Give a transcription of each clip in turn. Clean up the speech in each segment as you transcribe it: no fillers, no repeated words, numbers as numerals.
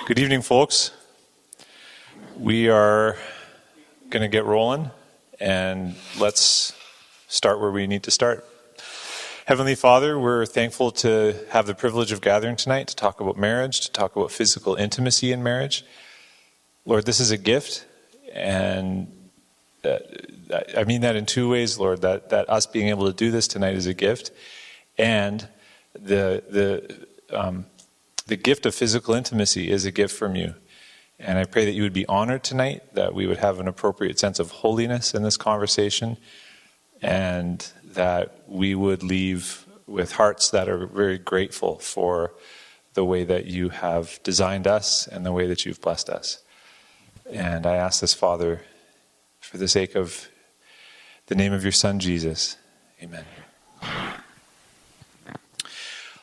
Good evening, folks. We are going to get rolling, and let's start where we need to start. Heavenly Father, we're thankful to have the privilege of gathering tonight to talk about marriage, to talk about physical intimacy in marriage. Lord, this is a gift, and I mean that in two ways, Lord, that us being able to do this tonight is a gift, and the gift of physical intimacy is a gift from you. And I pray that you would be honored tonight, that we would have an appropriate sense of holiness in this conversation, and that we would leave with hearts that are very grateful for the way that you have designed us and the way that you've blessed us. And I ask this, Father, for the sake of the name of your Son, Jesus. Amen.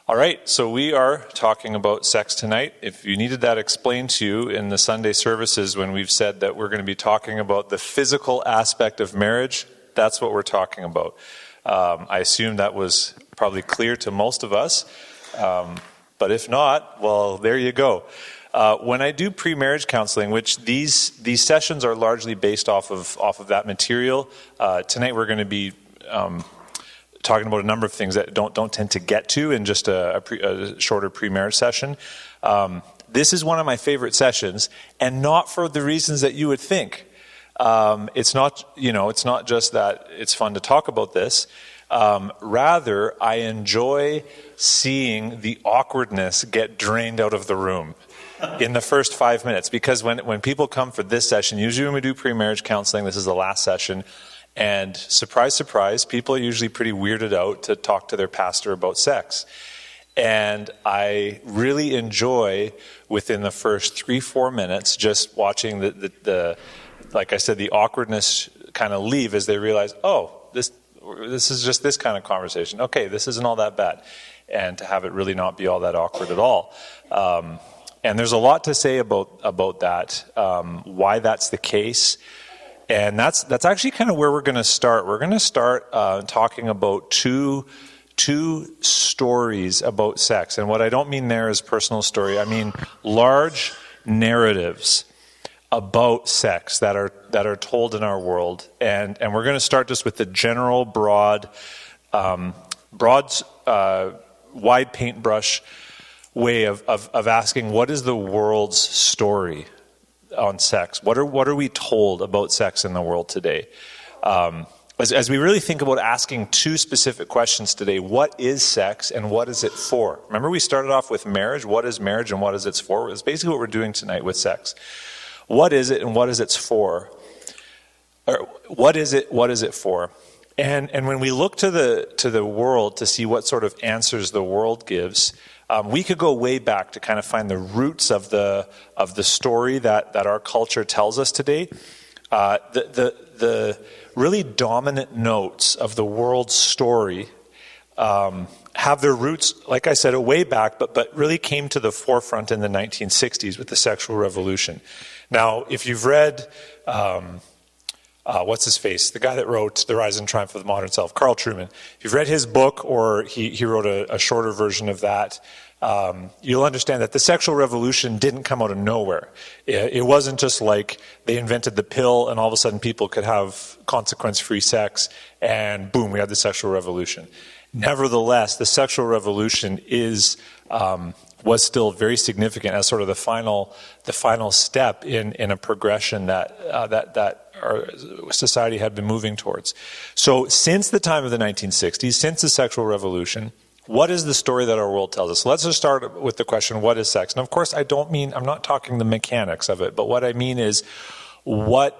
All right, so we are talking about sex tonight. If you needed that explained to you in the Sunday services when we've said that we're going to be talking about the physical aspect of marriage, that's what we're talking about. I assume that was probably clear to most of us, but if not, well, there you go. When I do pre-marriage counseling, which these sessions are largely based off of that material, tonight we're going to be talking about a number of things that don't tend to get to in just a shorter pre-marriage session. This is one of my favorite sessions, and not for the reasons that you would think. It's not just that it's fun to talk about this. Rather, I enjoy seeing the awkwardness get drained out of the room in the first 5 minutes. Because when people come for this session, usually when we do pre-marriage counseling, this is the last session. And surprise, surprise, people are usually pretty weirded out to talk to their pastor about sex. And I really enjoy, within the first 3-4 minutes, just watching the like I said, the awkwardness kind of leave as they realize, oh, this is just this kind of conversation. Okay, this isn't all that bad. And to have it really not be all that awkward at all. And there's a lot to say about that, why that's the case. And that's actually kind of where we're going to start. We're going to start talking about two stories about sex. And what I don't mean there is personal story. I mean large narratives about sex that are told in our world. And we're going to start just with the general, broad, wide paintbrush way of asking, what is the world's story on sex? What are we told about sex in the world today? As we really think about asking two specific questions today, what is sex and what is it for? Remember we started off with marriage. What is marriage and what is it for? It's basically what we're doing tonight with sex. What is it and what is it for? Or what is it for? And when we look to the world to see what sort of answers the world gives, we could go way back to kind of find the roots of the story that our culture tells us today. The really dominant notes of the world's story have their roots, like I said, way back, but really came to the forefront in the 1960s with the sexual revolution. Now, if you've read, what's his face? The guy that wrote The Rise and Triumph of the Modern Self, Carl Trueman. If you've read his book, or he wrote a shorter version of that, you'll understand that the sexual revolution didn't come out of nowhere. It wasn't just like they invented the pill and all of a sudden people could have consequence-free sex and boom, we had the sexual revolution. Nevertheless, the sexual revolution was still very significant as sort of the final step in a progression that our society had been moving towards. So since the time of the 1960s, since the sexual revolution, what is the story that our world tells us? So let's just start with the question, what is sex? And of course, I'm not talking the mechanics of it, but what I mean is, what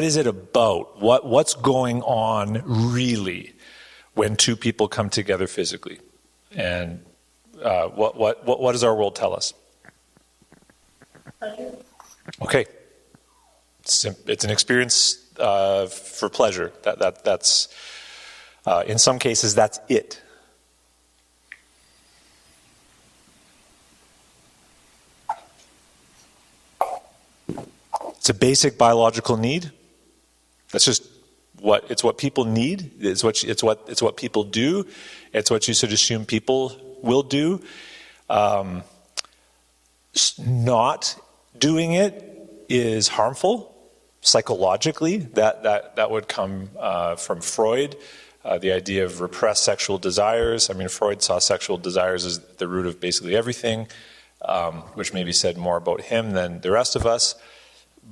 is it about? What's going on really when two people come together physically? And what does our world tell us? Okay. It's an experience for pleasure. That's in some cases, that's it. It's a basic biological need. That's just what people need. It's what people do. It's what you should assume people will do. Not Doing it is harmful psychologically. That would come from Freud, the idea of repressed sexual desires. I mean, Freud saw sexual desires as the root of basically everything, which maybe said more about him than the rest of us.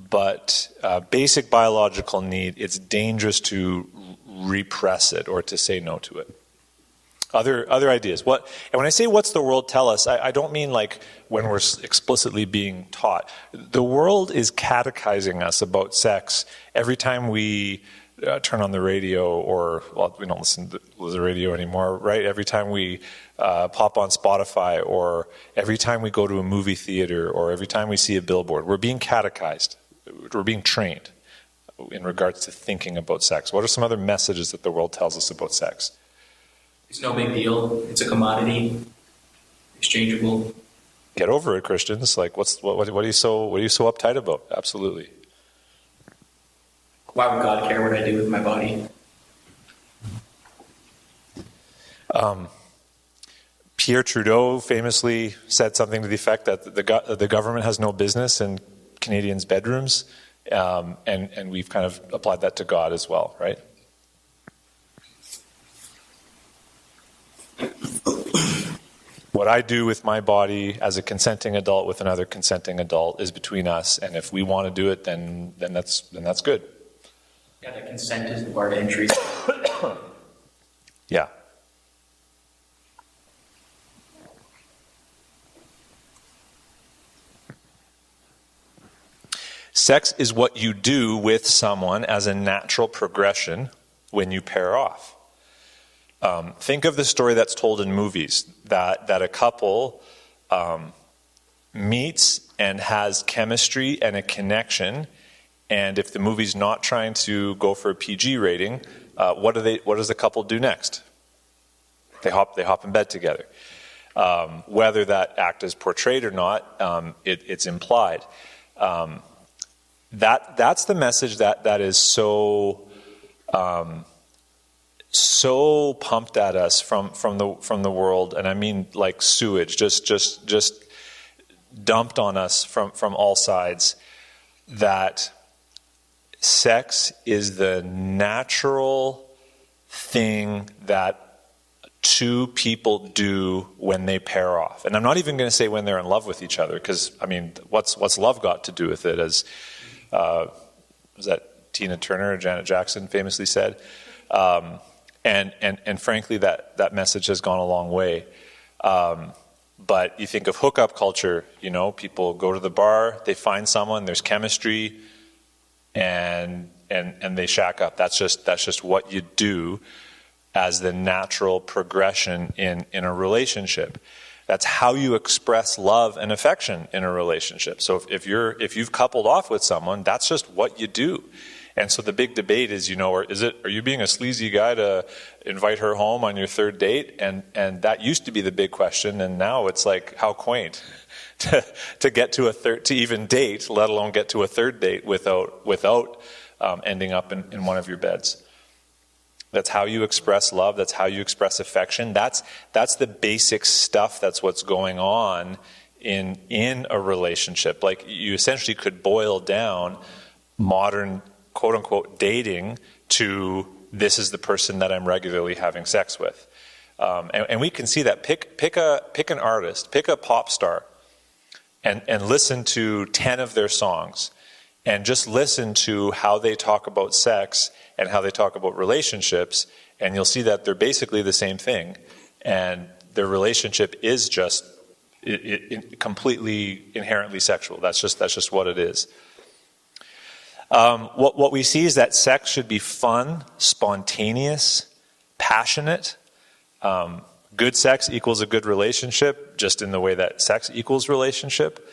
But basic biological need, it's dangerous to repress it or to say no to it. Other ideas. And when I say what's the world tell us, I don't mean like when we're explicitly being taught. The world is catechizing us about sex every time we turn on the radio, we don't listen to the radio anymore, right? Every time we pop on Spotify, or every time we go to a movie theater, or every time we see a billboard, we're being catechized. We're being trained in regards to thinking about sex. What are some other messages that the world tells us about sex? It's no big deal. It's a commodity, exchangeable. Get over it, Christians. Like, what are you so uptight about? Absolutely. Why would God care what I do with my body? Pierre Trudeau famously said something to the effect that the government has no business in Canadians' bedrooms, and we've kind of applied that to God as well, right? What I do with my body as a consenting adult with another consenting adult is between us, and if we want to do it, then that's good. Yeah, the consent is the bar to entry. Yeah. Sex is what you do with someone as a natural progression when you pair off. Think of the story that's told in movies, that a couple meets and has chemistry and a connection, and if the movie's not trying to go for a PG rating, what does the couple do next? They hop in bed together. Whether that act is portrayed or not, it's implied. That's the message that is so pumped at us from the world, and I mean like sewage, just dumped on us from all sides, that sex is the natural thing that two people do when they pair off. And I'm not even going to say when they're in love with each other, because I mean, what's love got to do with it? As was that Tina Turner or Janet Jackson famously said. And frankly, that message has gone a long way. But you think of hookup culture, people go to the bar, they find someone, there's chemistry, and they shack up. That's just what you do as the natural progression in a relationship. That's how you express love and affection in a relationship. So if you've coupled off with someone, that's just what you do. And so the big debate is, are you being a sleazy guy to invite her home on your third date? And that used to be the big question, and now it's like, how quaint to get to even date, let alone get to a third date without ending up in one of your beds. That's how you express love. That's how you express affection. That's the basic stuff. That's what's going on in a relationship. Like, you essentially could boil down modern quote-unquote dating to, this is the person that I'm regularly having sex with. And we can see that. Pick an artist, pick a pop star, and listen to 10 of their songs, and just listen to how they talk about sex and how they talk about relationships, and you'll see that they're basically the same thing. And their relationship is just completely inherently sexual. That's just what it is. What we see is that sex should be fun, spontaneous, passionate. Good sex equals a good relationship, just in the way that sex equals relationship.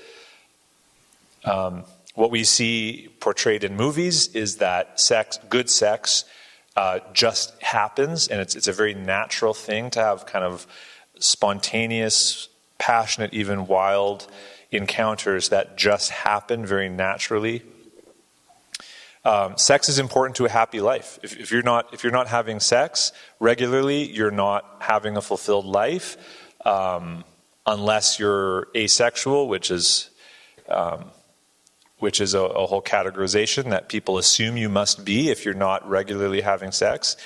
What we see portrayed in movies is that good sex just happens, and it's a very natural thing to have kind of spontaneous, passionate, even wild encounters that just happen very naturally. Sex is important to a happy life. If you're not having sex regularly, you're not having a fulfilled life, unless you're asexual, which is a whole categorization that people assume you must be if you're not regularly having sex.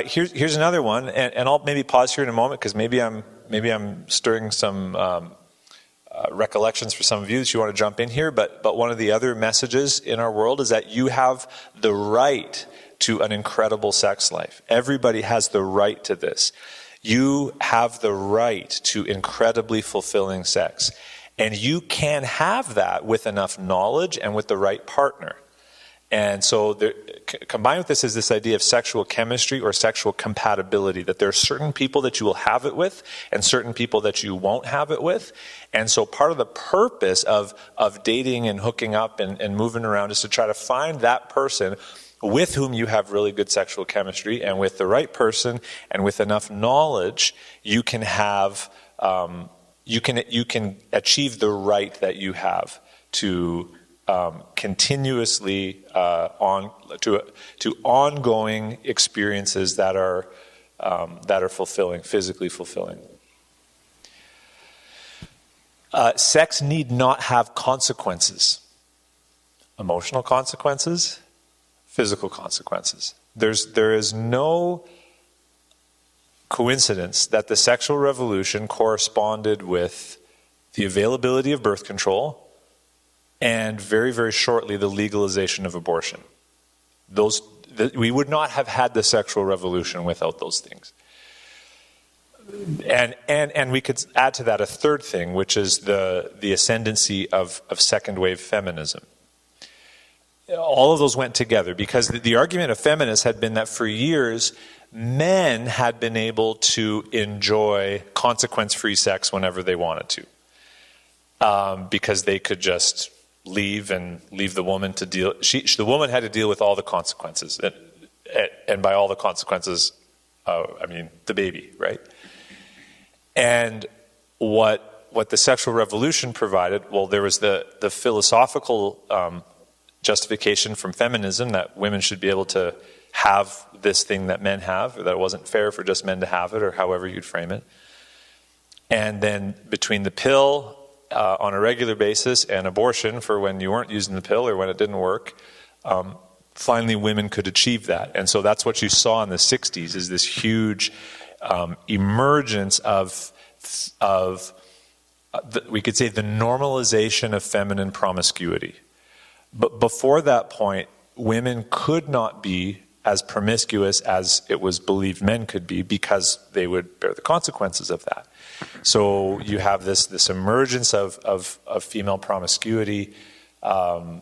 Here's another one, and I'll maybe pause here in a moment because maybe I'm stirring some recollections for some of you that you want to jump in here. But one of the other messages in our world is that you have the right to an incredible sex life. Everybody has the right to this. You have the right to incredibly fulfilling sex. And you can have that with enough knowledge and with the right partner. And so combined with this is this idea of sexual chemistry or sexual compatibility, that there are certain people that you will have it with and certain people that you won't have it with. And so part of the purpose of dating and hooking up and moving around is to try to find that person with whom you have really good sexual chemistry, and with the right person and with enough knowledge, you can have you can achieve the right that you have to continuously to ongoing experiences that are fulfilling, physically fulfilling. Sex need not have consequences, emotional consequences, physical consequences. There is no coincidence that the sexual revolution corresponded with the availability of birth control and very, very shortly the legalization of abortion. We would not have had the sexual revolution without those things. And we could add to that a third thing, which is the ascendancy of second wave feminism. All of those went together because the argument of feminists had been that for years, men had been able to enjoy consequence-free sex whenever they wanted to. Because they could just leave the woman to deal. The woman had to deal with all the consequences. And by all the consequences, I mean the baby, right? And what the sexual revolution provided, well, there was the philosophical justification from feminism that women should be able to have this thing that men have, or that it wasn't fair for just men to have it, or however you'd frame it. And then between the pill on a regular basis and abortion for when you weren't using the pill or when it didn't work, finally women could achieve that. And so that's what you saw in the 60s, is this huge emergence of we could say the normalization of feminine promiscuity. But before that point, women could not be as promiscuous as it was believed men could be because they would bear the consequences of that. So you have this emergence of female promiscuity, and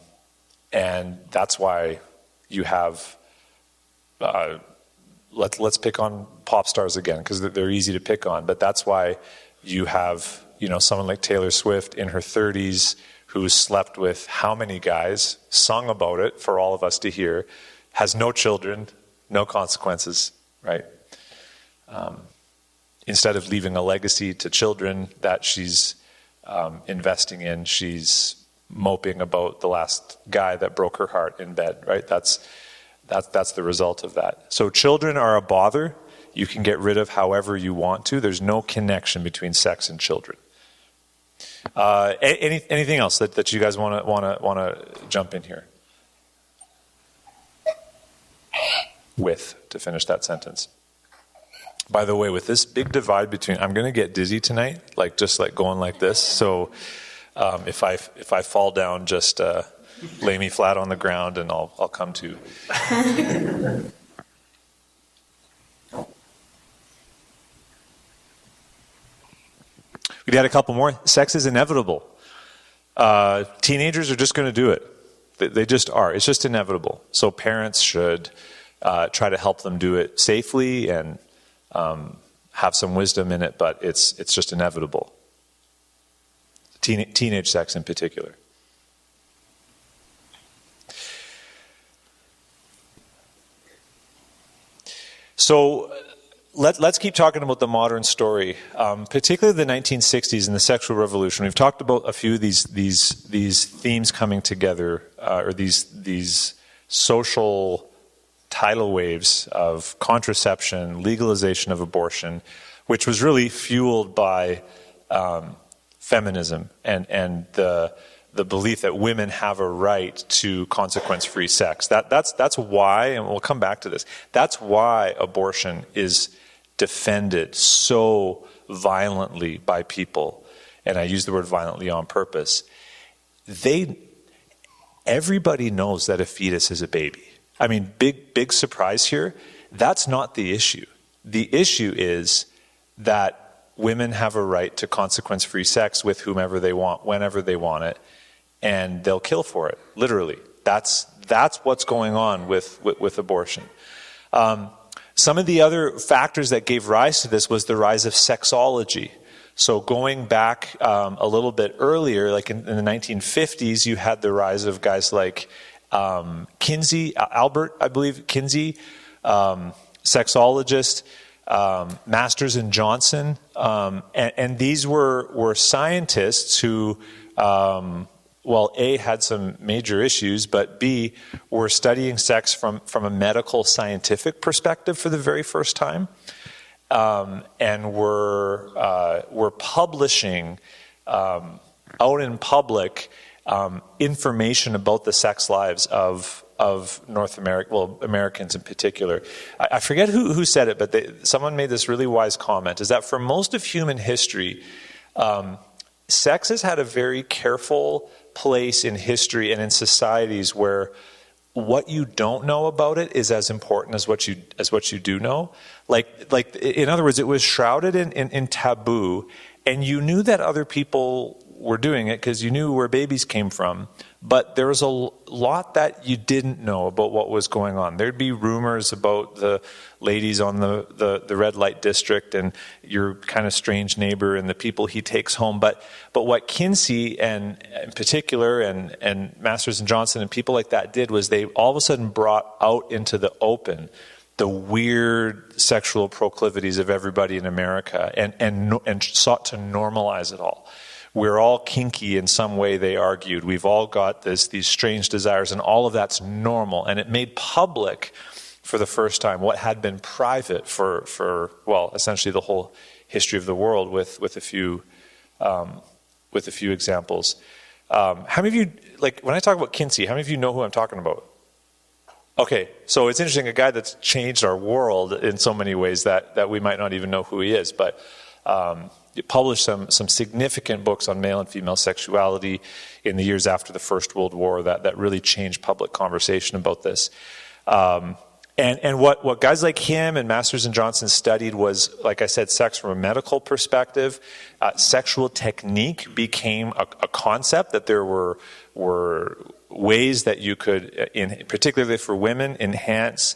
that's why you have, let's pick on pop stars again, because they're easy to pick on, but that's why you have, someone like Taylor Swift in her 30s who slept with how many guys, sung about it for all of us to hear, has no children, no consequences, right? Instead of leaving a legacy to children that she's investing in, she's moping about the last guy that broke her heart in bed, right? That's the result of that. So children are a bother. You can get rid of however you want to. There's no connection between sex and children. Anything else that you guys want to jump in here with to finish that sentence? By the way, with this big divide between, I'm going to get dizzy tonight, just going like this. So if I fall down, just lay me flat on the ground, and I'll come to. We got a couple more. Sex is inevitable. Teenagers are just going to do it. They just are. It's just inevitable. So parents should try to help them do it safely and have some wisdom in it, but it's just inevitable. Teenage sex in particular. So let's keep talking about the modern story, particularly the 1960s and the sexual revolution. We've talked about a few of these themes coming together, or these social tidal waves of contraception, legalization of abortion, which was really fueled by feminism and the the belief that women have a right to consequence-free sex. That's why, and we'll come back to this, that's why abortion is defended so violently by people, and I use the word violently on purpose. Everybody knows that a fetus is a baby. I mean, big surprise here. That's not the issue. The issue is that women have a right to consequence-free sex with whomever they want, whenever they want it, and they'll kill for it, literally. That's what's going on with abortion. Some of the other factors that gave rise to this was the rise of sexology. So going back a little bit earlier, like in the 1950s, you had the rise of guys like Kinsey, Albert, I believe, Kinsey, sexologist, Masters and Johnson, and these were scientists who, A, had some major issues, but B, were studying sex from a medical scientific perspective for the very first time, and were publishing out in public information about the sex lives of North America, Americans in particular. I forget who said it, but someone made this really wise comment, is that for most of human history, sex has had a very careful place in history and in societies where what you don't know about it is as important as what you do know. Like in other words, it was shrouded in taboo, and you knew that other people were doing it because you knew where babies came from, but there was a lot that you didn't know about what was going on. There'd be rumors about the ladies on the red light district and your kind of strange neighbor and the people he takes home. But what Kinsey and in particular and Masters and Johnson and people like that did was they all of a sudden brought out into the open the weird sexual proclivities of everybody in America and sought to normalize it all. We're all kinky in some way, they argued. We've all got these strange desires, and all of that's normal. And it made public, for the first time, what had been private for essentially the whole history of the world, with a few examples. How many of you, like when I talk about Kinsey, how many of you know who I'm talking about? Okay, so it's interesting, a guy that's changed our world in so many ways that we might not even know who he is, but he published some significant books on male and female sexuality in the years after the First World War that really changed public conversation about this. And what guys like him and Masters and Johnson studied was, like I said, sex from a medical perspective. Sexual technique became a concept, that there were ways that you could, particularly for women, enhance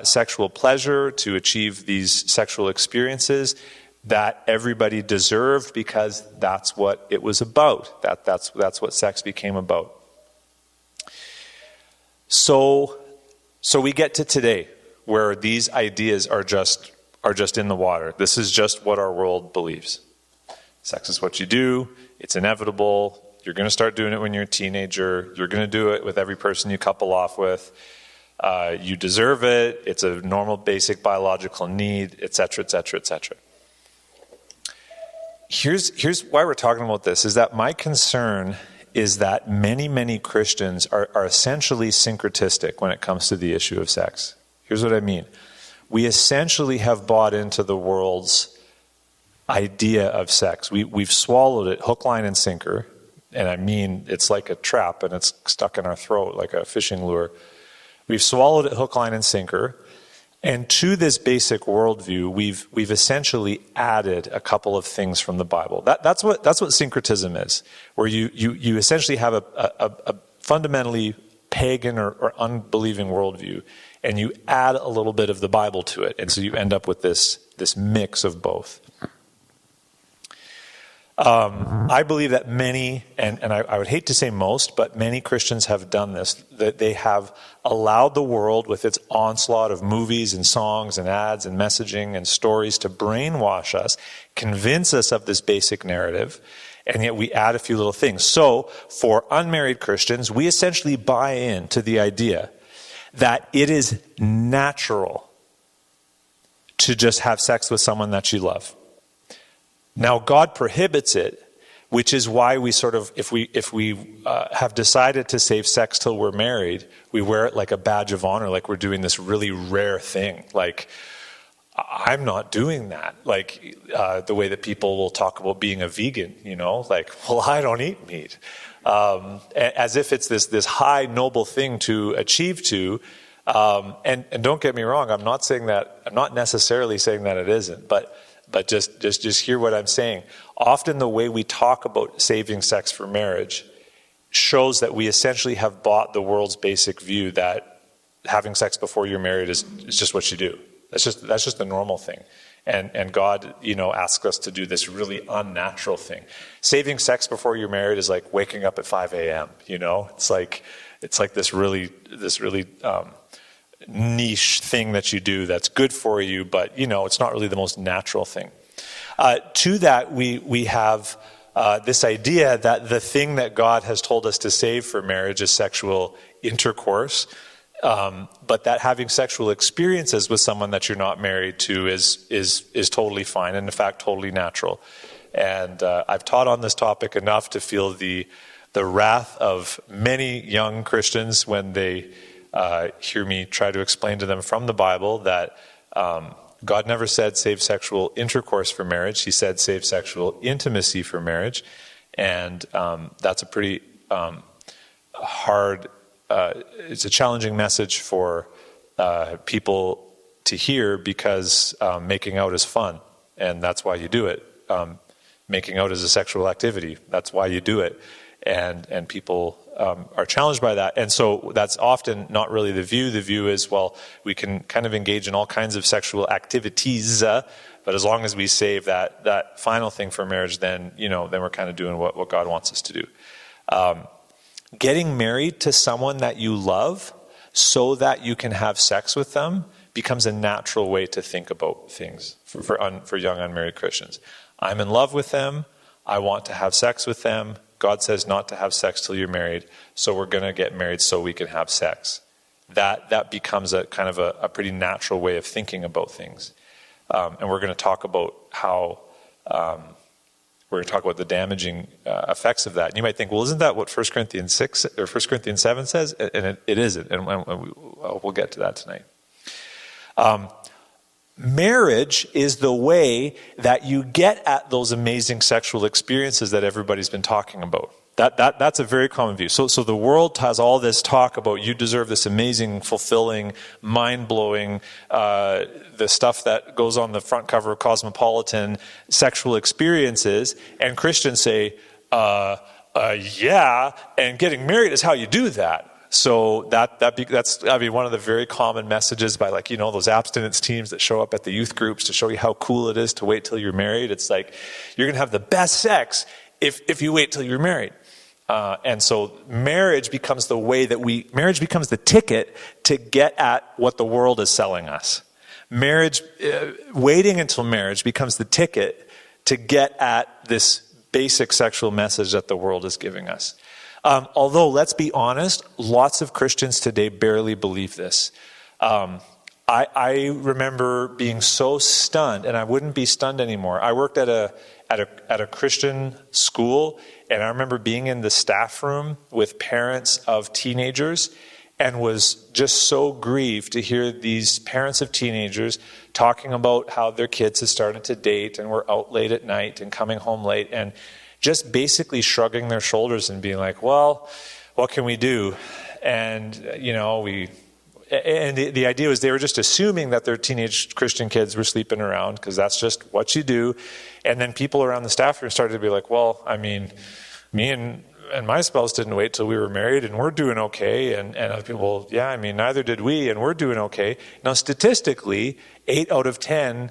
sexual pleasure to achieve these sexual experiences that everybody deserved, because that's what it was about. That's what sex became about. So we get to today, where these ideas are just in the water. This is just what our world believes. Sex is what you do. It's inevitable. You're going to start doing it when you're a teenager. You're going to do it with every person you couple off with. You deserve it. It's a normal, basic biological need, etc., etc., etc. Here's why we're talking about this, is that my concern is that many Christians are essentially syncretistic when it comes to the issue of sex. Here's what I mean. We essentially have bought into the world's idea of sex. We've swallowed it hook, line, and sinker, and I mean it's like a trap and it's stuck in our throat like a fishing lure. We've swallowed it hook, line, and sinker. And to this basic worldview, we've essentially added a couple of things from the Bible. That's what syncretism is, where you essentially have a fundamentally pagan or unbelieving worldview, and you add a little bit of the Bible to it, and so you end up with this mix of both. I believe that many, and I would hate to say most, but many Christians have done this, that they have allowed the world with its onslaught of movies and songs and ads and messaging and stories to brainwash us, convince us of this basic narrative, and yet we add a few little things. So, for unmarried Christians, we essentially buy into the idea that it is natural to just have sex with someone that you love. Now, God prohibits it, which is why we sort of, if we have decided to save sex till we're married, we wear it like a badge of honor, like we're doing this really rare thing. Like, I'm not doing that. Like the way that people will talk about being a vegan, like, well, I don't eat meat. As if it's this high, noble thing to achieve to. And don't get me wrong, I'm not necessarily saying that it isn't, but just hear what I'm saying. Often the way we talk about saving sex for marriage shows that we essentially have bought the world's basic view that having sex before you're married is just what you do. That's just the normal thing. And God, asks us to do this really unnatural thing. Saving sex before you're married is like waking up at 5 a.m., It's like this really niche thing that you do that's good for you, but it's not really the most natural thing. To that, we have this idea that the thing that God has told us to save for marriage is sexual intercourse, but that having sexual experiences with someone that you're not married to is totally fine, and in fact totally natural. And I've taught on this topic enough to feel the wrath of many young Christians when they hear me try to explain to them from the Bible that God never said save sexual intercourse for marriage. He said save sexual intimacy for marriage. And that's a pretty hard, it's a challenging message for people to hear because making out is fun. And that's why you do it. Making out is a sexual activity. That's why you do it. And people are challenged by that. And so that's often not really the view. The view is, well, we can kind of engage in all kinds of sexual activities, but as long as we save that final thing for marriage, then we're kind of doing what God wants us to do. Getting married to someone that you love so that you can have sex with them becomes a natural way to think about things for young unmarried Christians. I'm in love with them. I want to have sex with them. God says not to have sex till you're married, so we're going to get married so we can have sex. That becomes a kind of a pretty natural way of thinking about things. And we're going to talk about how, we're going to talk about the damaging effects of that. And you might think, well, isn't that what 1 Corinthians 6 or 1 Corinthians 7 says? And it isn't, and we'll get to that tonight. Marriage is the way that you get at those amazing sexual experiences that everybody's been talking about. That's a very common view. So the world has all this talk about you deserve this amazing, fulfilling, mind-blowing, the stuff that goes on the front cover of Cosmopolitan, sexual experiences, and Christians say, yeah, and getting married is how you do that. So that's one of the very common messages by those abstinence teams that show up at the youth groups to show you how cool it is to wait till you're married. It's like you're going to have the best sex if you wait till you're married. And so marriage becomes marriage becomes the ticket to get at what the world is selling us. Waiting until marriage becomes the ticket to get at this basic sexual message that the world is giving us. Although, let's be honest, lots of Christians today barely believe this. I remember being so stunned, and I wouldn't be stunned anymore. I worked at a Christian school, and I remember being in the staff room with parents of teenagers and was just so grieved to hear these parents of teenagers talking about how their kids had started to date and were out late at night and coming home late and just basically shrugging their shoulders and being like, well, what can we do? And, the idea was they were just assuming that their teenage Christian kids were sleeping around because that's just what you do. And then people around the staff room started to be like, well, I mean, me and my spouse didn't wait till we were married and we're doing okay. And other people, yeah, I mean, neither did we and we're doing okay. Now, statistically, 8 out of 10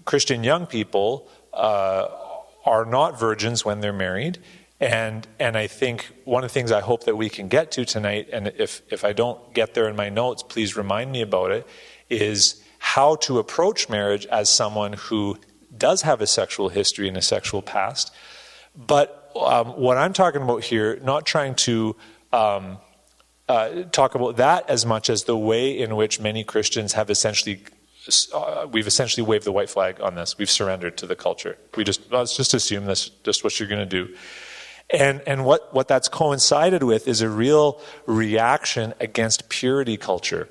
Christian young people are not virgins when they're married. And I think one of the things I hope that we can get to tonight, and if I don't get there in my notes, please remind me about it, is how to approach marriage as someone who does have a sexual history and a sexual past. But what I'm talking about here, not trying to talk about that as much as the way in which many Christians have essentially we've essentially waved the white flag on this. We've surrendered to the culture. Let's just assume that's just what you're going to do. And what that's coincided with is a real reaction against purity culture.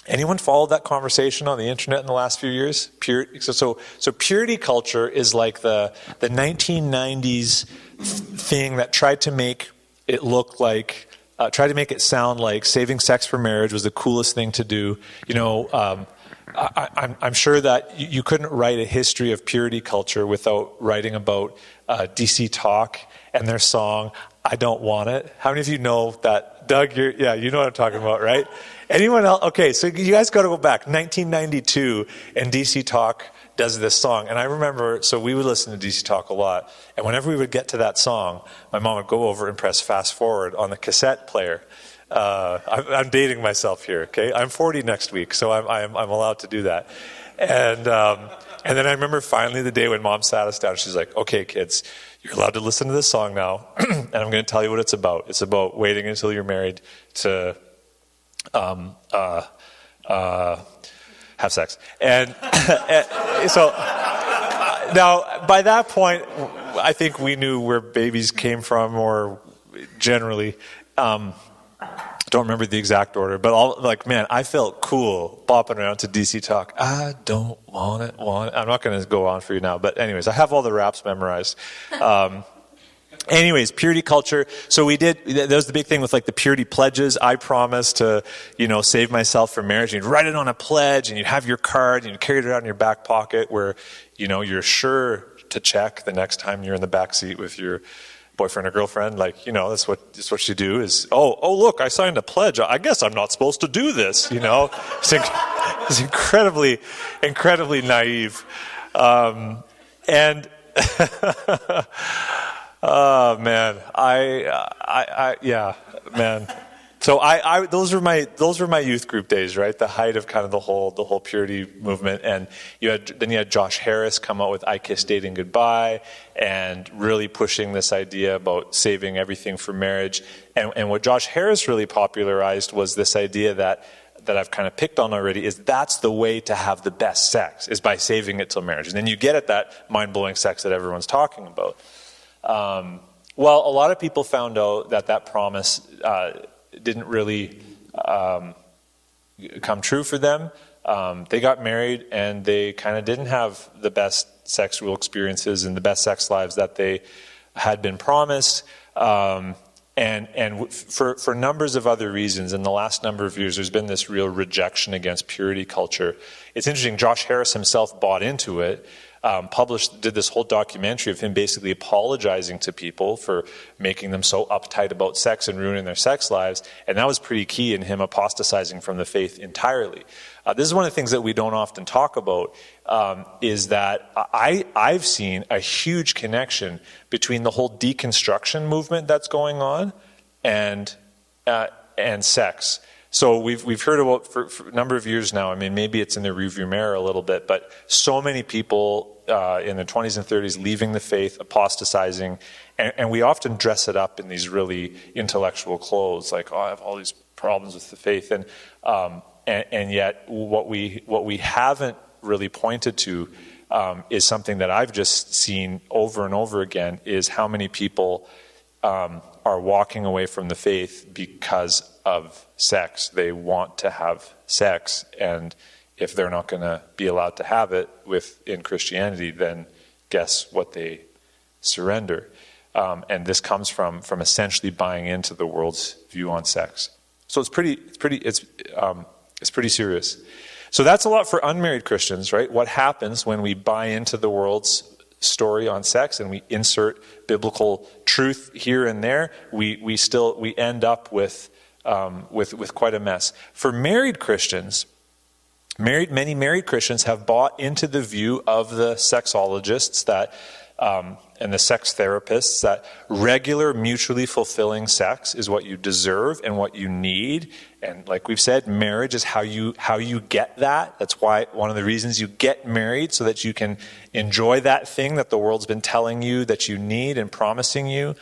Anyone followed that conversation on the internet in the last few years? So purity culture is like the 1990s thing that tried to make it look like, tried to make it sound like saving sex for marriage was the coolest thing to do. I'm sure that you couldn't write a history of purity culture without writing about DC Talk and their song, I Don't Want It. How many of you know that? Doug, you know what I'm talking about, right? Anyone else? Okay, so you guys got to go back. 1992, and DC Talk does this song. And I remember, so we would listen to DC Talk a lot. And whenever we would get to that song, my mom would go over and press fast forward on the cassette player. I'm dating myself here, okay? I'm 40 next week, so I'm allowed to do that. And then I remember finally the day when Mom sat us down, she's like, okay, kids, you're allowed to listen to this song now, and I'm going to tell you what it's about. It's about waiting until you're married to have sex. And so now, by that point, I think we knew where babies came from, or generally. Don't remember the exact order, but I felt cool bopping around to DC Talk. I don't want it. I'm not going to go on for you now, but anyways, I have all the raps memorized. Anyways, purity culture. So that was the big thing with like the purity pledges. I promise to, save myself for marriage. You'd write it on a pledge and you'd have your card and you'd carry it out in your back pocket where, you're sure to check the next time you're in the back seat with your boyfriend or girlfriend, that's what you do is, oh, look, I signed a pledge. I guess I'm not supposed to do this, It's incredibly, incredibly naive. And, oh, man, man. So those were my youth group days, right? The height of kind of the whole purity movement. And you had Josh Harris come out with I Kiss Dating Goodbye and really pushing this idea about saving everything for marriage. And what Josh Harris really popularized was this idea that I've kind of picked on already is that's the way to have the best sex is by saving it till marriage. And then you get at that mind-blowing sex that everyone's talking about. Well, a lot of people found out that promise didn't really come true for them. They got married and they kind of didn't have the best sexual experiences and the best sex lives that they had been promised. And for numbers of other reasons, in the last number of years, there's been this real rejection against purity culture. It's interesting, Josh Harris himself bought into it. Did this whole documentary of him basically apologizing to people for making them so uptight about sex and ruining their sex lives, and that was pretty key in him apostatizing from the faith entirely. This is one of the things that we don't often talk about, is that I've seen a huge connection between the whole deconstruction movement that's going on and sex. So we've heard about for a number of years now. I mean, maybe it's in the rearview mirror a little bit, but so many people in their 20s and 30s leaving the faith, apostatizing, and we often dress it up in these really intellectual clothes, like, I have all these problems with the faith, and yet what we haven't really pointed to is something that I've just seen over and over again, is how many people are walking away from the faith because of sex. They want to have sex, and if they're not going to be allowed to have it in Christianity, then guess what? They surrender. And this comes from essentially buying into the world's view on sex. So it's pretty serious. So that's a lot for unmarried Christians, right? What happens when we buy into the world's story on sex and we insert biblical truth here and there? We end up with quite a mess. For married Christians, many married Christians have bought into the view of the sexologists and the sex therapists that regular, mutually fulfilling sex is what you deserve and what you need. And like we've said, marriage is how you get that. That's why one of the reasons you get married, so that you can enjoy that thing that the world's been telling you that you need and promising you.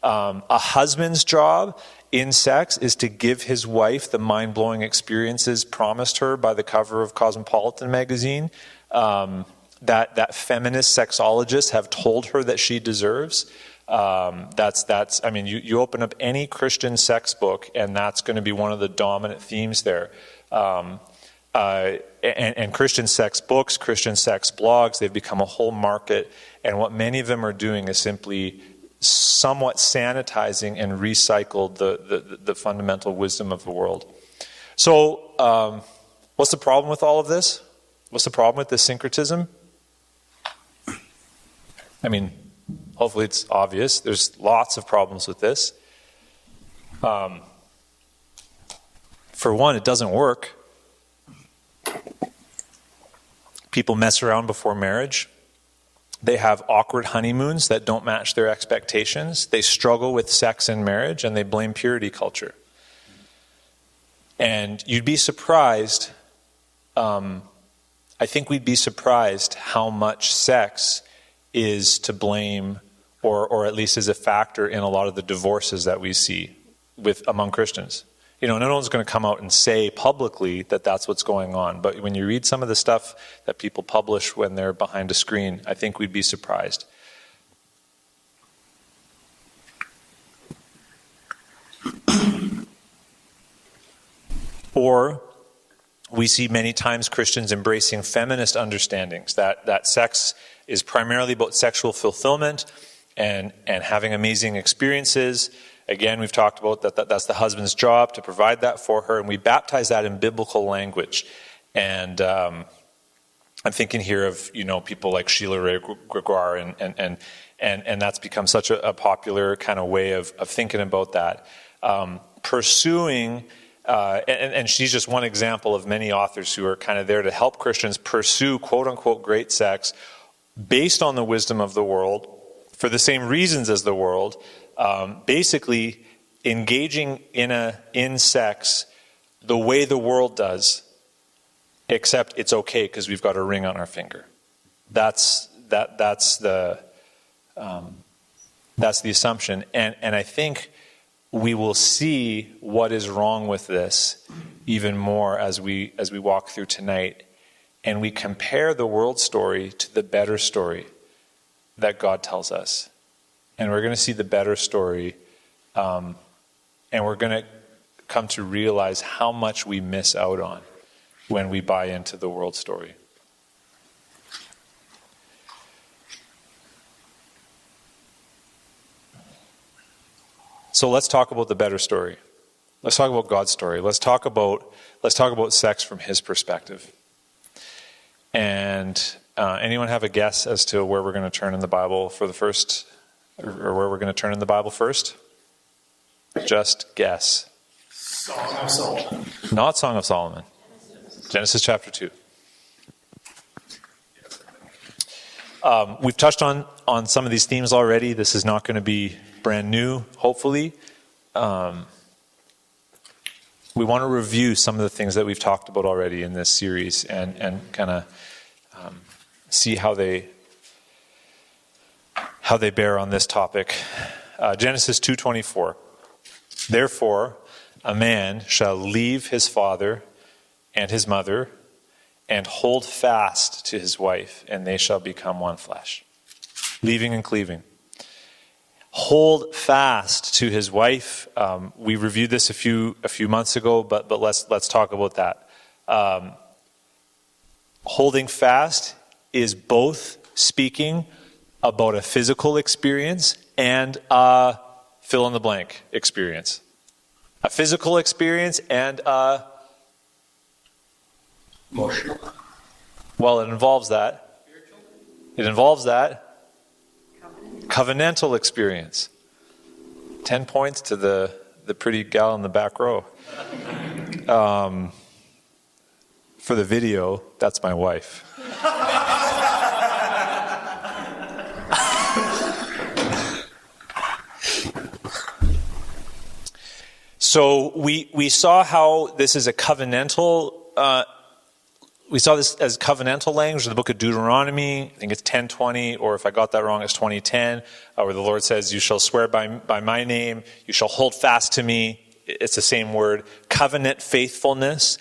A husband's job in sex is to give his wife the mind-blowing experiences promised her by the cover of Cosmopolitan magazine that feminist sexologists have told her that she deserves. You open up any Christian sex book, and that's going to be one of the dominant themes there. And Christian sex books, Christian sex blogs, they've become a whole market. And what many of them are doing is simply somewhat sanitizing and recycled the fundamental wisdom of the world. So what's the problem with all of this? What's the problem with this syncretism? I mean, hopefully it's obvious. There's lots of problems with this. For one, it doesn't work. People mess around before marriage. They have awkward honeymoons that don't match their expectations. They struggle with sex in marriage, and they blame purity culture. And you'd be surprised, I think we'd be surprised how much sex is to blame, or at least is a factor in a lot of the divorces that we see among Christians. You know, no one's going to come out and say publicly that that's what's going on. But when you read some of the stuff that people publish when they're behind a screen, I think we'd be surprised. Or we see many times Christians embracing feminist understandings that sex is primarily about sexual fulfillment and having amazing experiences. Again, we've talked about that's the husband's job to provide that for her, and we baptize that in biblical language. And I'm thinking here of people like Sheila Ray Gregoire, and that's become such a popular kind of way of thinking about that. Pursuing, and she's just one example of many authors who are kind of there to help Christians pursue quote-unquote great sex based on the wisdom of the world for the same reasons as the world. Basically engaging in sex the way the world does, except it's okay because we've got a ring on our finger. That's the assumption, and I think we will see what is wrong with this even more as we walk through tonight, and we compare the world story to the better story that God tells us. And we're going to see the better story, and we're going to come to realize how much we miss out on when we buy into the world story. So let's talk about the better story. Let's talk about God's story. Let's talk about sex from His perspective. And anyone have a guess as to where we're going to turn in the Bible for the first? Or where we're going to turn in the Bible first? Just guess. Song of Solomon. Not Song of Solomon. Genesis chapter 2. We've touched on some of these themes already. This is not going to be brand new, hopefully. We want to review some of the things that we've talked about already in this series and kind of see how they bear on this topic. Genesis 2:24. Therefore, a man shall leave his father and his mother and hold fast to his wife, and they shall become one flesh. Leaving and cleaving. Hold fast to his wife. We reviewed this a few months ago, but let's talk about that. Holding fast is both speaking about a physical experience and a fill-in-the-blank experience. A physical experience and a... Emotional. Well, it involves that. Spiritual. It involves that. Covenantal experience. 10 points to the pretty gal in the back row. For the video, that's my wife. So we saw how this is a covenantal we saw this as covenantal language in the book of Deuteronomy. I think it's 10:20, or if I got that wrong, it's 20:10, where the Lord says, "You shall swear by my name. You shall hold fast to me." It's the same word, covenant faithfulness.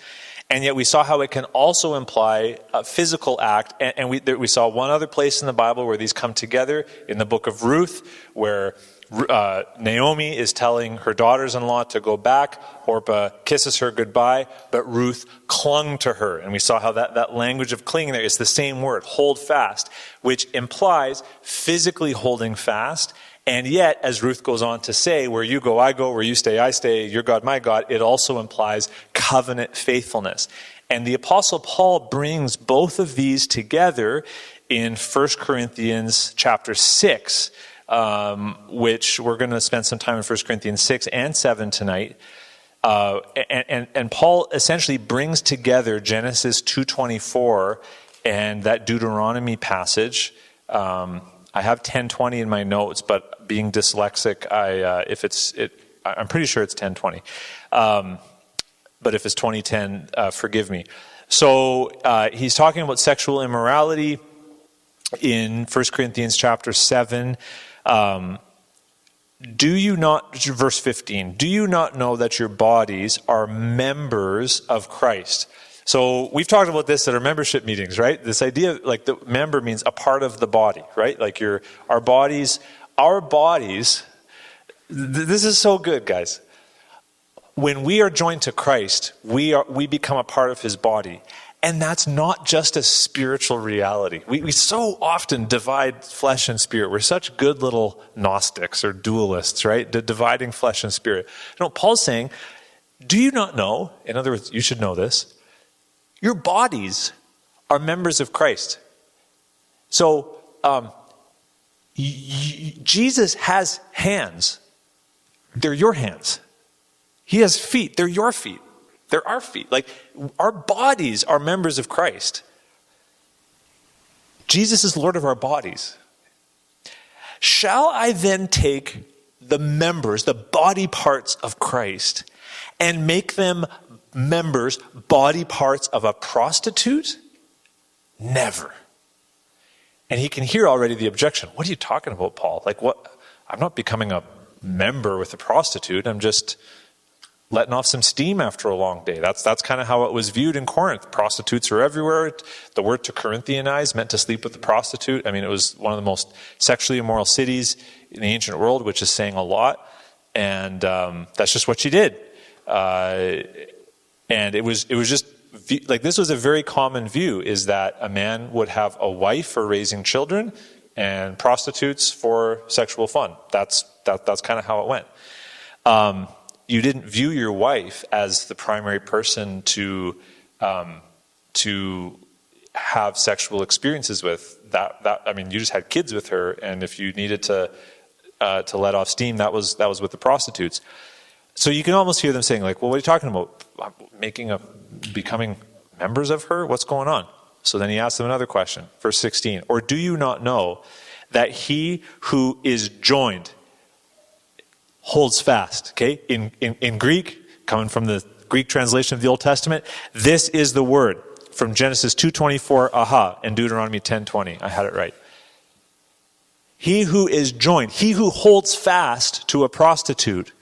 And yet we saw how it can also imply a physical act. And we saw one other place in the Bible where these come together, in the book of Ruth, where Naomi is telling her daughters-in-law to go back. Orpah kisses her goodbye, but Ruth clung to her. And we saw how that language of clinging there is the same word, hold fast, which implies physically holding fast. And yet, as Ruth goes on to say, where you go, I go, where you stay, I stay, your God, my God, it also implies covenant faithfulness. And the Apostle Paul brings both of these together in 1 Corinthians chapter 6, which we're going to spend some time in 1 Corinthians 6 and 7 tonight. And Paul essentially brings together Genesis 2:24 and that Deuteronomy passage. I have 10:20 in my notes, but being dyslexic, I'm pretty sure it's 10:20. But if it's 20:10, forgive me. So he's talking about sexual immorality in 1 Corinthians chapter 7. Do you not, verse 15, do you not know that your bodies are members of Christ? So we've talked about this at our membership meetings, right? This idea, like the member means a part of the body, right? Like our bodies, this is so good, guys. When we are joined to Christ, we become a part of his body. And that's not just a spiritual reality. We so often divide flesh and spirit. We're such good little Gnostics or dualists, right? Dividing flesh and spirit. No, Paul's saying, do you not know, in other words, you should know this, your bodies are members of Christ. So, Jesus has hands. They're your hands. He has feet. They're your feet. They're our feet. Like, our bodies are members of Christ. Jesus is Lord of our bodies. Shall I then take the members, the body parts of Christ, and make them members, body parts of a prostitute? Never. And he can hear already the objection. What are you talking about, Paul? Like, what? I'm not becoming a member with a prostitute. I'm just letting off some steam after a long day. That's kind of how it was viewed in Corinth. Prostitutes are everywhere. The word to Corinthianize meant to sleep with a prostitute. I mean, it was one of the most sexually immoral cities in the ancient world, which is saying a lot. And that's just what she did. And it was just like, this was a very common view, is that a man would have a wife for raising children and prostitutes for sexual fun. That's kind of how it went. You didn't view your wife as the primary person to have sexual experiences with. I mean, you just had kids with her, and if you needed to let off steam, that was with the prostitutes. So you can almost hear them saying, like, well, what are you talking about? Becoming members of her? What's going on? So then he asks them another question, verse 16. Or do you not know that he who is joined holds fast? Okay, in Greek, coming from the Greek translation of the Old Testament, this is the word from Genesis 2:24, aha, and Deuteronomy 10:20. I had it right. He who is joined, he who holds fast to a prostitute,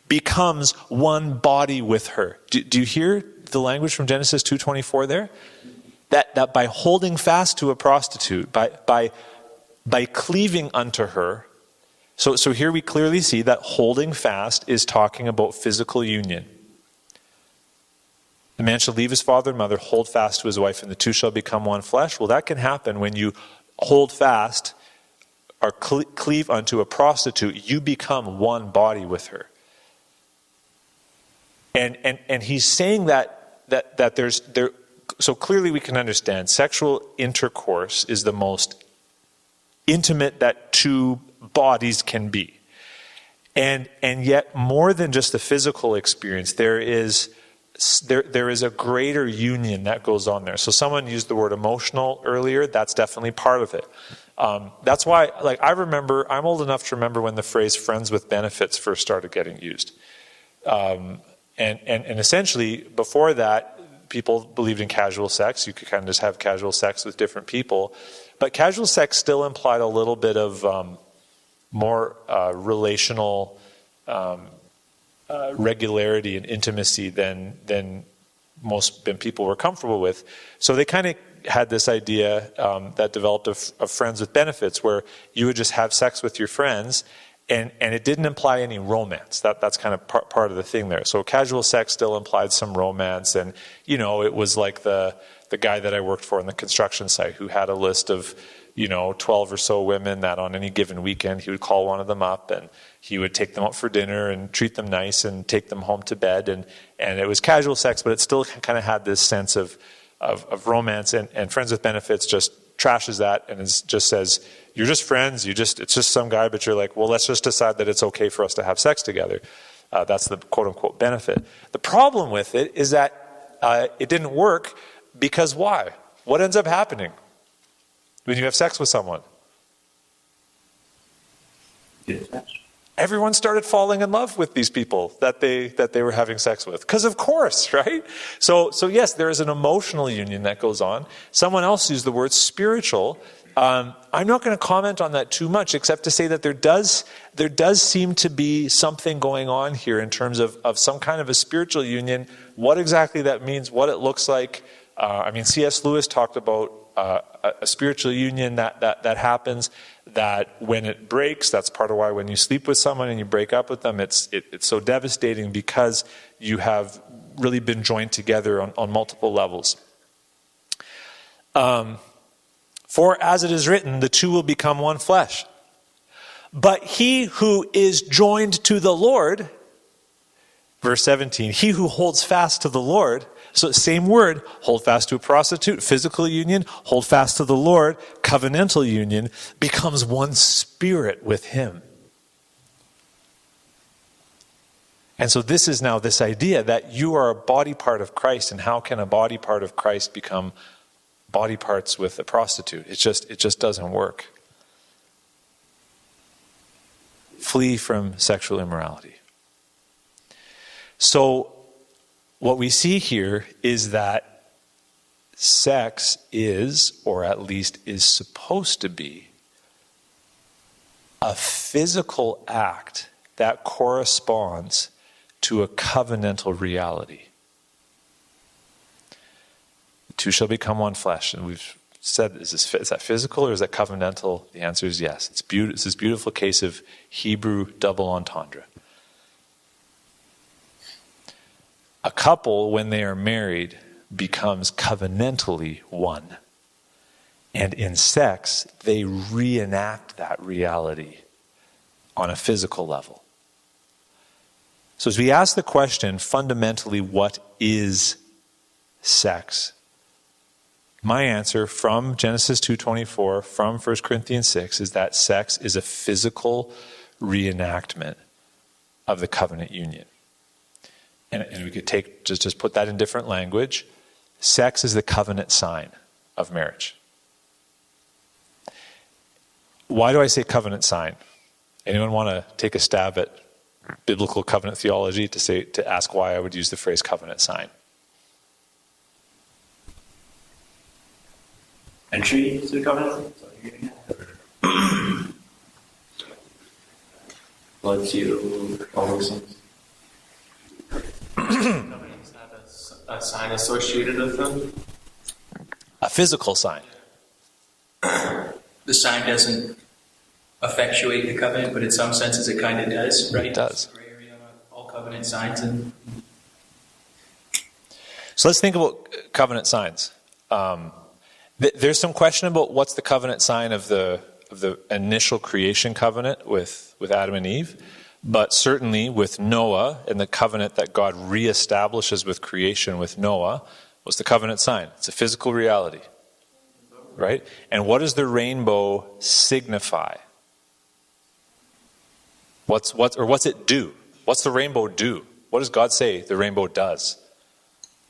becomes one body with her. Do you hear the language from Genesis 2:24 there? That by holding fast to a prostitute, by cleaving unto her. So here we clearly see that holding fast is talking about physical union. The man shall leave his father and mother, hold fast to his wife, and the two shall become one flesh. Well, that can happen when you hold fast or cleave unto a prostitute. You become one body with her. And he's saying that there's so clearly we can understand sexual intercourse is the most intimate that two bodies can be. And yet more than just the physical experience, there is a greater union that goes on there. So someone used the word emotional earlier. That's definitely part of it. That's why, like, I'm old enough to remember when the phrase friends with benefits first started getting used. And essentially, before that, people believed in casual sex. You could kind of just have casual sex with different people. But casual sex still implied a little bit of more relational regularity and intimacy than most people were comfortable with. So they kind of had this idea that developed of friends with benefits, where you would just have sex with your friends, and it didn't imply any romance. That's kind of part of the thing there. So casual sex still implied some romance, and it was like the guy that I worked for in the construction site who had a list of 12 or so women that on any given weekend he would call one of them up, and he would take them out for dinner and treat them nice and take them home to bed, and it was casual sex, but it still kind of had this sense of romance, and Friends with Benefits just trashes that and just says, you're just friends, it's just some guy, but you're like, well, let's just decide that it's okay for us to have sex together. That's the quote-unquote benefit. The problem with it is that it didn't work, because why? What ends up happening when you have sex with someone? Everyone started falling in love with these people that they were having sex with. Because of course, right? So yes, there is an emotional union that goes on. Someone else used the word spiritual. I'm not going to comment on that too much, except to say that there does seem to be something going on here in terms of some kind of a spiritual union. What exactly that means, what it looks like. C.S. Lewis talked about a spiritual union that happens, that when it breaks, that's part of why when you sleep with someone and you break up with them, it's so devastating, because you have really been joined together on multiple levels. For as it is written, the two will become one flesh. But he who is joined to the Lord, verse 17, he who holds fast to the Lord, so same word, hold fast to a prostitute, physical union, hold fast to the Lord, covenantal union, becomes one spirit with him. And so this is now this idea that you are a body part of Christ, and how can a body part of Christ become body parts with a prostitute? It just doesn't work. Flee from sexual immorality. So what we see here is that sex is, or at least is supposed to be, a physical act that corresponds to a covenantal reality. The two shall become one flesh. And we've said, is that physical or is that covenantal? The answer is yes. It's this beautiful case of Hebrew double entendre. A couple, when they are married, becomes covenantally one. And in sex, they reenact that reality on a physical level. So as we ask the question, fundamentally, what is sex? My answer from Genesis 2:24, from 1 Corinthians 6, is that sex is a physical reenactment of the covenant union. And we could take just put that in different language. Sex is the covenant sign of marriage. Why do I say covenant sign? Anyone want to take a stab at biblical covenant theology to ask why I would use the phrase covenant sign? Entry to the covenant? Blood seal, all those things. Covenants have a sign associated with them? A physical sign. The sign doesn't effectuate the covenant, but in some senses it kind of does, right? It does. Gray area on all covenant signs. And So let's think about covenant signs. There's some question about what's the covenant sign of the initial creation covenant with Adam and Eve. But certainly with Noah and the covenant that God reestablishes with creation with Noah was the covenant sign. It's a physical reality. Right? And what does the rainbow signify? What's it do? What's the rainbow do? What does God say the rainbow does?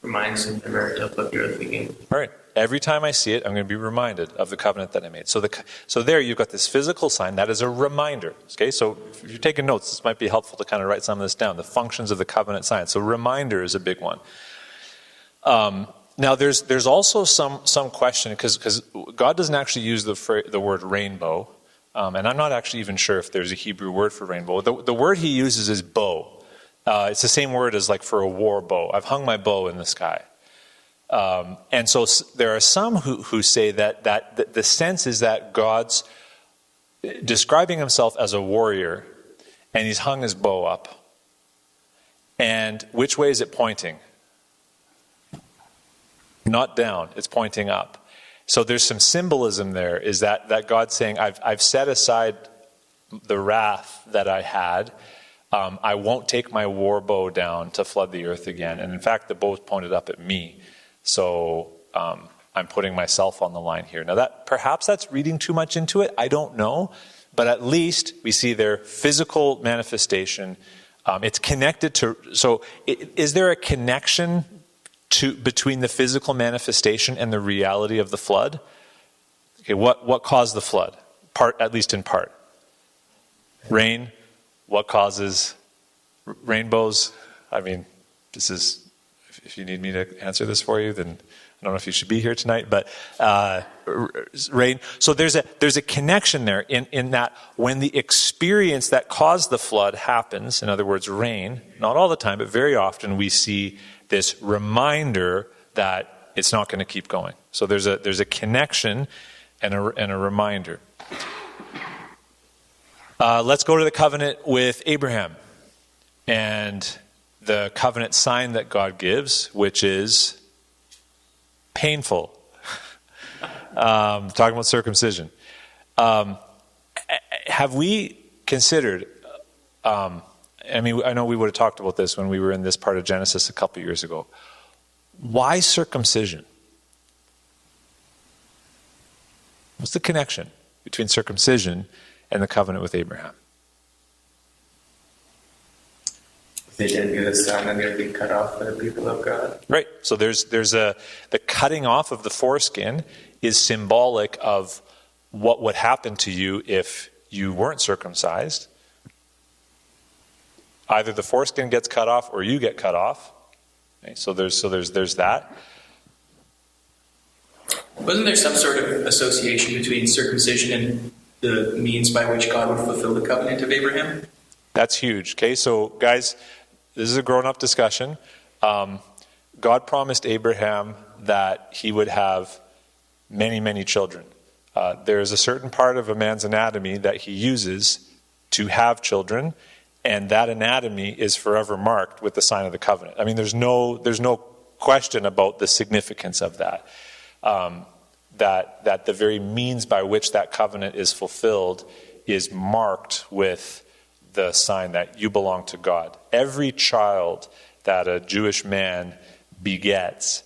Reminds him of what you're thinking. Right. Every time I see it, I'm going to be reminded of the covenant that I made. So there you've got this physical sign that is a reminder. Okay, so if you're taking notes, this might be helpful to kind of write some of this down. The functions of the covenant sign. So reminder is a big one. Now, there's also some question, because God doesn't actually use the word rainbow, and I'm not actually even sure if there's a Hebrew word for rainbow. The word he uses is bow. It's the same word as like for a war bow. I've hung my bow in the sky. And so there are some who say that the sense is that God's describing himself as a warrior, and he's hung his bow up. And which way is it pointing? Not down, it's pointing up. So there's some symbolism there, is that God's saying, I've set aside the wrath that I had. I won't take my war bow down to flood the earth again. And in fact, the bow's pointed up at me. So I'm putting myself on the line here. Now, perhaps that's reading too much into it. I don't know. But at least we see their physical manifestation. It's connected to... So is there a connection between the physical manifestation and the reality of the flood? Okay, what caused the flood? At least in part. Rain. What causes rainbows? I mean, this is, if you need me to answer this for you, then I don't know if you should be here tonight, but rain. So there's a connection there in that when the experience that caused the flood happens, in other words, rain, not all the time, but very often we see this reminder that it's not going to keep going. So there's a connection and a reminder. Let's go to the covenant with Abraham and the covenant sign that God gives, which is painful. Talking about circumcision. Have we considered, I know we would have talked about this when we were in this part of Genesis a couple years ago. Why circumcision? What's the connection between circumcision and the covenant with Abraham? They didn't do the son, and they'd be cut off by the people of God. Right. So the cutting off of the foreskin is symbolic of what would happen to you if you weren't circumcised. Either the foreskin gets cut off or you get cut off. Okay, so there's that. Wasn't there some sort of association between circumcision and the means by which God would fulfill the covenant of Abraham? That's huge. Okay, so guys, this is a grown-up discussion. God promised Abraham that he would have many, many children. There is a certain part of a man's anatomy that he uses to have children, and that anatomy is forever marked with the sign of the covenant. I mean, there's no question about the significance of that. That the very means by which that covenant is fulfilled is marked with the sign that you belong to God. Every child that a Jewish man begat,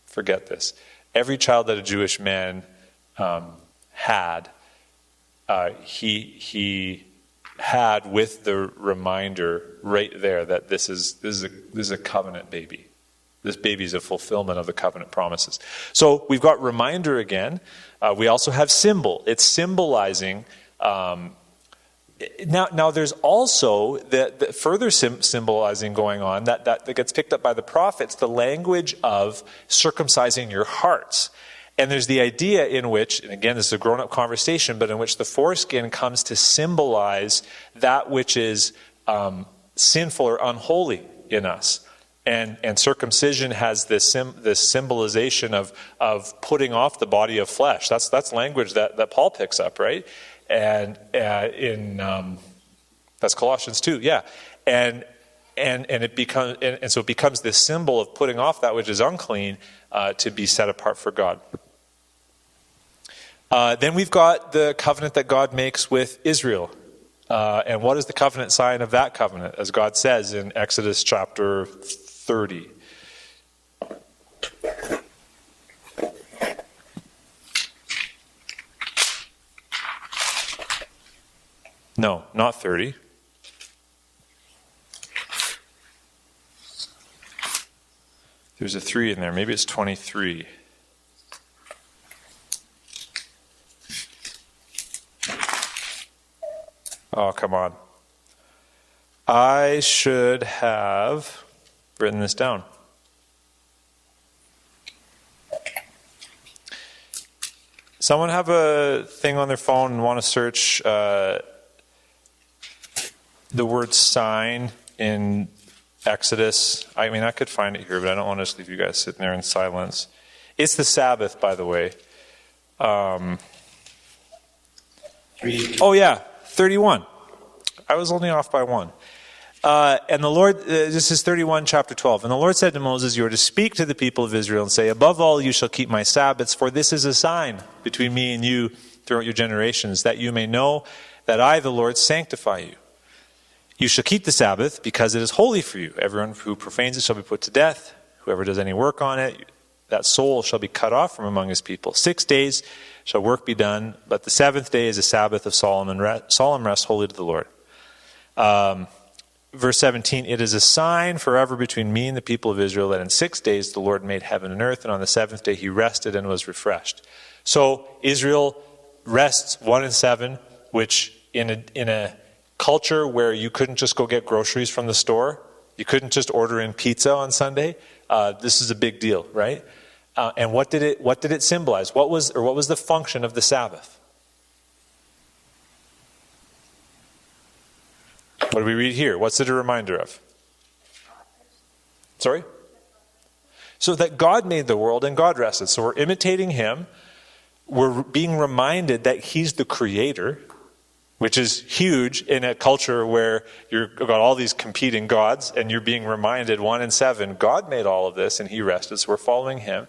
forget this. Every child that a Jewish man had, he had with the reminder right there that this is a covenant baby. This baby is a fulfillment of the covenant promises. So we've got reminder again. We also have symbol. It's symbolizing. Now there's also the further symbolizing going on that gets picked up by the prophets, the language of circumcising your hearts. And there's the idea in which, and again, this is a grown-up conversation, but in which the foreskin comes to symbolize that which is sinful or unholy in us. And circumcision has this symbolization of putting off the body of flesh. That's language that Paul picks up, right? And that's Colossians 2, yeah. And so it becomes this symbol of putting off that which is unclean to be set apart for God. Then we've got the covenant that God makes with Israel. And what is the covenant sign of that covenant? As God says in Exodus chapter 30. No, not 30. There's a 3 in there. Maybe it's 23. Oh, come on. I should have... written this down. Someone have a thing on their phone and want to search the word sign in Exodus? I mean, I could find it here, but I don't want to just leave you guys sitting there in silence. It's the Sabbath, by the way. Oh yeah, 31. I was only off by one. And the Lord, this is 31, chapter 12. And the Lord said to Moses, you are to speak to the people of Israel and say, above all, you shall keep my Sabbaths, for this is a sign between me and you throughout your generations, that you may know that I, the Lord, sanctify you. You shall keep the Sabbath because it is holy for you. Everyone who profanes it shall be put to death. Whoever does any work on it, that soul shall be cut off from among his people. 6 days shall work be done, but the seventh day is a Sabbath of solemn rest, holy to the Lord. Verse 17, it is a sign forever between me and the people of Israel that in 6 days the Lord made heaven and earth, and on the seventh day he rested and was refreshed. So Israel rests 1 and 7, which in a culture where you couldn't just go get groceries from the store, you couldn't just order in pizza on Sunday, this is a big deal, right? And what did it symbolize? What was the function of the Sabbath? What do we read here? What's it a reminder of? Sorry? So that God made the world and God rested. So we're imitating him. We're being reminded that he's the creator, which is huge in a culture where you've got all these competing gods, and you're being reminded 1 and 7, God made all of this and he rested, so we're following him.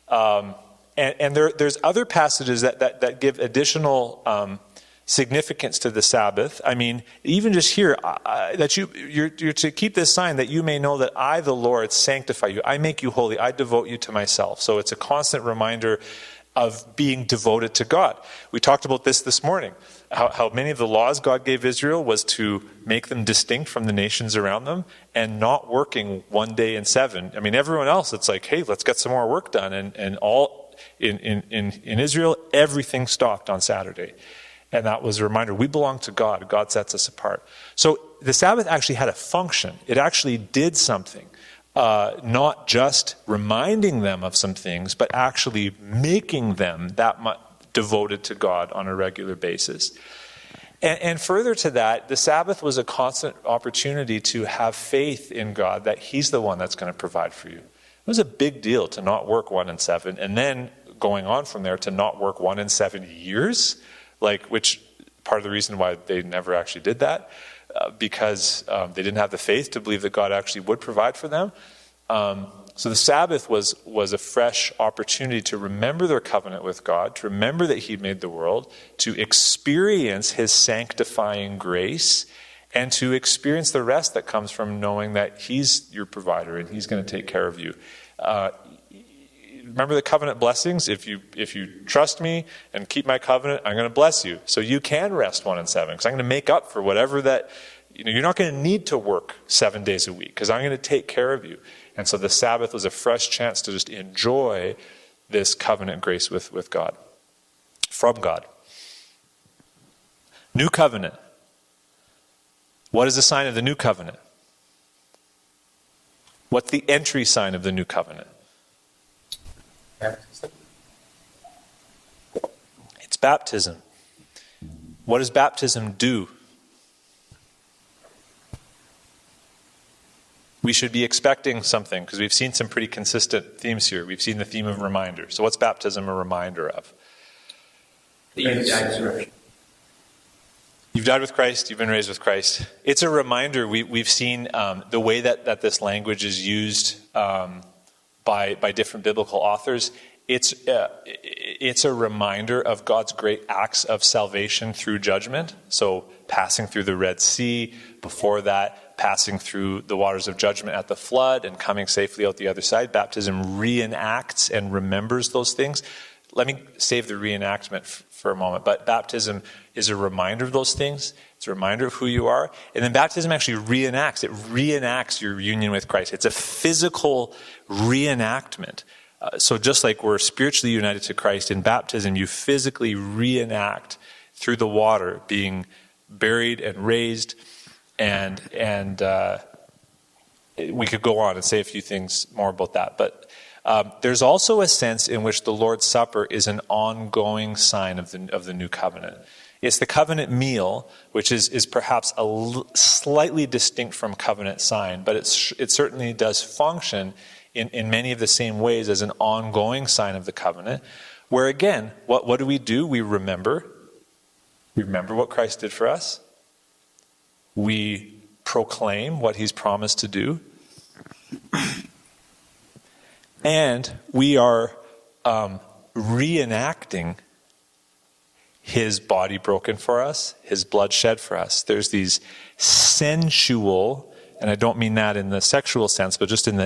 And there's other passages that give additional significance to the Sabbath. I mean, even just here, that you're to keep this sign that you may know that I, the Lord, sanctify you. I make you holy. I devote you to myself. So it's a constant reminder of being devoted to God. We talked about this morning. How many of the laws God gave Israel was to make them distinct from the nations around them and not working 1 day in 7. I mean, everyone else, it's like, hey, let's get some more work done. And all in Israel, everything stopped on Saturday. And that was a reminder, we belong to God. God sets us apart. So the Sabbath actually had a function. It actually did something. Not just reminding them of some things, but actually making them that much devoted to God on a regular basis. And further to that, the Sabbath was a constant opportunity to have faith in God that he's the one that's going to provide for you. It was a big deal to not work 1 and 7, and then going on from there to not work 1 and 7 years, which part of the reason why they never actually did that, because they didn't have the faith to believe that God actually would provide for them. So the Sabbath was a fresh opportunity to remember their covenant with God, to remember that he made the world, to experience his sanctifying grace, and to experience the rest that comes from knowing that he's your provider and he's going to take care of you. Remember the covenant blessings? If you trust me and keep my covenant, I'm going to bless you. So you can rest 1 and 7, because I'm going to make up for whatever that, you're not going to need to work 7 days a week, because I'm going to take care of you. And so the Sabbath was a fresh chance to just enjoy this covenant grace with God, from God. New covenant. What is the sign of the new covenant? What's the entry sign of the new covenant? It's baptism. What does baptism do? We should be expecting something, because we've seen some pretty consistent themes here. We've seen the theme of reminder. So what's baptism a reminder of? That you died. You've died with Christ. You've been raised with Christ. It's a reminder. We've seen the way that this language is used by different biblical authors. It's a reminder of God's great acts of salvation through judgment. So passing through the Red Sea, before that, passing through the waters of judgment at the flood and coming safely out the other side. Baptism reenacts and remembers those things. Let me save the reenactment for a moment. But baptism is a reminder of those things. It's a reminder of who you are. And then baptism actually reenacts. It reenacts your union with Christ. It's a physical reenactment. So just like we're spiritually united to Christ, in baptism you physically reenact through the water being buried and raised and we could go on and say a few things more about that. But there's also a sense in which the Lord's Supper is an ongoing sign of the new covenant. It's the covenant meal, which is perhaps slightly distinct from covenant sign, but it certainly does function in many of the same ways as an ongoing sign of the covenant, where again, what do? We remember. We remember what Christ did for us. We proclaim what he's promised to do. And we are reenacting his body broken for us, his blood shed for us. There's these sensual, and I don't mean that in the sexual sense, but just in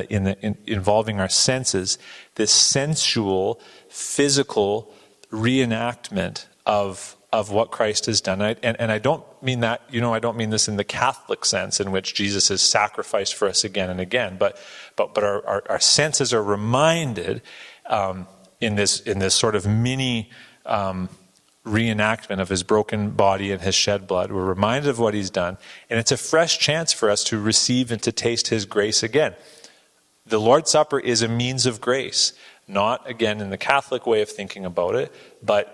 involving our senses, this sensual, physical reenactment of what Christ has done. And I don't mean that, I don't mean this in the Catholic sense in which Jesus is sacrificed for us again and again, but our senses are reminded in this sort of mini reenactment of his broken body and his shed blood. We're reminded of what he's done, and it's a fresh chance for us to receive and to taste his grace again. The Lord's Supper is a means of grace, not, again, in the Catholic way of thinking about it, but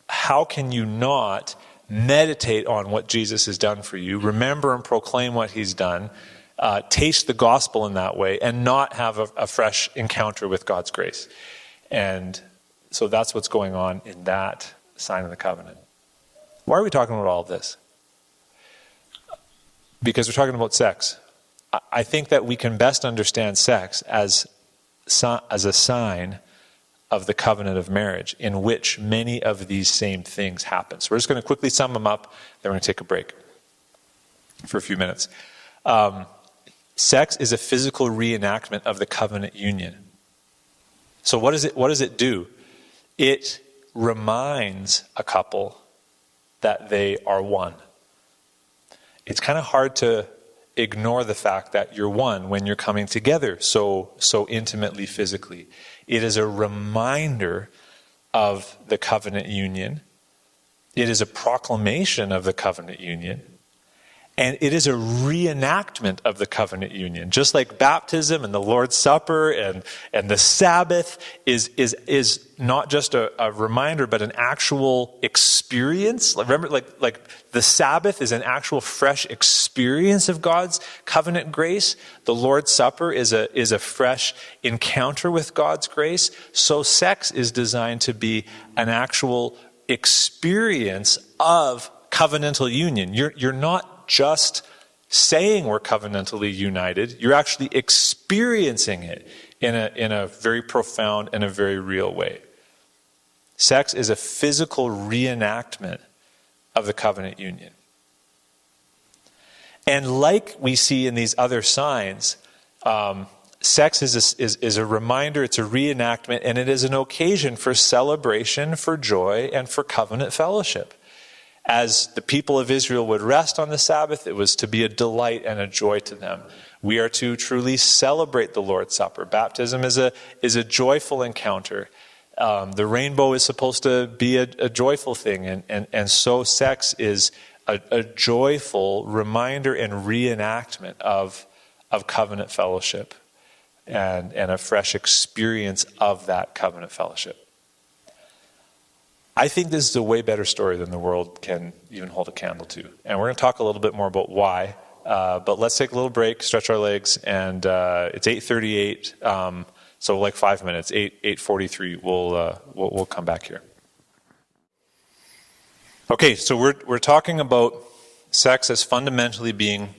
how can you not meditate on what Jesus has done for you, remember and proclaim what he's done, taste the gospel in that way, and not have a fresh encounter with God's grace? And so that's what's going on in that sign of the covenant. Why are we talking about all of this? Because we're talking about sex. I think that we can best understand sex as a sign of the covenant of marriage, in which many of these same things happen. So we're just going to quickly sum them up, then we're going to take a break for a few minutes. Sex is a physical reenactment of the covenant union. So what does it do? It reminds a couple that they are one. It's kind of hard to ignore the fact that you're one when you're coming together so intimately physically. It is a reminder of the covenant union. It is a proclamation of the covenant union. And it is a reenactment of the covenant union. Just like baptism and the Lord's Supper and the Sabbath is not just a reminder, but an actual experience. Remember, like the Sabbath is an actual fresh experience of God's covenant grace. The Lord's Supper is a fresh encounter with God's grace. So sex is designed to be an actual experience of covenantal union. You're not just saying we're covenantally united, you're actually experiencing it in a very profound and a very real way. Sex is a physical reenactment of the covenant union. And like we see in these other signs, sex is a reminder, it's a reenactment, and it is an occasion for celebration, for joy, and for covenant fellowship. As the people of Israel would rest on the Sabbath, it was to be a delight and a joy to them. We are to truly celebrate the Lord's Supper. Baptism is a joyful encounter. The rainbow is supposed to be a joyful thing, and so sex is a joyful reminder and reenactment of covenant fellowship and a fresh experience of that covenant fellowship. I think this is a way better story than the world can even hold a candle to. And we're going to talk a little bit more about why. But let's take a little break, stretch our legs, and it's 8:38, so like 5 minutes, 8:43. We'll come back here. Okay, so we're talking about sex as fundamentally being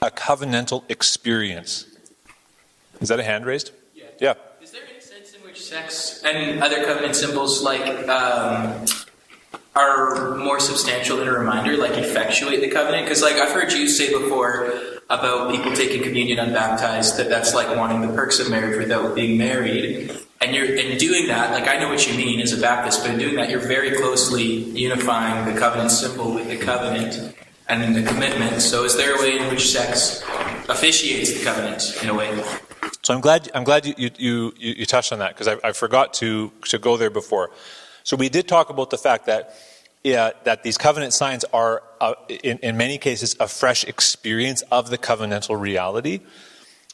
a covenantal experience. Is that a hand raised? Yeah. Is there any sense in which sex and other covenant symbols are more substantial than a reminder, like effectuate the covenant? Because I've heard you say before about people taking communion unbaptized, that's like wanting the perks of marriage without being married. And in doing that, I know what you mean as a Baptist, but in doing that, you're very closely unifying the covenant symbol with the covenant and the commitment. So is there a way in which sex officiates the covenant in a way? So I'm glad you touched on that, because I forgot to go there before. So we did talk about the fact that that these covenant signs are, in many cases, a fresh experience of the covenantal reality.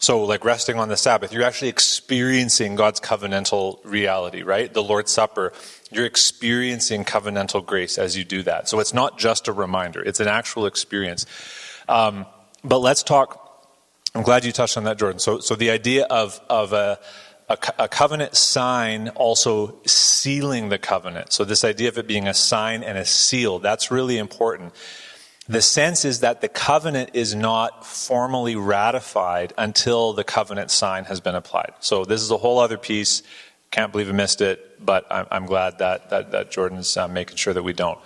So like resting on the Sabbath, you're actually experiencing God's covenantal reality, right? The Lord's Supper, you're experiencing covenantal grace as you do that. So it's not just a reminder, it's an actual experience. But let's talk, I'm glad you touched on that, Jordan. So the idea of a covenant sign also sealing the covenant. So this idea of it being a sign and a seal, that's really important. The sense is that the covenant is not formally ratified until the covenant sign has been applied. So this is a whole other piece. Can't believe I missed it, but I'm glad that Jordan's making sure that we don't.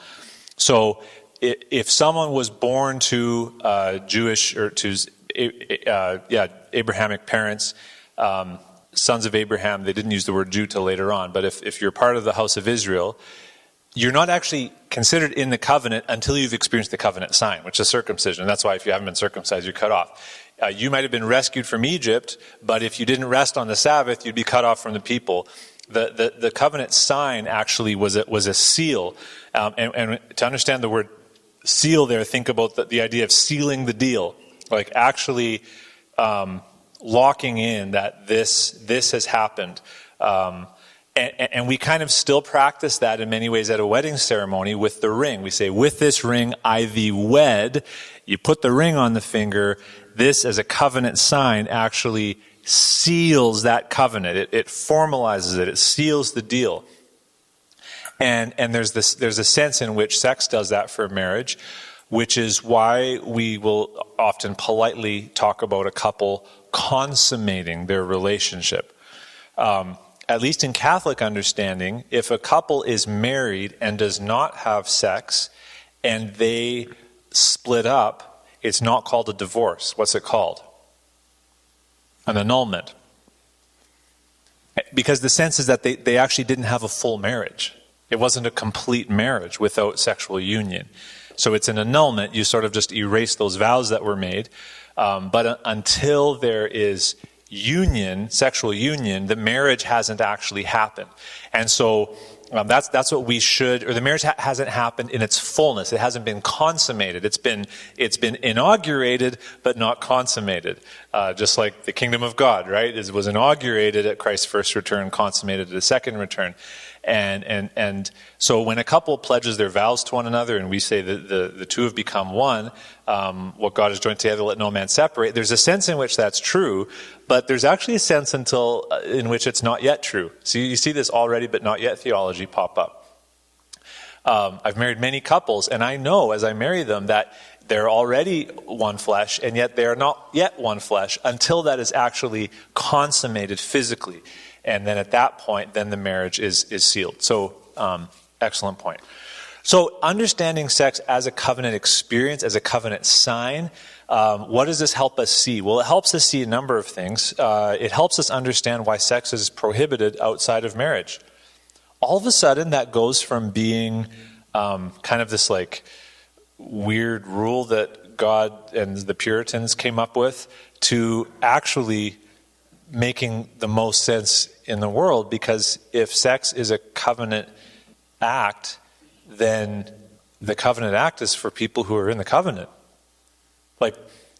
So if someone was born to Jewish or to Abrahamic parents, sons of Abraham, they didn't use the word Jew till later on, but if you're part of the house of Israel, you're not actually considered in the covenant until you've experienced the covenant sign, which is circumcision. That's why if you haven't been circumcised, you're cut off. You might have been rescued from Egypt, but if you didn't rest on the Sabbath, you'd be cut off from the people. The covenant sign actually was a seal. And to understand the word seal there, think about the idea of sealing the deal, like actually locking in that this has happened. And we kind of still practice that in many ways at a wedding ceremony with the ring. We say, with this ring I thee wed. You put the ring on the finger. This, as a covenant sign, actually seals that covenant. It formalizes it. It seals the deal. And there's a sense in which sex does that for marriage, which is why we will often politely talk about a couple consummating their relationship. At least in Catholic understanding, if a couple is married and does not have sex and they split up, it's not called a divorce. What's it called? An annulment. Because the sense is that they actually didn't have a full marriage. It wasn't a complete marriage without sexual union. So it's an annulment. You sort of just erase those vows that were made. But until there is union, sexual union, the marriage hasn't actually happened. And so that's what we should, or the marriage hasn't happened in its fullness. It hasn't been consummated. It's been inaugurated, but not consummated. Just like the kingdom of God, right? It was inaugurated at Christ's first return, consummated at his second return. And so when a couple pledges their vows to one another, and we say that the two have become one, what God has joined together, let no man separate, there's a sense in which that's true, but there's actually a sense in which it's not yet true. So you see this already, but not yet theology pop up. I've married many couples, and I know as I marry them that they're already one flesh, and yet they are not yet one flesh until that is actually consummated physically. And then at that point, then the marriage is sealed. So, excellent point. So, understanding sex as a covenant experience, as a covenant sign, what does this help us see? Well, it helps us see a number of things. It helps us understand why sex is prohibited outside of marriage. All of a sudden, that goes from being kind of this like weird rule that God and the Puritans came up with to actually making the most sense in the world, because if sex is a covenant act, then the covenant act is for people who are in the covenant. Like,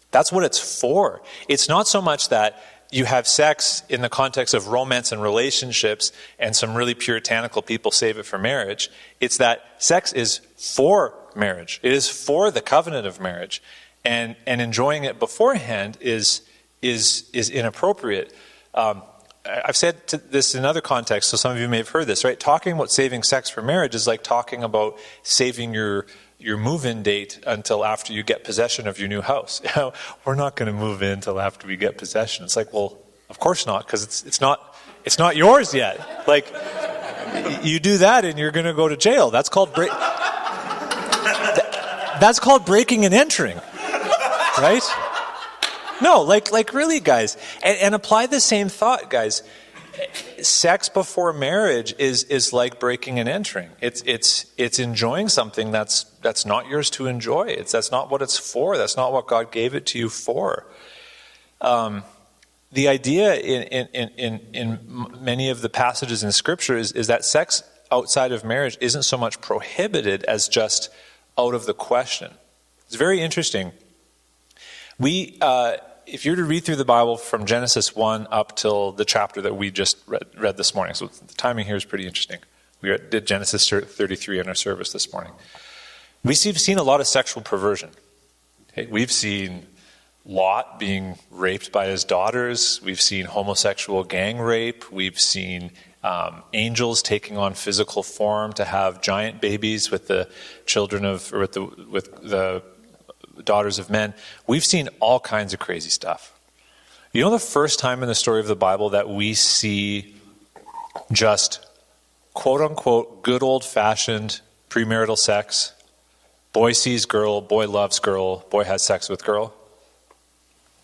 that's what it's for. It's not so much that you have sex in the context of romance and relationships and some really puritanical people save it for marriage. It's that sex is for marriage. It is for the covenant of marriage. And enjoying it beforehand is inappropriate. I've said this in other contexts, so some of you may have heard this, right? Talking about saving sex for marriage is like talking about saving your move-in date until after you get possession of your new house. We're not going to move in until after we get possession. It's like, well, of course not, because it's not yours yet. Like, you do that and you're going to go to jail. That's called that's called breaking and entering, right? No, like really, guys, and apply the same thought, guys. Sex before marriage is like breaking and entering. It's enjoying something that's not yours to enjoy. That's not what it's for. That's not what God gave it to you for. The idea in many of the passages in Scripture is that sex outside of marriage isn't so much prohibited as just out of the question. It's very interesting. If you're to read through the Bible from Genesis 1 up till the chapter that we just read this morning, so the timing here is pretty interesting. We did Genesis 33 in our service this morning. We've seen a lot of sexual perversion. Okay? We've seen Lot being raped by his daughters. We've seen homosexual gang rape. We've seen angels taking on physical form to have giant babies with the children of, or with the daughters of men. We've seen all kinds of crazy stuff. You know the first time in the story of the Bible that we see just quote unquote good old fashioned premarital sex? Boy sees girl, boy loves girl, boy has sex with girl.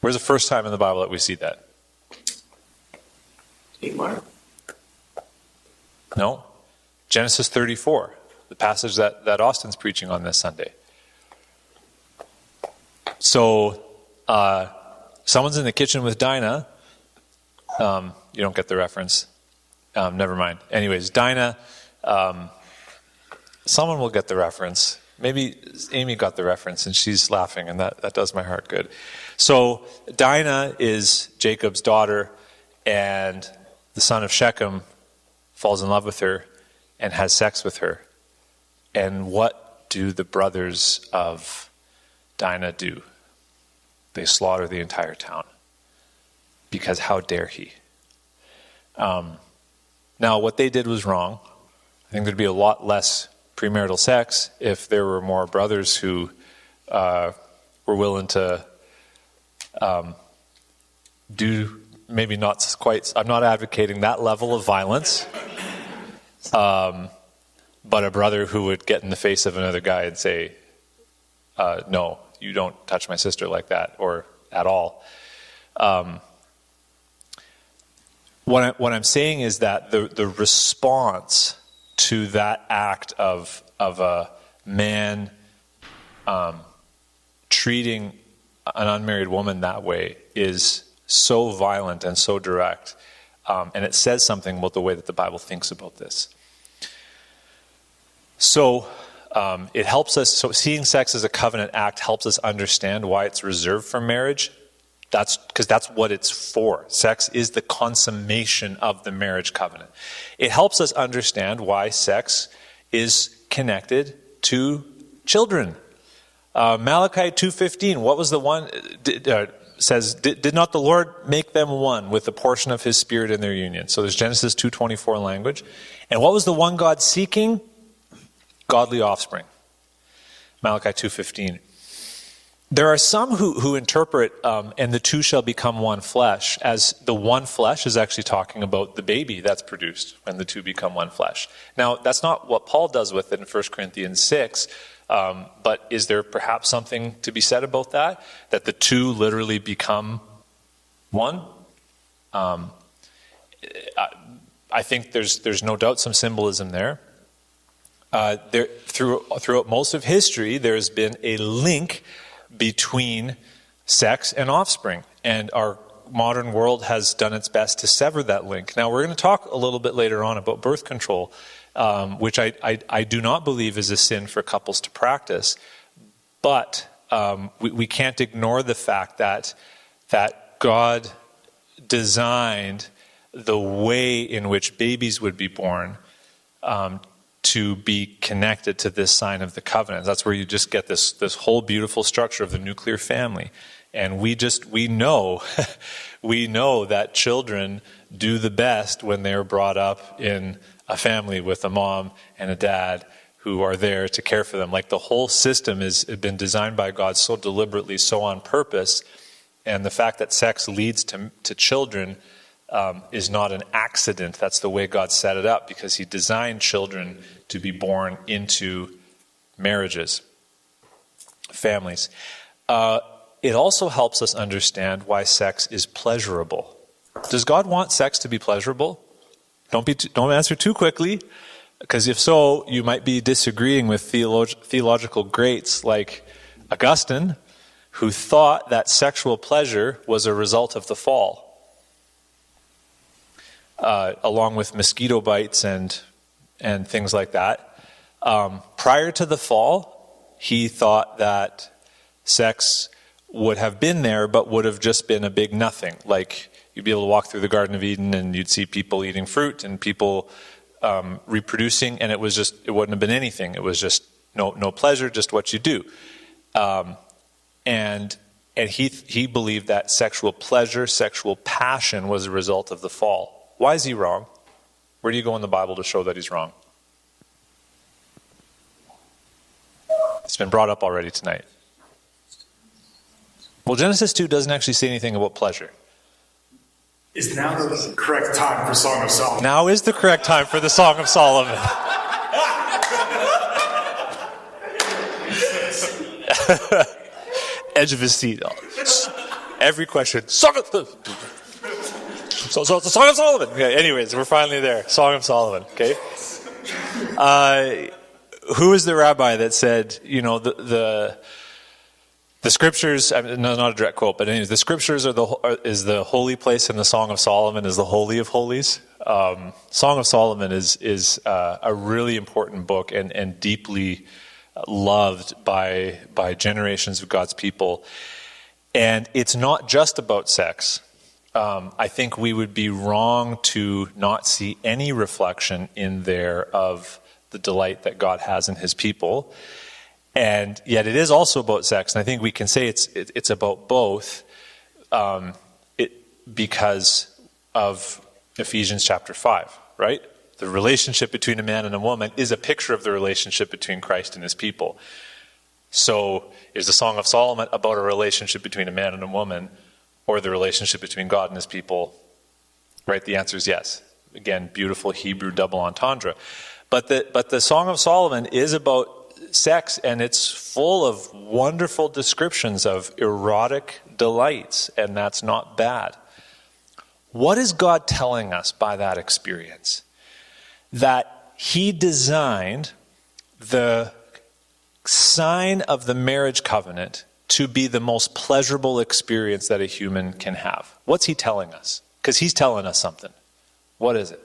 Where's the first time in the Bible that we see that? Tamar? No. Genesis 34, the passage that Austin's preaching on this Sunday. So, someone's in the kitchen with Dinah. You don't get the reference. Never mind. Anyways, Dinah, someone will get the reference. Maybe Amy got the reference and she's laughing, and that does my heart good. So Dinah is Jacob's daughter, and the son of Shechem falls in love with her and has sex with her. And what do the brothers of Dinah do? They slaughter the entire town. Because how dare he? Now, what they did was wrong. I think there'd be a lot less premarital sex if there were more brothers who were willing to do, maybe not quite, I'm not advocating that level of violence, but a brother who would get in the face of another guy and say, no, you don't touch my sister like that, or at all. What I'm saying is that the response to that act of a man treating an unmarried woman that way is so violent and so direct, and it says something about the way that the Bible thinks about this. So it helps us, so seeing sex as a covenant act helps us understand why it's reserved for marriage. That's because that's what it's for. Sex is the consummation of the marriage covenant. It helps us understand why sex is connected to children. Malachi 2:15, what was the one? Says, did not the Lord make them one with the portion of his spirit in their union? So there's Genesis 2:24 language. And what was the one God seeking? Godly offspring. Malachi 2:15. There are some who interpret, and the two shall become one flesh, as the one flesh is actually talking about the baby that's produced when the two become one flesh. Now, that's not what Paul does with it in 1 Corinthians 6, but is there perhaps something to be said about that? That the two literally become one? I think there's no doubt some symbolism there. Throughout most of history, there's been a link between sex and offspring, and our modern world has done its best to sever that link. Now, we're going to talk a little bit later on about birth control, which I do not believe is a sin for couples to practice, but we can't ignore the fact that God designed the way in which babies would be born to be connected to this sign of the covenant. That's where you just get this whole beautiful structure of the nuclear family. And we know that children do the best when they're brought up in a family with a mom and a dad who are there to care for them. Like, the whole system has been designed by God so deliberately, so on purpose. And the fact that sex leads to children is not an accident. That's the way God set it up, because he designed children to be born into marriages, families. It also helps us understand why sex is pleasurable. Does God want sex to be pleasurable? Don't answer too quickly, because if so, you might be disagreeing with theological greats like Augustine, who thought that sexual pleasure was a result of the fall, along with mosquito bites and and things like that. Prior to the fall, he thought that sex would have been there, but would have just been a big nothing. Like, you'd be able to walk through the Garden of Eden and you'd see people eating fruit and people reproducing, and it wouldn't have been anything. It was just no pleasure, just what you do. And he believed that sexual pleasure, sexual passion was a result of the fall. Why is he wrong? Where do you go in the Bible to show that he's wrong? It's been brought up already tonight. Well, Genesis 2 doesn't actually say anything about pleasure. Is now the correct time for Song of Solomon? Now is the correct time for the Song of Solomon. Edge of his seat. Every question. Song of Solomon. Okay, anyways, we're finally there. Song of Solomon. Okay. Who is the rabbi that said, the scriptures? No, not a direct quote, but anyways, the scriptures is the holy place, and the Song of Solomon is the holy of holies. Song of Solomon is a really important book and deeply loved by generations of God's people. And it's not just about sex. I think we would be wrong to not see any reflection in there of the delight that God has in his people. And yet it is also about sex. And I think we can say it's about both because of Ephesians chapter 5, right? The relationship between a man and a woman is a picture of the relationship between Christ and his people. So is the Song of Solomon about a relationship between a man and a woman, or the relationship between God and his people? Right? The answer is yes. Again, beautiful Hebrew double entendre. But the Song of Solomon is about sex, and it's full of wonderful descriptions of erotic delights, and that's not bad. What is God telling us by that experience? That he designed the sign of the marriage covenant to be the most pleasurable experience that a human can have. What's he telling us? Because he's telling us something. What is it?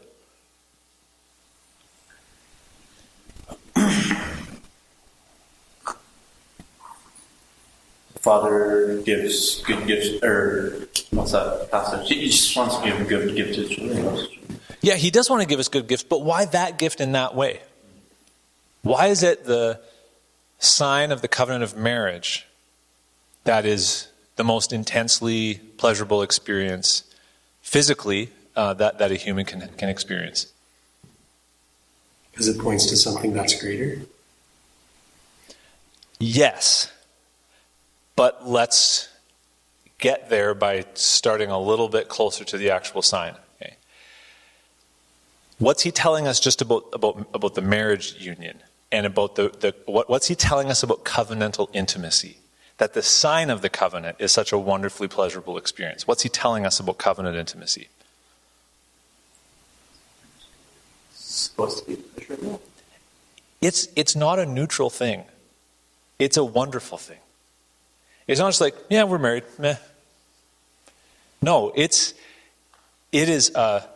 Father gives good gifts, or what's that passage? He just wants to give good gifts to children. Yeah, he does want to give us good gifts, but why that gift in that way? Why is it the sign of the covenant of marriage that is the most intensely pleasurable experience physically that a human can experience? Because it points to something that's greater? Yes. But let's get there by starting a little bit closer to the actual sign. Okay. What's he telling us just about the marriage union? And about what's he telling us about covenantal intimacy? That the sign of the covenant is such a wonderfully pleasurable experience. What's he telling us about covenant intimacy? It's supposed to be pleasurable. It's not a neutral thing. It's a wonderful thing. It's not just like, yeah, we're married, meh. No, it is a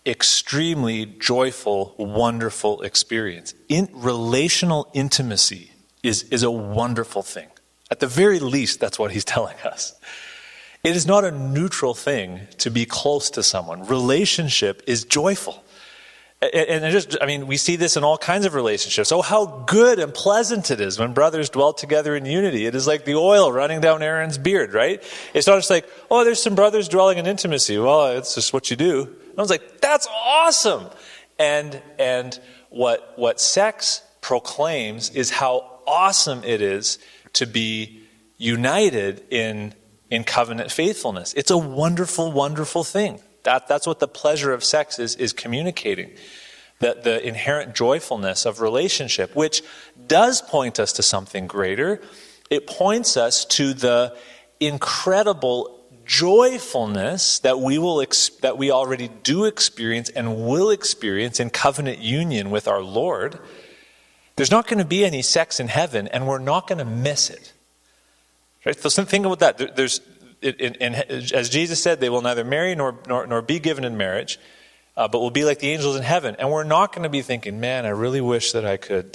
extremely joyful, wonderful experience. Relational intimacy is a wonderful thing. At the very least, that's what he's telling us. It is not a neutral thing to be close to someone. Relationship is joyful. And we see this in all kinds of relationships. Oh, how good and pleasant it is when brothers dwell together in unity. It is like the oil running down Aaron's beard, right? It's not just like, oh, there's some brothers dwelling in intimacy. Well, it's just what you do. And I was like, that's awesome. And what sex proclaims is how awesome it is to be united in covenant faithfulness. It's a wonderful, wonderful thing. That's what the pleasure of sex is communicating. That the inherent joyfulness of relationship, which does point us to something greater. It points us to the incredible joyfulness that we already do experience and will experience in covenant union with our Lord. There's not going to be any sex in heaven, and we're not going to miss it. Right? So think about that. As Jesus said, they will neither marry nor be given in marriage. but we'll be like the angels in heaven. And we're not going to be thinking, man, I really wish that I could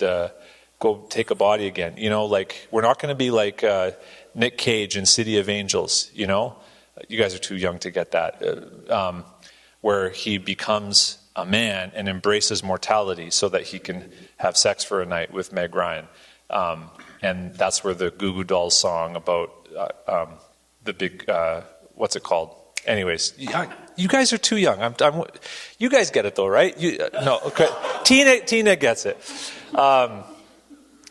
go take a body again. Like, we're not going to be like Nick Cage in City of Angels, You guys are too young to get that. Where he becomes a man and embraces mortality so that he can have sex for a night with Meg Ryan. And that's where the Goo Goo Dolls song about the big, what's it called? Anyways, you guys are too young. You guys get it though, right? No, okay. Tina gets it.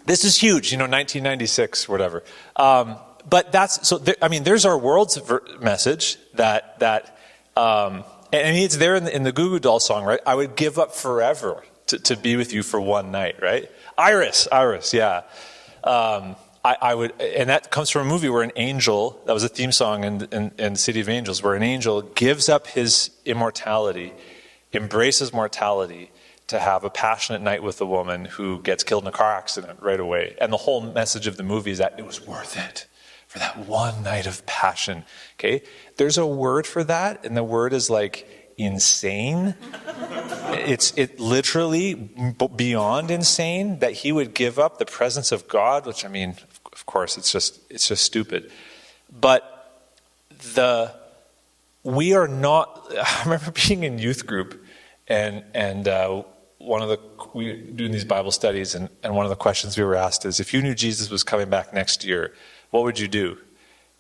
This is huge, 1996, whatever. But that's so. There's our world's message that. It's there in the Goo Goo Doll song, right? I would give up forever to be with you for one night, right? Iris, yeah. I would, and that comes from a movie where an angel, that was a theme song in City of Angels, where an angel gives up his immortality, embraces mortality, to have a passionate night with a woman who gets killed in a car accident right away. And the whole message of the movie is that it was worth it for that one night of passion. Okay? There's a word for that, and the word is like insane. It literally beyond insane that he would give up the presence of God, which of course it's just stupid. But we are not. I remember being in youth group and we were doing these Bible studies, and one of the questions we were asked is, if you knew Jesus was coming back next year, what would you do?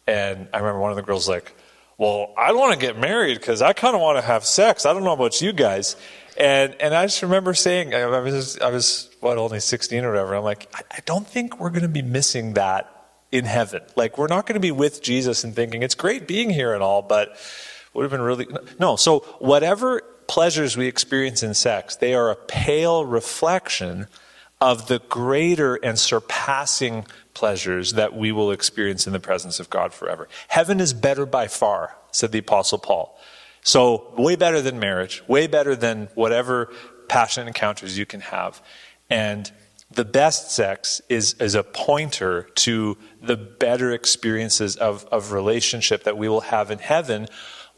And I remember one of the girls like, well, I don't want to get married because I kind of want to have sex. I don't know about you guys. And I just remember saying, I was only 16 or whatever. I'm like, I don't think we're going to be missing that in heaven. Like, we're not going to be with Jesus and thinking, it's great being here and all, but would have been really... No, so whatever pleasures we experience in sex, they are a pale reflection of the greater and surpassing pleasures that we will experience in the presence of God forever. Heaven is better by far, said the Apostle Paul. So way better than marriage, way better than whatever passionate encounters you can have. And the best sex is a pointer to the better experiences of relationship that we will have in heaven,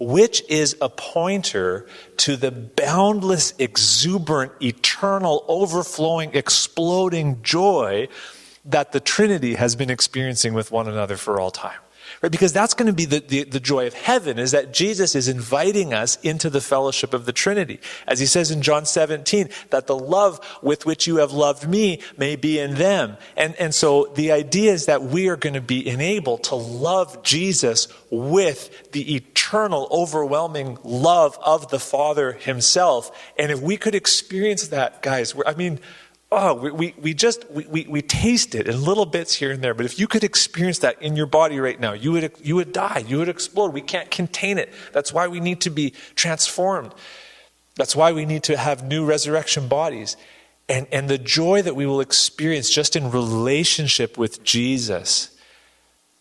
which is a pointer to the boundless, exuberant, eternal, overflowing, exploding joy that the Trinity has been experiencing with one another for all time. Right? Because that's going to be the joy of heaven, is that Jesus is inviting us into the fellowship of the Trinity. As he says in John 17, that the love with which you have loved me may be in them. And so the idea is that we are going to be enabled to love Jesus with the eternal, overwhelming love of the Father himself. And if we could experience that, guys, we taste it in little bits here and there. But if you could experience that in your body right now, you would die. You would explode. We can't contain it. That's why we need to be transformed. That's why we need to have new resurrection bodies. And the joy that we will experience just in relationship with Jesus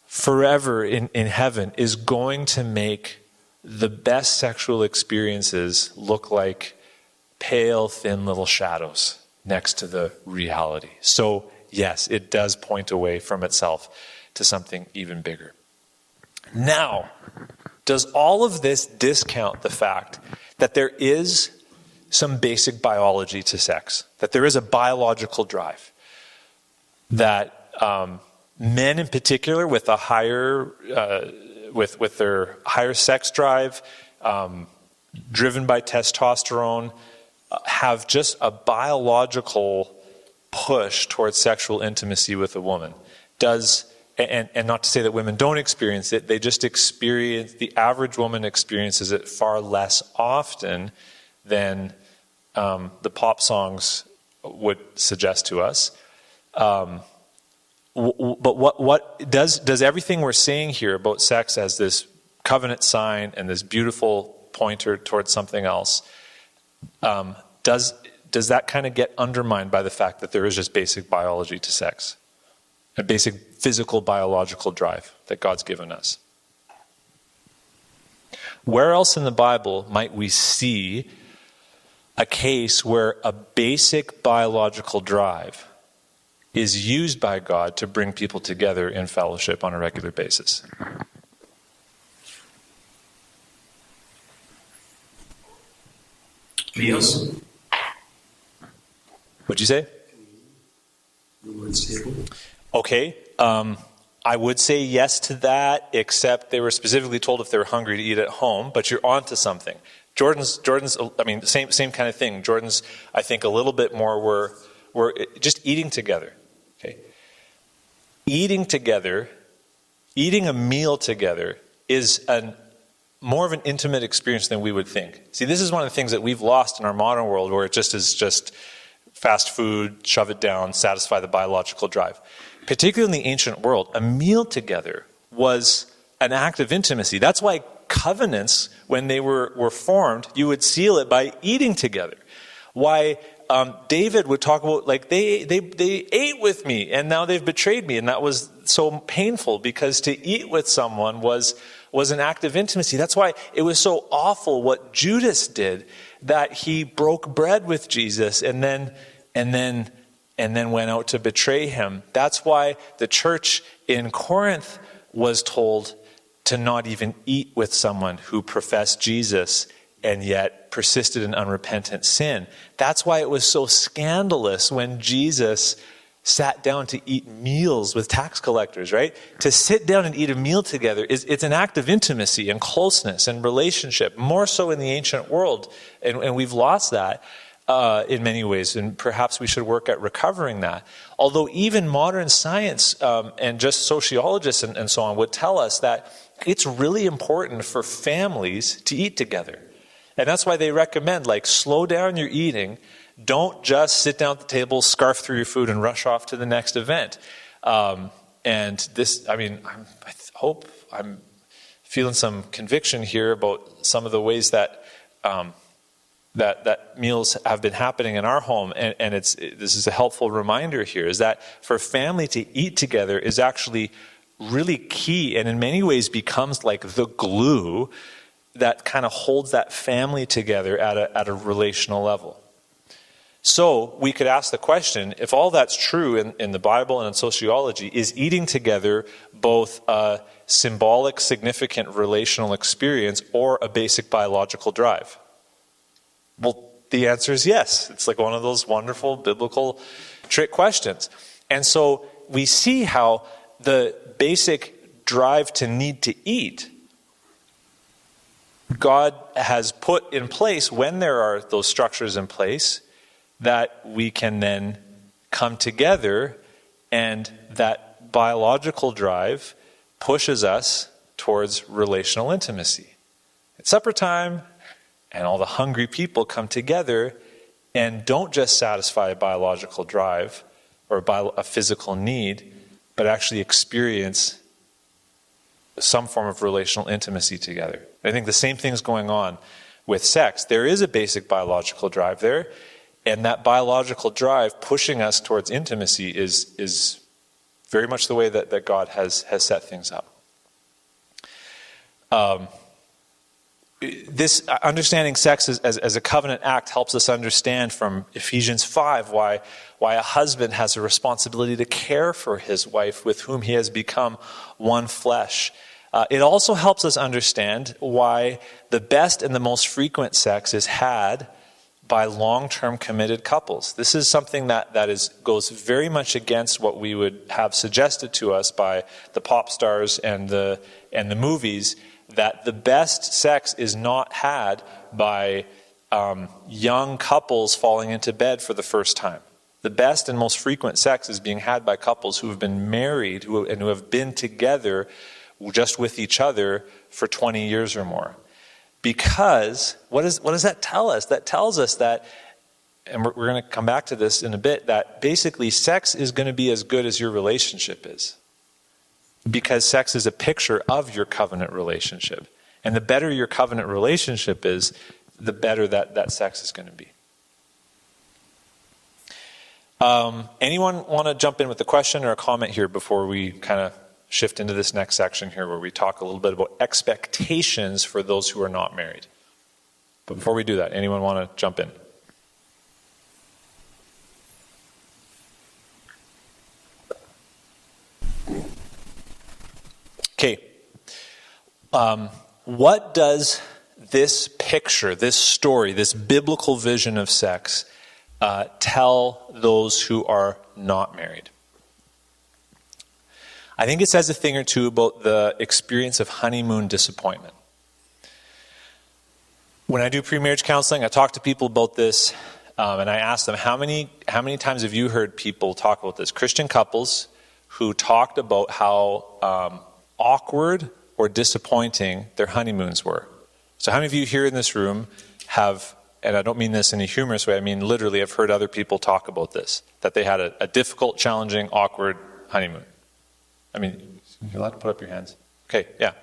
forever in heaven is going to make the best sexual experiences look like pale, thin little shadows next to the reality. So, yes, it does point away from itself to something even bigger. Now, does all of this discount the fact that there is some basic biology to sex? That there is a biological drive? That men in particular with a higher, with their higher sex drive, driven by testosterone, have just a biological push towards sexual intimacy with a woman. And not to say that women don't experience it, they just experience, the average woman experiences it far less often than the pop songs would suggest to us. But what does everything we're saying here about sex as this covenant sign and this beautiful pointer towards something else, does that kind of get undermined by the fact that there is just basic biology to sex? A basic physical biological drive that God's given us. Where else in the Bible might we see a case where a basic biological drive is used by God to bring people together in fellowship on a regular basis? meals? What'd you say? The Lord's table. Okay. I would say yes to that, except they were specifically told if they were hungry to eat at home, but you're onto something. Jordan's, I mean, same kind of thing. Jordan's, I think, a little bit more were just eating together. Okay. Eating together, eating a meal together is more of an intimate experience than we would think. See, this is one of the things that we've lost in our modern world, where it just is just fast food, shove it down, satisfy the biological drive. Particularly in the ancient world, a meal together was an act of intimacy. That's why covenants, when they were formed, you would seal it by eating together. Why David would talk about, like, they ate with me and now they've betrayed me. And that was so painful, because to eat with someone was an act of intimacy. That's why it was so awful what Judas did, that he broke bread with Jesus and then went out to betray him. That's why the church in Corinth was told to not even eat with someone who professed Jesus and yet persisted in unrepentant sin. That's why it was so scandalous when Jesus sat down to eat meals with tax collectors, right? To sit down and eat a meal together, it's an act of intimacy and closeness and relationship, more so in the ancient world. And we've lost that in many ways, and perhaps we should work at recovering that. Although even modern science and just sociologists and so on would tell us that it's really important for families to eat together. And that's why they recommend, like, slow down your eating. Don't just sit down at the table, scarf through your food, and rush off to the next event. And this, I mean, I hope I'm feeling some conviction here about some of the ways that that meals have been happening in our home. And this is a helpful reminder here, is that for family to eat together is actually really key, and in many ways becomes like the glue that kind of holds that family together at a relational level. So we could ask the question, if all that's true in the Bible and in sociology, is eating together both a symbolic, significant relational experience or a basic biological drive? Well, the answer is yes. It's like one of those wonderful biblical trick questions. And so we see how the basic drive to need to eat, God has put in place when there are those structures in place, that we can then come together, and that biological drive pushes us towards relational intimacy. It's supper time, and all the hungry people come together and don't just satisfy a biological drive or a physical need, but actually experience some form of relational intimacy together. I think the same thing is going on with sex. There is a basic biological drive there, and that biological drive pushing us towards intimacy is very much the way that God has set things up. This understanding sex as a covenant act helps us understand from Ephesians 5 why a husband has a responsibility to care for his wife with whom he has become one flesh. It also helps us understand why the best and the most frequent sex is had by long-term committed couples. This is something that goes very much against what we would have suggested to us by the pop stars and the movies, that the best sex is not had by young couples falling into bed for the first time. The best and most frequent sex is being had by couples who have been married and who have been together just with each other for 20 years or more. Because what does that tell us? That tells us that, and we're going to come back to this in a bit, that basically sex is going to be as good as your relationship is. Because sex is a picture of your covenant relationship. And the better your covenant relationship is, the better that sex is going to be. Anyone want to jump in with a question or a comment here before we kind of shift into this next section here, where we talk a little bit about expectations for those who are not married? But before we do that, anyone want to jump in? Okay. What does this picture, this story, this biblical vision of sex tell those who are not married? I think it says a thing or two about the experience of honeymoon disappointment. When I do pre-marriage counseling, I talk to people about this, and I ask them, how many times have you heard people talk about this? Christian couples who talked about how awkward or disappointing their honeymoons were. So how many of you here in this room have, and I don't mean this in a humorous way, I mean literally I've heard other people talk about this, that they had a difficult, challenging, awkward honeymoon? I mean, you're allowed to put up your hands. Okay, yeah.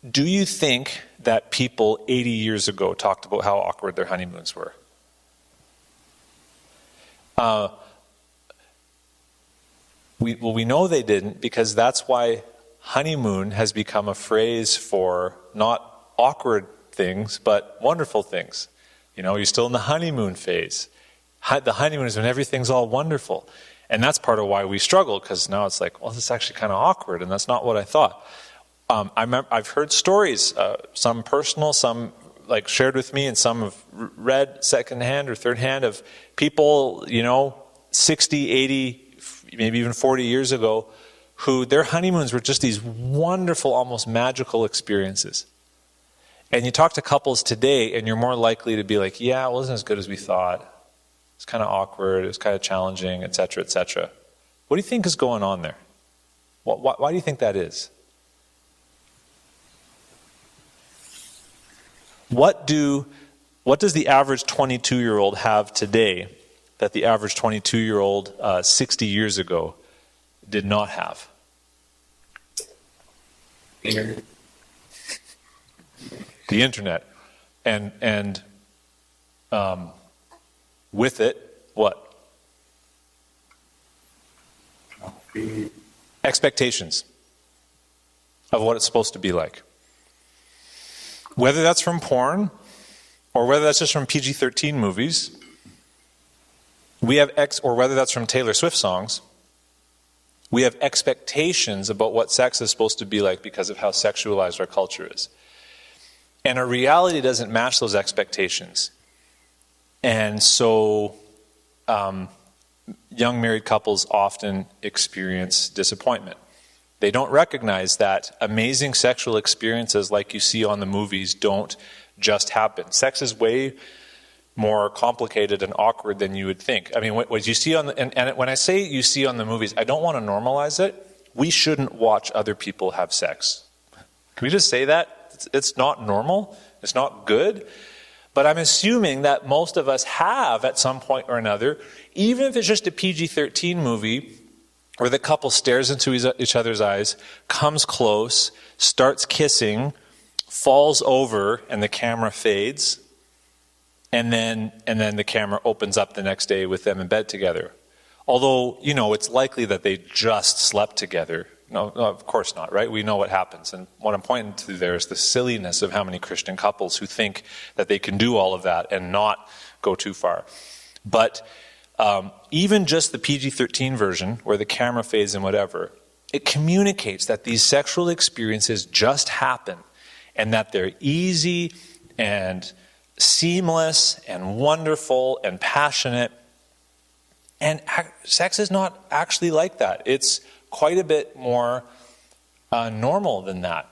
Do you think that people 80 years ago talked about how awkward their honeymoons were? We know they didn't, because that's why honeymoon has become a phrase for not awkward things, but wonderful things. You know, you're still in the honeymoon phase. The honeymoon is when everything's all wonderful. And that's part of why we struggle, because now it's like, well, this is actually kind of awkward, and that's not what I thought. I've heard stories, some personal, some like shared with me, and some have read secondhand or thirdhand of people, 60, 80, maybe even 40 years ago, who their honeymoons were just these wonderful, almost magical experiences. And you talk to couples today, and you're more likely to be like, yeah, it wasn't as good as we thought. It's kind of awkward, it was kind of challenging, etc., etc. What do you think is going on there? Why do you think that is? What does the average 22-year-old have today that the average 22-year-old 60 years ago did not have? Internet. The internet. And with it, what? Expectations of what it's supposed to be like. Whether that's from porn, or whether that's just from PG-13 movies, or whether that's from Taylor Swift songs, we have expectations about what sex is supposed to be like because of how sexualized our culture is. And our reality doesn't match those expectations. And so young married couples often experience disappointment. They don't recognize that amazing sexual experiences like you see on the movies don't just happen. Sex is way more complicated and awkward than you would think. I mean, what you see and when I say you see on the movies, I don't want to normalize it. We shouldn't watch other people have sex. Can we just say that? It's not normal. It's not good. But I'm assuming that most of us have at some point or another, even if it's just a PG-13 movie, where the couple stares into each other's eyes, comes close, starts kissing, falls over, and the camera fades, and then the camera opens up the next day with them in bed together. Although, it's likely that they just slept together. No, of course not, right? We know what happens. And what I'm pointing to there is the silliness of how many Christian couples who think that they can do all of that and not go too far. But even just the PG-13 version, where the camera fades and whatever, it communicates that these sexual experiences just happen, and that they're easy and seamless and wonderful and passionate. And sex is not actually like that. It's quite a bit more normal than that.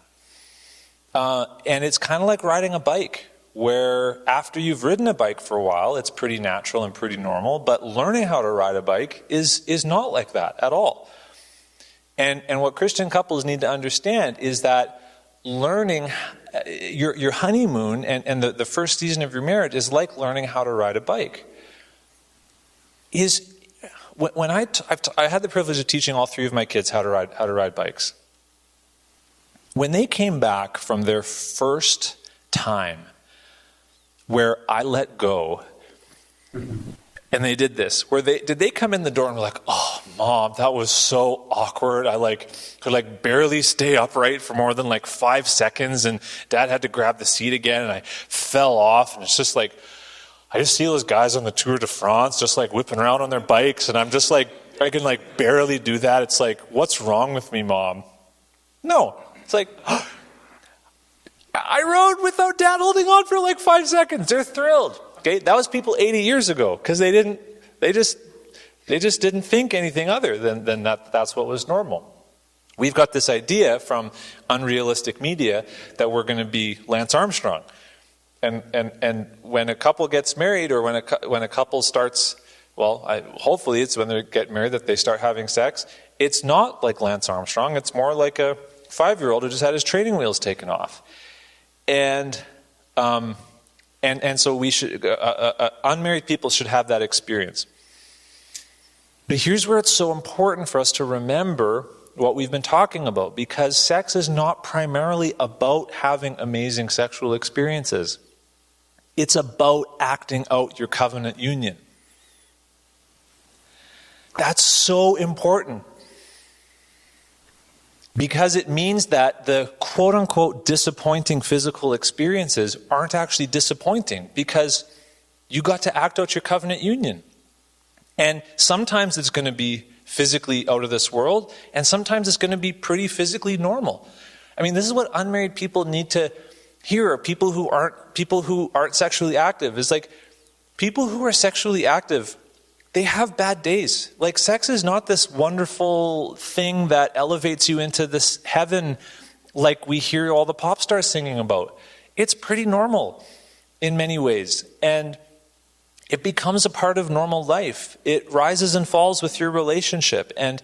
And it's kind of like riding a bike, where after you've ridden a bike for a while, it's pretty natural and pretty normal, but learning how to ride a bike is not like that at all. And what Christian couples need to understand is that learning your honeymoon and the first season of your marriage is like learning how to ride a bike. When I had the privilege of teaching all three of my kids how to ride bikes. When they came back from their first time, where I let go, and they did this, did they come in the door and were like, oh, Mom, that was so awkward. I could barely stay upright for more than 5 seconds, and Dad had to grab the seat again, and I fell off, and it's just I just see those guys on the Tour de France just whipping around on their bikes, and I'm just I can barely do that. It's what's wrong with me, Mom? No, it's I rode without dad holding on for like 5 seconds. They're thrilled. Okay, that was people 80 years ago because they just didn't think anything other than that's what was normal. We've got this idea from unrealistic media that we're going to be Lance Armstrong. And when a couple gets married, or when a couple starts, hopefully it's when they get married that they start having sex, it's not like Lance Armstrong. It's more like a 5-year-old who just had his training wheels taken off. And so we should, unmarried people should have that experience. But here's where it's so important for us to remember what we've been talking about, because sex is not primarily about having amazing sexual experiences. It's about acting out your covenant union. That's so important. Because it means that the quote-unquote disappointing physical experiences aren't actually disappointing, because you got to act out your covenant union. And sometimes it's going to be physically out of this world, and sometimes it's going to be pretty physically normal. I mean, this is what unmarried people need to hear, people who aren't sexually active. Is like, people who are sexually active, they have bad days. Like, sex is not this wonderful thing that elevates you into this heaven like we hear all the pop stars singing about. It's pretty normal in many ways. And it becomes a part of normal life. It rises and falls with your relationship. And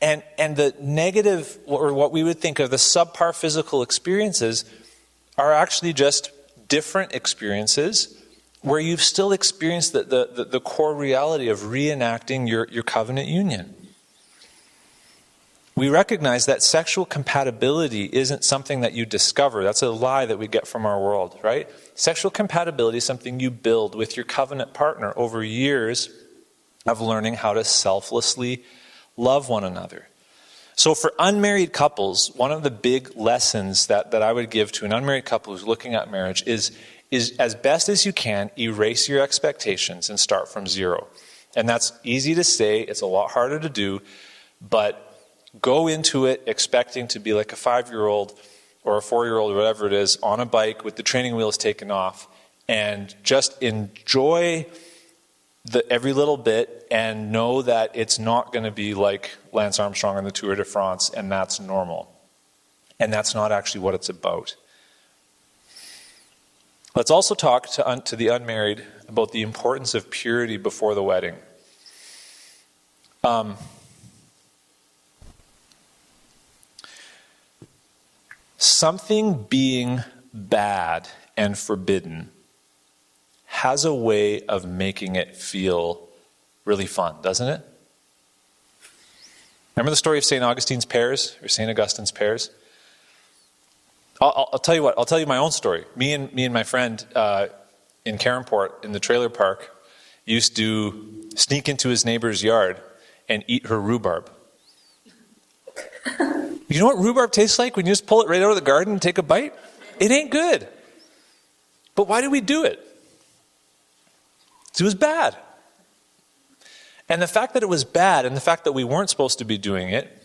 the negative, or what we would think of the subpar physical experiences, are actually just different experiences where you've still experienced the core reality of reenacting your covenant union. We recognize that sexual compatibility isn't something that you discover. That's a lie that we get from our world, right? Sexual compatibility is something you build with your covenant partner over years of learning how to selflessly love one another. So for unmarried couples, one of the big lessons that I would give to an unmarried couple who's looking at marriage is as best as you can, erase your expectations and start from zero. And that's easy to say, it's a lot harder to do, but go into it expecting to be like a 5-year-old or a 4-year-old or whatever it is on a bike with the training wheels taken off, and just enjoy every little bit and know that it's not going to be like Lance Armstrong on the Tour de France, and that's normal. And that's not actually what it's about. Let's also talk to the unmarried about the importance of purity before the wedding. Something being bad and forbidden has a way of making it feel really fun, doesn't it? Remember the story of St. Augustine's pears, or St. Augustine's pears? I'll tell you what. I'll tell you my own story. Me and my friend in Caronport in the trailer park used to sneak into his neighbor's yard and eat her rhubarb. You know what rhubarb tastes like when you just pull it right out of the garden and take a bite? It ain't good. But why do we do it? It was bad. And the fact that it was bad, and the fact that we weren't supposed to be doing it,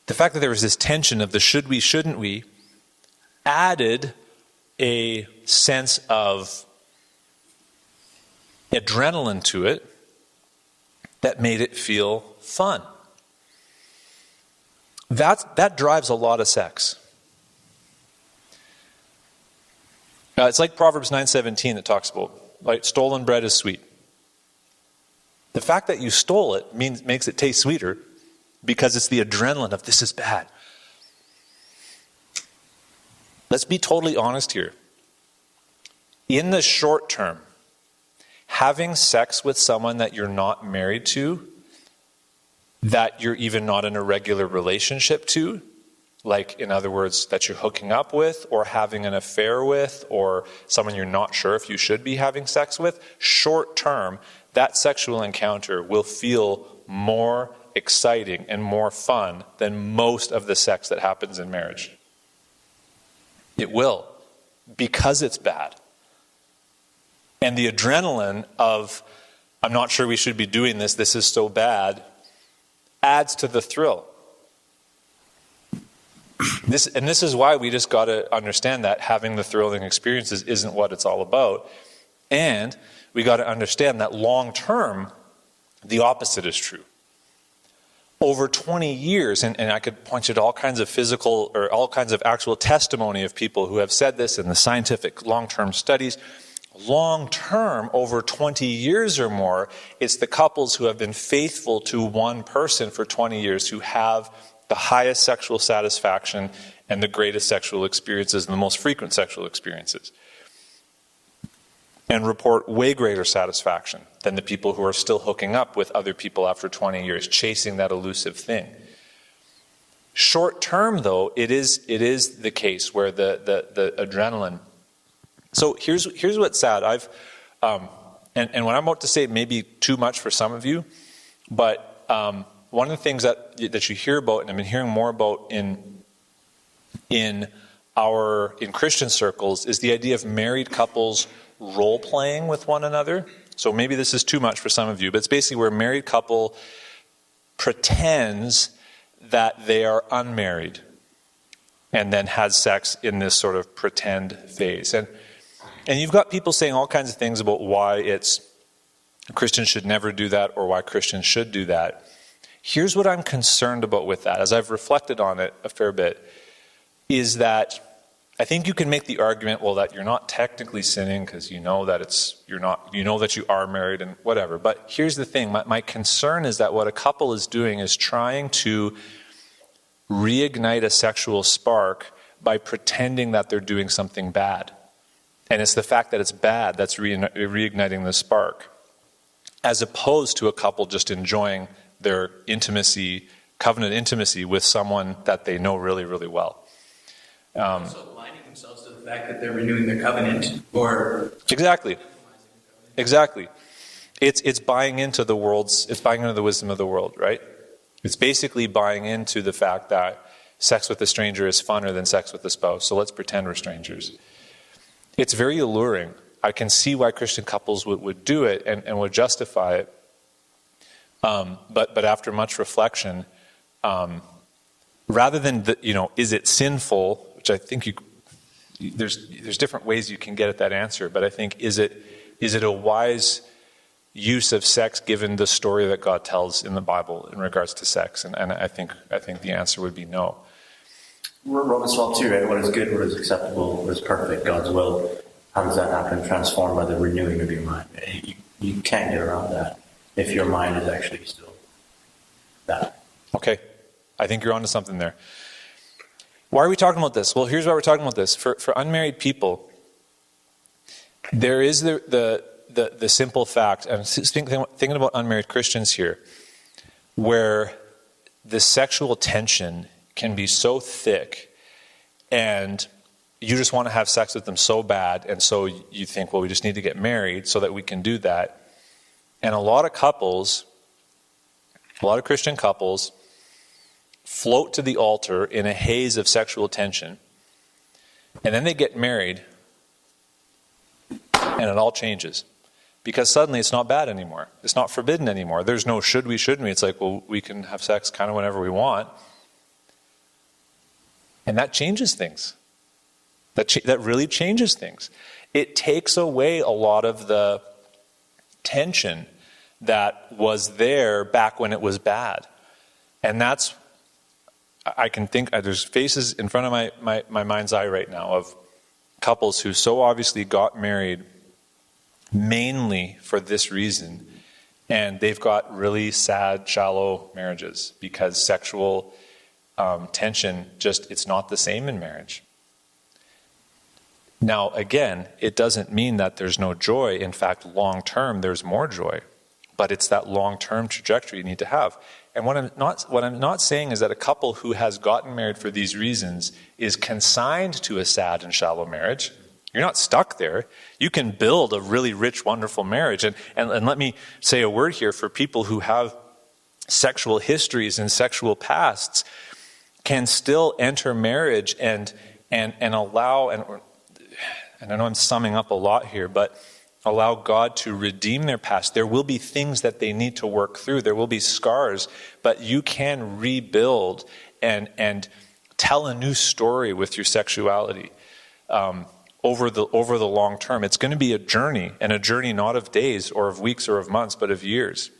the fact that there was this tension of the should we, shouldn't we, added a sense of adrenaline to it that made it feel fun. That drives a lot of sex. It's like Proverbs 9:17 that talks about, like, stolen bread is sweet. The fact that you stole it makes it taste sweeter because it's the adrenaline of this is bad. Let's be totally honest here. In the short term, having sex with someone that you're not married to, that you're even not in a regular relationship to, like, in other words, that you're hooking up with or having an affair with, or someone you're not sure if you should be having sex with, short term, that sexual encounter will feel more exciting and more fun than most of the sex that happens in marriage. It will, because it's bad. And the adrenaline of, I'm not sure we should be doing this, this is so bad, adds to the thrill. This is why we just got to understand that having the thrilling experiences isn't what it's all about. And we got to understand that long term, the opposite is true. Over 20 years, and I could point you to all kinds of physical or all kinds of actual testimony of people who have said this in the scientific long-term studies. Long-term, over 20 years or more, it's the couples who have been faithful to one person for 20 years who have the highest sexual satisfaction and the greatest sexual experiences and the most frequent sexual experiences. And report way greater satisfaction than the people who are still hooking up with other people after 20 years, chasing that elusive thing. Short term, though, it is the case where the adrenaline. So here's what's sad. And what I'm about to say may be too much for some of you, but one of the things that you hear about, and I've been hearing more about in Christian circles, is the idea of married couples role-playing with one another. So maybe this is too much for some of you, but it's basically where a married couple pretends that they are unmarried and then has sex in this sort of pretend phase. And you've got people saying all kinds of things about why Christians should never do that or why Christians should do that. Here's what I'm concerned about with that, as I've reflected on it a fair bit, is that I think you can make the argument, well, that you're not technically sinning because you know that you are married and whatever. But here's the thing. My concern is that what a couple is doing is trying to reignite a sexual spark by pretending that they're doing something bad. And it's the fact that it's bad that's reigniting the spark, as opposed to a couple just enjoying their intimacy, covenant intimacy with someone that they know really, really well. Also aligning themselves to the fact that they're renewing their covenant, or exactly. It's buying into the wisdom of the world, right? It's basically buying into the fact that sex with a stranger is funner than sex with a spouse, so let's pretend we're strangers. It's very alluring. I can see why Christian couples would do it and would justify it. But after much reflection, rather than is it sinful? Which I think there's different ways you can get at that answer. But I think is it a wise use of sex given the story that God tells in the Bible in regards to sex? And I think the answer would be no. Romans 12:2, right? What is good, what is acceptable, what is perfect, God's will. How does that happen? Transformed by the renewing of your mind. You can't get around that if your mind is actually still that. Okay. I think you're onto something there. Why are we talking about this? Well, here's why we're talking about this. For unmarried people, there is the simple fact, and I'm thinking about unmarried Christians here, where the sexual tension can be so thick and you just want to have sex with them so bad, and so you think, well, we just need to get married so that we can do that. And a lot of Christian couples float to the altar in a haze of sexual tension, and then they get married, and it all changes. Because suddenly it's not bad anymore. It's not forbidden anymore. There's no should we, shouldn't we. It's like, well, we can have sex kind of whenever we want. And that changes things. That really changes things. It takes away a lot of the tension that was there back when it was bad. And that's, I can think, there's faces in front of my mind's eye right now of couples who so obviously got married mainly for this reason, and they've got really sad, shallow marriages because sexual tension it's not the same in marriage. Now, again, it doesn't mean that there's no joy. In fact, long-term, there's more joy. But it's that long-term trajectory you need to have. And what I'm not saying is that a couple who has gotten married for these reasons is consigned to a sad and shallow marriage. You're not stuck there. You can build a really rich, wonderful marriage. And let me say a word here for people who have sexual histories and sexual pasts can still enter marriage and allow, and I know I'm summing up a lot here, but allow God to redeem their past. There will be things that they need to work through. There will be scars, but you can rebuild and tell a new story with your sexuality over the long term. It's going to be a journey, and a journey not of days or of weeks or of months, but of years.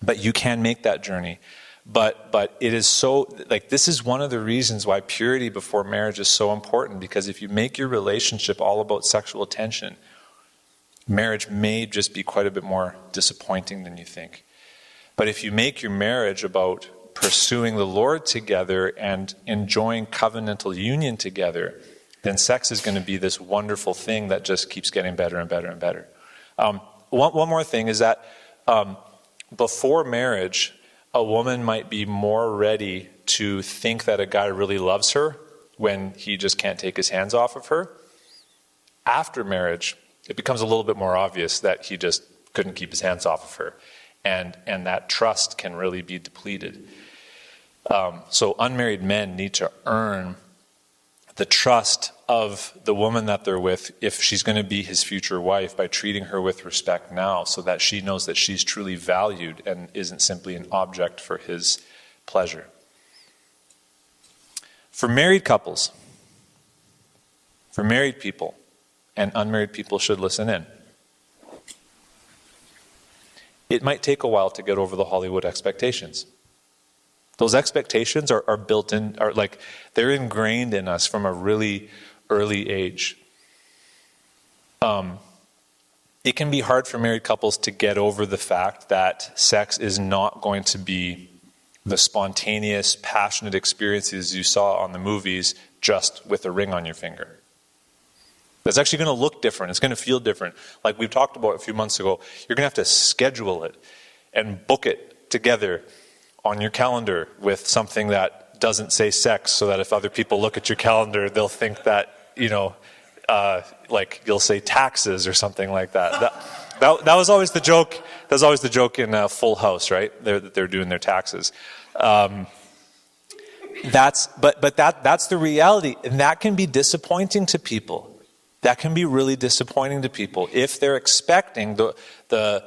But you can make that journey. But it is so, like, this is one of the reasons why purity before marriage is so important, because if you make your relationship all about sexual tension, marriage may just be quite a bit more disappointing than you think. But if you make your marriage about pursuing the Lord together and enjoying covenantal union together, then sex is going to be this wonderful thing that just keeps getting better and better and better. One more thing is that before marriage, a woman might be more ready to think that a guy really loves her when he just can't take his hands off of her. After marriage, it becomes a little bit more obvious that he just couldn't keep his hands off of her. And that trust can really be depleted. So unmarried men need to earn the trust of the woman that they're with if she's going to be his future wife by treating her with respect now, so that she knows that she's truly valued and isn't simply an object for his pleasure. For married couples, for married people, and unmarried people should listen in, it might take a while to get over the Hollywood expectations. Those expectations are built in, they're ingrained in us from a really early age. It can be hard for married couples to get over the fact that sex is not going to be the spontaneous, passionate experiences you saw on the movies just with a ring on your finger. It's actually going to look different. It's going to feel different. Like we've talked about a few months ago, you're going to have to schedule it and book it together on your calendar with something that doesn't say sex, so that if other people look at your calendar, they'll think that, like you'll say taxes or something like that. That was always the joke. That was always the joke in Full House, right? They're doing their taxes. That's the reality, and that can be disappointing to people. That can be really disappointing to people if they're expecting the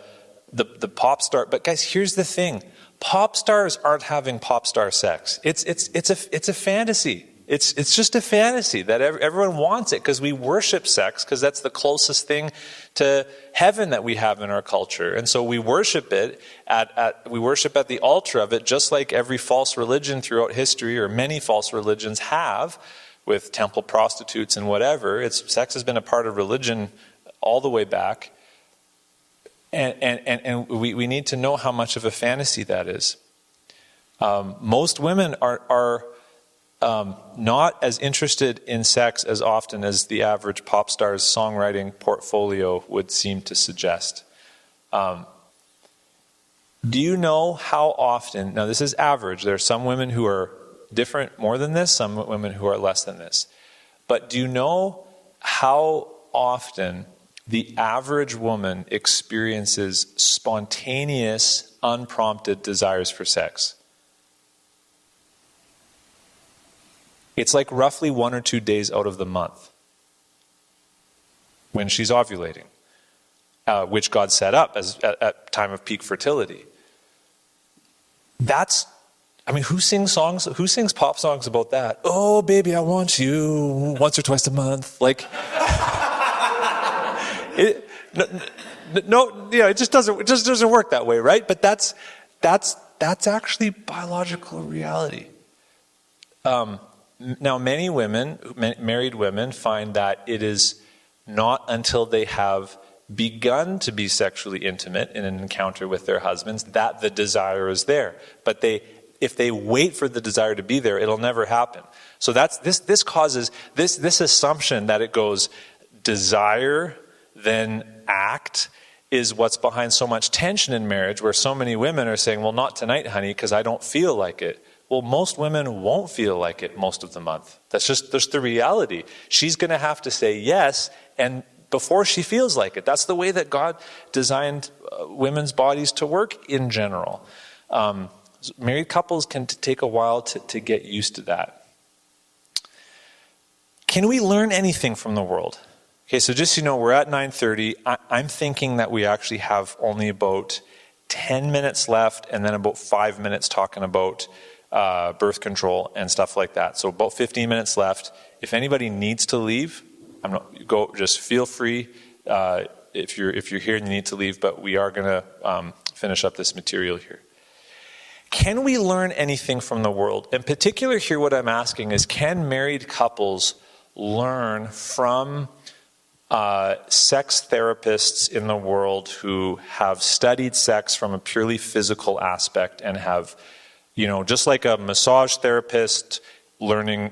pop star. But guys, here's the thing: pop stars aren't having pop star sex. It's a fantasy. It's just a fantasy that everyone wants it because we worship sex, because that's the closest thing to heaven that we have in our culture, and so we worship it at the altar of it, just like every false religion throughout history, or many false religions have, with temple prostitutes and whatever. Sex has been a part of religion all the way back. And we need to know how much of a fantasy that is. Most women are not as interested in sex as often as the average pop star's songwriting portfolio would seem to suggest. Do you know how often, now this is average, there are some women who are different more than this, some women who are less than this. But do you know how often the average woman experiences spontaneous, unprompted desires for sex? It's like roughly 1 or 2 days out of the month when she's ovulating, which God set up as at time of peak fertility. Who sings pop songs about that? Oh, baby, I want you once or twice a month. It just doesn't work that way, right? But that's actually biological reality. Now, many women, married women, find that it is not until they have begun to be sexually intimate in an encounter with their husbands that the desire is there. But if they wait for the desire to be there, it'll never happen. So this causes this assumption that it goes desire, then act, is what's behind so much tension in marriage, where so many women are saying, well, not tonight, honey, because I don't feel like it. Well, most women won't feel like it most of the month. That's just the reality. She's going to have to say yes, and before she feels like it. That's the way that God designed women's bodies to work in general. Married couples can take a while to get used to that. Can we learn anything from the world? Okay, so just so you know, we're at 9:30. I'm thinking that we actually have only about 10 minutes left, and then about 5 minutes talking about birth control and stuff like that. So about 15 minutes left. If anybody needs to leave, just feel free. If you're here and you need to leave, but we are going to finish up this material here. Can we learn anything from the world? In particular here, what I'm asking is, can married couples learn from sex therapists in the world who have studied sex from a purely physical aspect and have, just like a massage therapist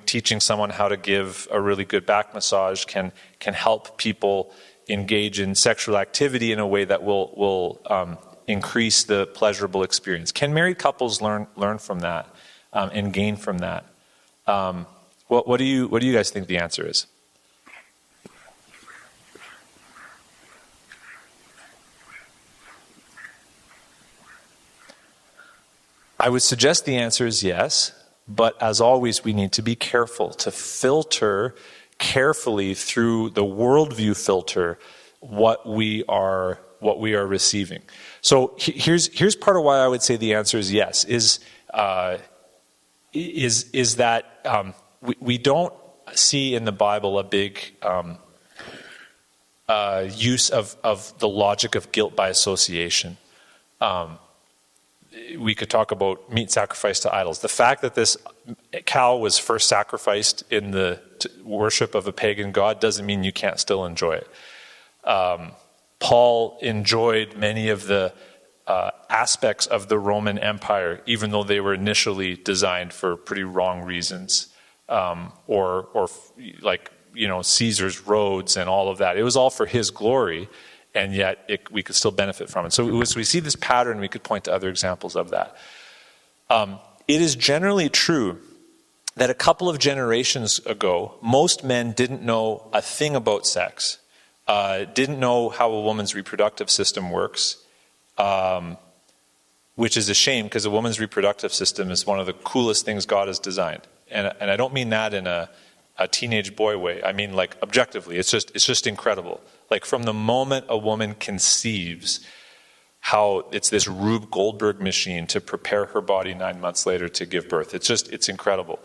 teaching someone how to give a really good back massage can help people engage in sexual activity in a way that will increase the pleasurable experience. Can married couples learn from that and gain from that? What do you guys think the answer is? I would suggest the answer is yes, but as always, we need to be careful to filter carefully through the worldview filter what we are receiving. So here's part of why I would say the answer is yes. Is that we don't see in the Bible a big use of the logic of guilt by association. We could talk about meat sacrificed to idols. The fact that this cow was first sacrificed in the worship of a pagan god doesn't mean you can't still enjoy it. Paul enjoyed many of the aspects of the Roman Empire, even though they were initially designed for pretty wrong reasons, or Caesar's roads and all of that. It was all for his glory, and yet we could still benefit from it. So we see this pattern. We could point to other examples of that. It is generally true that a couple of generations ago, most men didn't know a thing about sex, didn't know how a woman's reproductive system works, which is a shame because a woman's reproductive system is one of the coolest things God has designed. And I don't mean that in a teenage boy way. I mean, like, objectively, it's just incredible. Like, from the moment a woman conceives, how it's this Rube Goldberg machine to prepare her body 9 months later to give birth. It's incredible.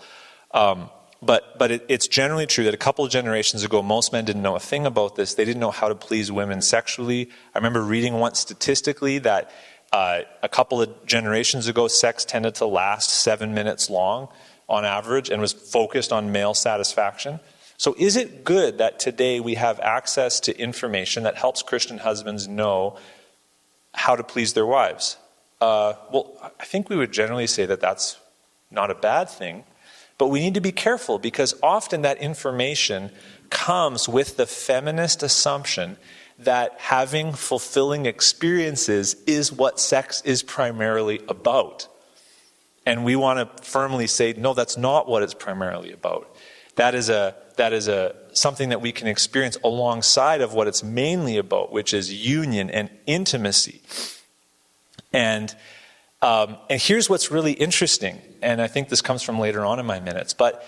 But it's generally true that a couple of generations ago, most men didn't know a thing about this. They didn't know how to please women sexually. I remember reading once statistically that a couple of generations ago, sex tended to last 7 minutes long on average and was focused on male satisfaction. So is it good that today we have access to information that helps Christian husbands know how to please their wives? Well, I think we would generally say that that's not a bad thing, but we need to be careful because often that information comes with the feminist assumption that having fulfilling experiences is what sex is primarily about. And we want to firmly say, no, that's not what it's primarily about. That is something that we can experience alongside of what it's mainly about, which is union and intimacy. And here's what's really interesting, and I think this comes from later on in my minutes, but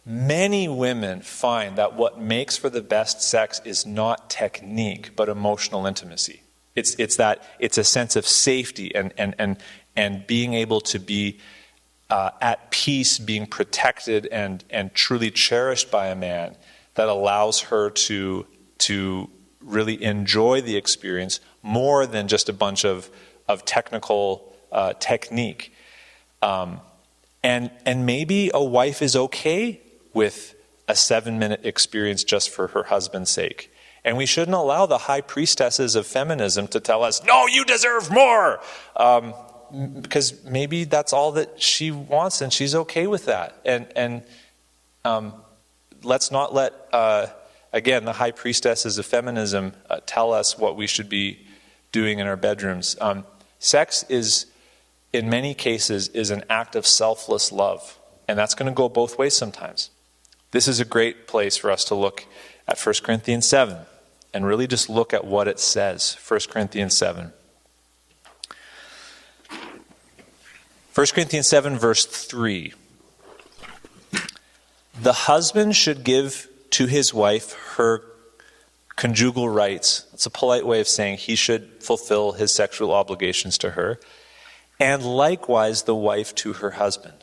many women find that what makes for the best sex is not technique, but emotional intimacy. It's a sense of safety and being able to be at peace, being protected and truly cherished by a man that allows her to really enjoy the experience more than just a bunch of technical technique. And maybe a wife is okay with a 7-minute experience just for her husband's sake. And we shouldn't allow the high priestesses of feminism to tell us, no, you deserve more. Because maybe that's all that she wants and she's okay with that. And let's not let, again, the high priestesses of feminism tell us what we should be doing in our bedrooms. Sex is, in many cases, is an act of selfless love. And that's going to go both ways sometimes. This is a great place for us to look at 1 Corinthians 7 and really just look at what it says. 1 Corinthians 7. 1 Corinthians 7, verse 3. The husband should give to his wife her conjugal rights. It's a polite way of saying he should fulfill his sexual obligations to her. And likewise the wife to her husband.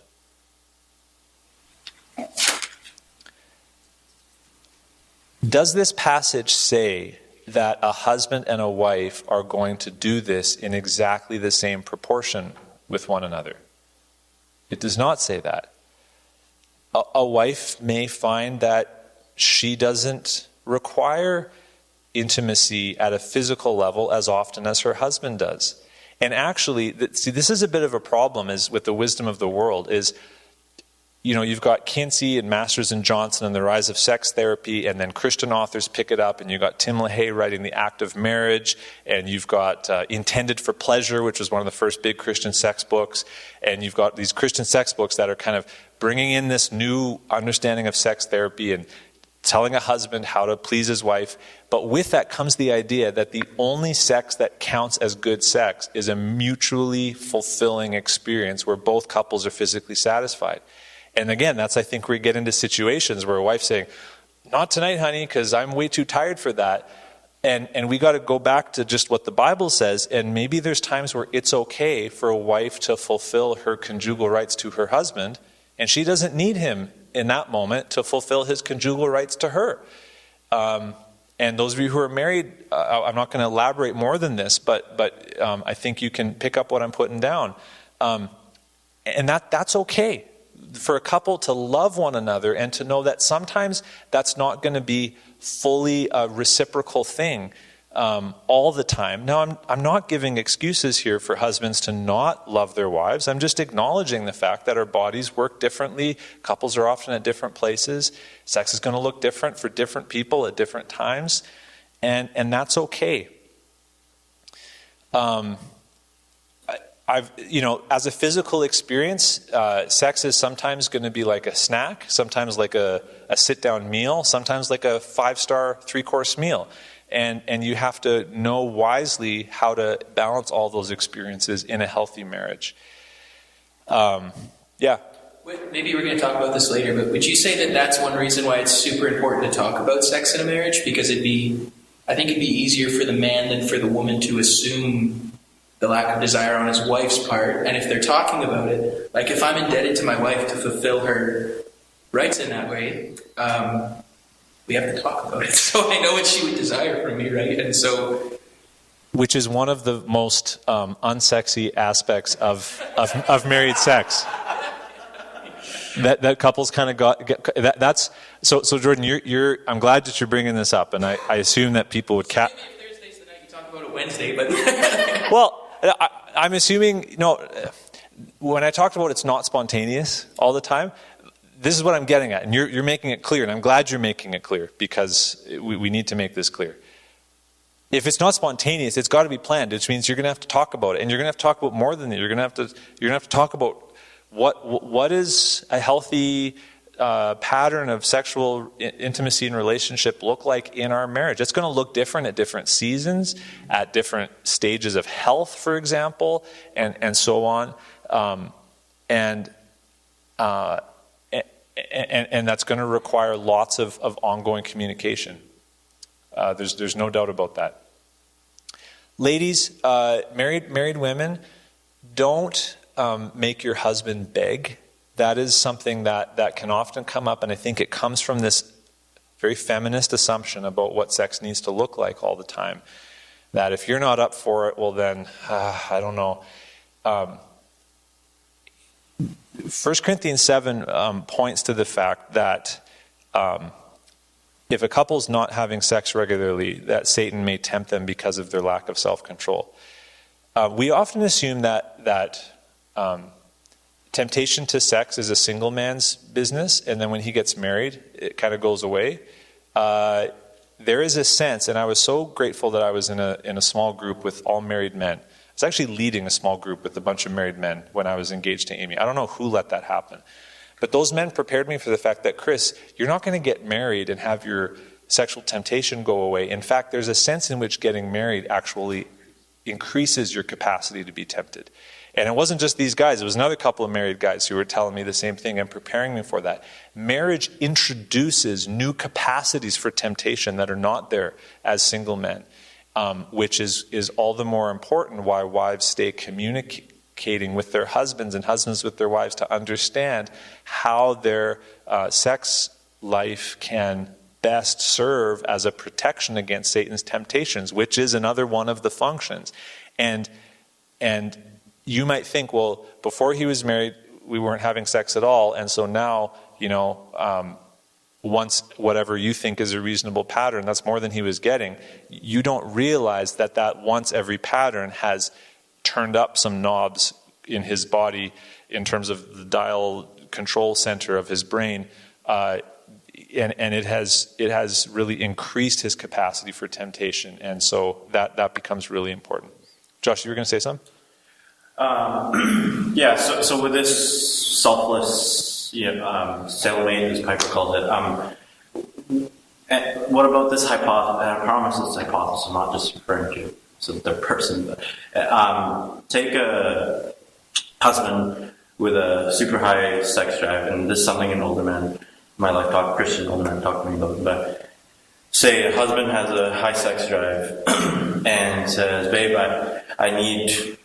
Does this passage say that a husband and a wife are going to do this in exactly the same proportion with one another? It does not say that. A wife may find that she doesn't require intimacy at a physical level as often as her husband does. And actually, this is a bit of a problem is with the wisdom of the world is, you've got Kinsey and Masters and Johnson and the rise of sex therapy, and then Christian authors pick it up, and you've got Tim LaHaye writing The Act of Marriage, and you've got Intended for Pleasure, which was one of the first big Christian sex books, and you've got these Christian sex books that are kind of bringing in this new understanding of sex therapy and telling a husband how to please his wife. But with that comes the idea that the only sex that counts as good sex is a mutually fulfilling experience where both couples are physically satisfied. And again, that's, I think, where we get into situations where a wife's saying, not tonight, honey, because I'm way too tired for that. And we got to go back to just what the Bible says. And maybe there's times where it's okay for a wife to fulfill her conjugal rights to her husband, and she doesn't need him in that moment to fulfill his conjugal rights to her. And those of you who are married, I'm not going to elaborate more than this, but I think you can pick up what I'm putting down. And that's okay. For a couple to love one another and to know that sometimes that's not going to be fully a reciprocal thing all the time. Now, I'm not giving excuses here for husbands to not love their wives. I'm just acknowledging the fact that our bodies work differently. Couples are often at different places. Sex is going to look different for different people at different times, and that's okay. As a physical experience, sex is sometimes going to be like a snack, sometimes like a sit-down meal, sometimes like a 5-star 3-course meal. And you have to know wisely how to balance all those experiences in a healthy marriage. Yeah. Maybe we're going to talk about this later, but would you say that that's one reason why it's super important to talk about sex in a marriage? Because I think it'd be easier for the man than for the woman to assume the lack of desire on his wife's part. And if they're talking about it, like if I'm indebted to my wife to fulfill her rights in that way, we have to talk about it. So I know what she would desire from me, right? And so, which is one of the most unsexy aspects of married sex. That couples kind of that's so Jordan. You're I'm glad that you're bringing this up, and I assume that people would maybe if Thursday's the night you talk about it Wednesday, but well. I'm assuming, when I talked about it's not spontaneous all the time, this is what I'm getting at. And you're making it clear, and I'm glad you're making it clear, because we need to make this clear. If it's not spontaneous, it's got to be planned, which means you're going to have to talk about it. And you're going to have to talk about more than that. You're going to have to talk about what is a healthy pattern of sexual intimacy and relationship look like in our marriage. It's going to look different at different seasons, at different stages of health, for example, and so on. And that's going to require lots of ongoing communication. There's no doubt about that. Ladies, married women, don't make your husband beg. That is something that can often come up, and I think it comes from this very feminist assumption about what sex needs to look like all the time. That if you're not up for it, well then, I don't know. 1 Corinthians 7 points to the fact that if a couple's not having sex regularly, that Satan may tempt them because of their lack of self-control. We often assume that temptation to sex is a single man's business, and then when he gets married, it kind of goes away. There is a sense, and I was so grateful that I was in a small group with all married men. I was actually leading a small group with a bunch of married men when I was engaged to Amy. I don't know who let that happen. But those men prepared me for the fact that, Chris, you're not going to get married and have your sexual temptation go away. In fact, there's a sense in which getting married actually increases your capacity to be tempted. And it wasn't just these guys. It was another couple of married guys who were telling me the same thing and preparing me for that. Marriage introduces new capacities for temptation that are not there as single men, which is all the more important why wives stay communicating with their husbands and husbands with their wives to understand how their sex life can best serve as a protection against Satan's temptations, which is another one of the functions. And you might think, well, before he was married, we weren't having sex at all, and so now, once whatever you think is a reasonable pattern, that's more than he was getting. You don't realize that once every pattern has turned up some knobs in his body in terms of the dial control center of his brain, and it has really increased his capacity for temptation, and so that becomes really important. Josh, you were going to say something? So with this selfless, cellmate, as Piper calls it, what about this hypothesis? I promise it's hypothesis, I'm not just referring to the person. But, take a husband with a super high sex drive, and this is something an older man, my life talk, Christian older man talked to me about, but say a husband has a high sex drive and says, babe, I need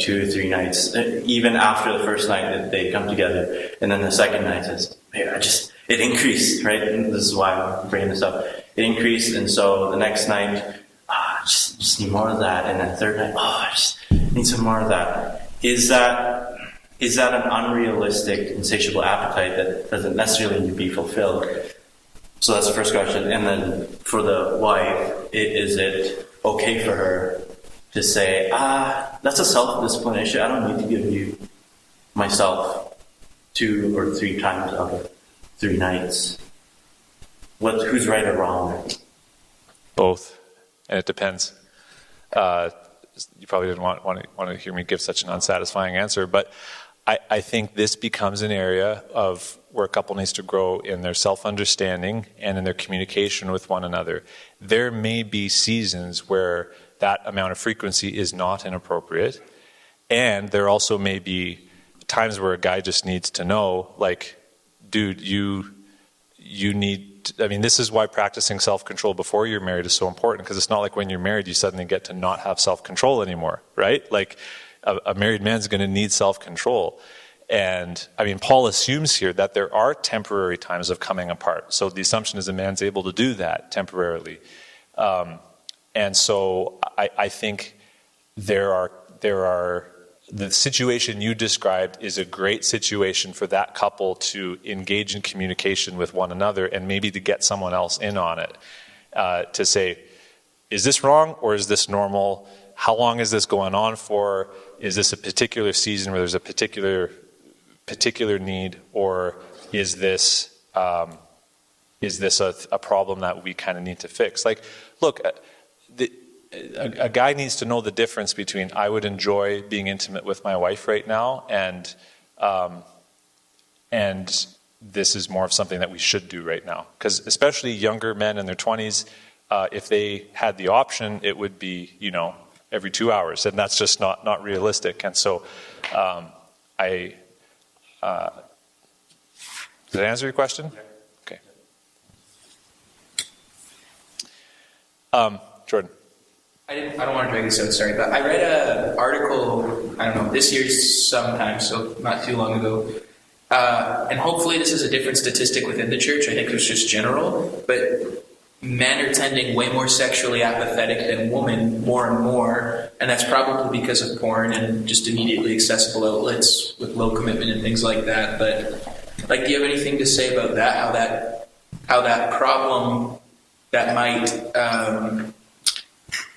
2 or 3 nights, even after the first night that they come together, and then the second night says, babe, it increased, right? And this is why I'm bringing this up. It increased, and so the next night, just need more of that, and then the third night, I just need some more of that. Is that an unrealistic, insatiable appetite that doesn't necessarily need to be fulfilled? So that's the first question. And then for the wife, is it okay for her to say, that's a self-discipline issue. I don't need to give you myself 2 or 3 times out of 3 nights. Who's right or wrong? Both. And it depends. You probably didn't want to hear me give such an unsatisfying answer, but I think this becomes an area of where a couple needs to grow in their self-understanding and in their communication with one another. There may be seasons where that amount of frequency is not inappropriate, and there also may be times where a guy just needs to know, like, dude, you need, this is why practicing self-control before you're married is so important, because it's not like when you're married you suddenly get to not have self-control anymore, right? Like, a married man's going to need self-control. And, Paul assumes here that there are temporary times of coming apart. So the assumption is a man's able to do that temporarily. And so I think there are the situation you described is a great situation for that couple to engage in communication with one another and maybe to get someone else in on it, to say, is this wrong or is this normal? How long is this going on for? Is this a particular season where there's a particular need, or is this a problem that we kind of need to fix? Like, look, a guy needs to know the difference between I would enjoy being intimate with my wife right now and this is more of something that we should do right now. Because especially younger men in their 20s, if they had the option, it would be, every 2 hours, and that's just not realistic. And so did I answer your question? Okay. Jordan. I don't want to drag this out, sorry, but I read an article, this year sometime, so not too long ago, and hopefully this is a different statistic within the church. I think it was just general, but men are tending way more sexually apathetic than women more and more, and that's probably because of porn and just immediately accessible outlets with low commitment and things like that. But do you have anything to say about that? How that problem that might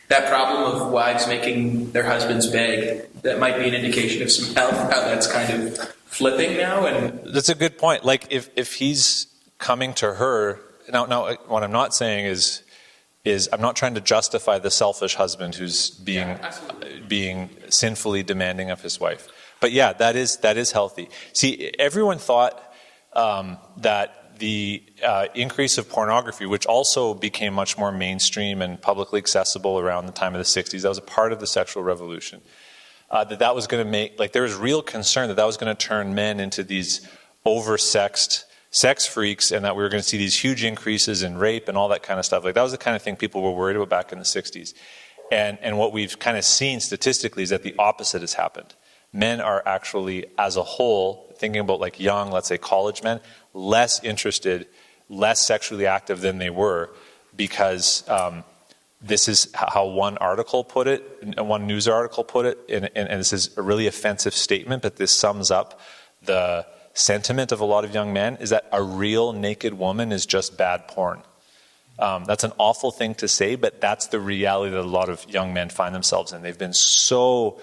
that problem of wives making their husbands beg, that might be an indication of some health, how that's kind of flipping now? And that's a good point. Like, if he's coming to her now, what I'm not saying is I'm not trying to justify the selfish husband who's being sinfully demanding of his wife. But yeah, that is healthy. See, everyone thought that the increase of pornography, which also became much more mainstream and publicly accessible around the time of the 60s, that was a part of the sexual revolution. that was going to make, like, there was real concern that was going to turn men into these oversexed sex freaks, and that we were going to see these huge increases in rape and all that kind of stuff. Like, that was the kind of thing people were worried about back in the 60s. And what we've kind of seen statistically is that the opposite has happened. Men are actually, as a whole, thinking about like young, let's say college men, less interested, less sexually active than they were, because this is how one article put it, one news article put it, and this is a really offensive statement, but this sums up the sentiment of a lot of young men, is that a real naked woman is just bad porn. That's an awful thing to say, but that's the reality that a lot of young men find themselves in. They've been so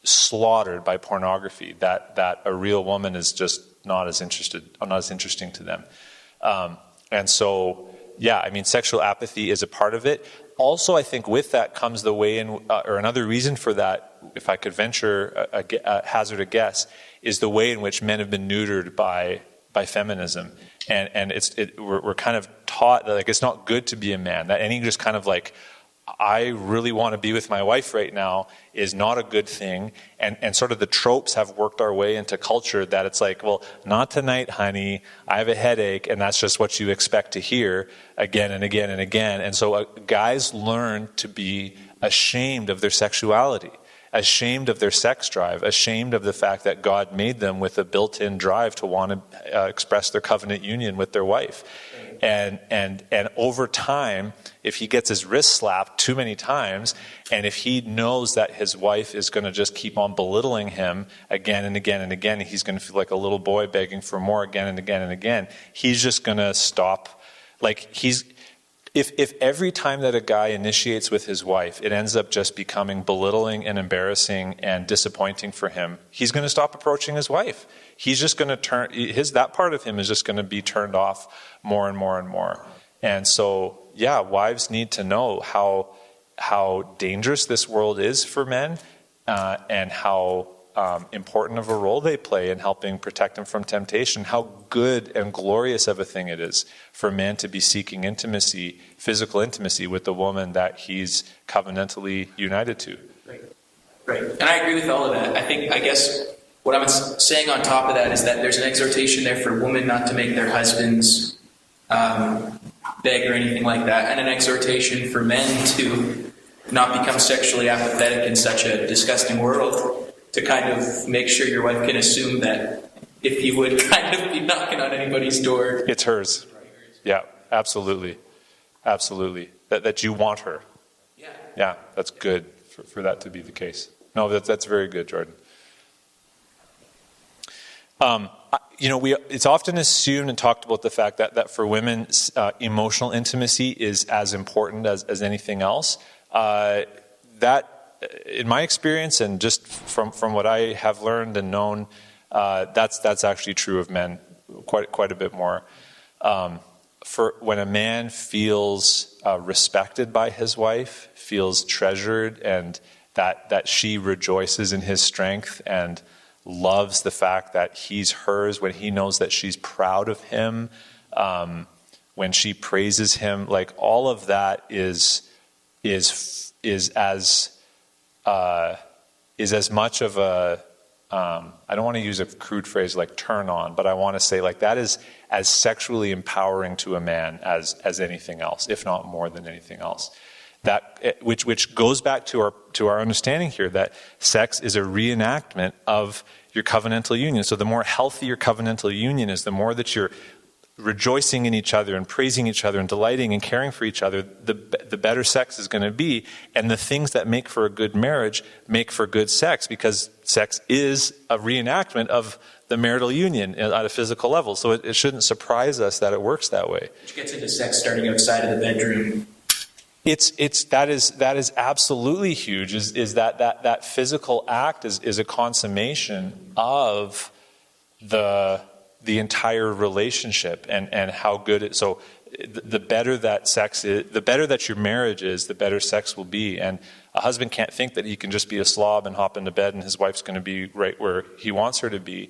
slaughtered by pornography that a real woman is just not as interesting to them. And so, yeah, I mean, sexual apathy is a part of it. Also, I think with that comes the way in, or another reason for that, if I could venture hazard a guess, is the way in which men have been neutered by feminism. And we're kind of taught that, like, it's not good to be a man. That any just kind of like, I really want to be with my wife right now is not a good thing. And sort of the tropes have worked our way into culture that it's like, well, not tonight, honey. I have a headache. And that's just what you expect to hear again and again and again. And so guys learn to be ashamed of their sexuality, ashamed of their sex drive, ashamed of the fact that God made them with a built-in drive to want to express their covenant union with their wife. And over time, if he gets his wrist slapped too many times, and if he knows that his wife is going to just keep on belittling him again and again and again, he's going to feel like a little boy begging for more again and again and again, he's just going to stop. Like, if every time that a guy initiates with his wife, it ends up just becoming belittling and embarrassing and disappointing for him, he's going to stop approaching his wife. He's just going to that part of him is just going to be turned off more and more and more. And so, yeah, wives need to know how dangerous this world is for men, and how important of a role they play in helping protect them from temptation, how good and glorious of a thing it is for a man to be seeking intimacy, physical intimacy with the woman that he's covenantally united to. Right. And I agree with all of that. I guess what I'm saying on top of that is that there's an exhortation there for women not to make their husbands beg or anything like that, and an exhortation for men to not become sexually apathetic in such a disgusting world, to kind of make sure your wife can assume that if he would kind of be knocking on anybody's door, it's hers. Yeah, absolutely. Absolutely. That you want her. Yeah. Yeah, that's good for that to be the case. No, that's very good, Jordan. It's often assumed and talked about the fact that for women, emotional intimacy is as important as anything else. That, in my experience, and just from what I have learned and known, that's actually true of men quite a bit more. For when a man feels respected by his wife, feels treasured, and that she rejoices in his strength and loves the fact that he's hers, when he knows that she's proud of him, when she praises him, like, all of that is as much of a I don't want to use a crude phrase like turn on, but I want to say, like, that is as sexually empowering to a man as anything else, if not more than anything else. That which goes back to our understanding here that sex is a reenactment of your covenantal union. So the more healthy your covenantal union is, the more that you're rejoicing in each other and praising each other and delighting and caring for each other, the better sex is going to be. And the things that make for a good marriage make for good sex, because sex is a reenactment of the marital union at a physical level. So it shouldn't surprise us that it works that way. Which gets into sex starting outside of the bedroom. That is absolutely huge. Is that physical act is a consummation of the entire relationship and how good it. So the better that sex is, the better that your marriage is, the better sex will be. And a husband can't think that he can just be a slob and hop into bed and his wife's going to be right where he wants her to be.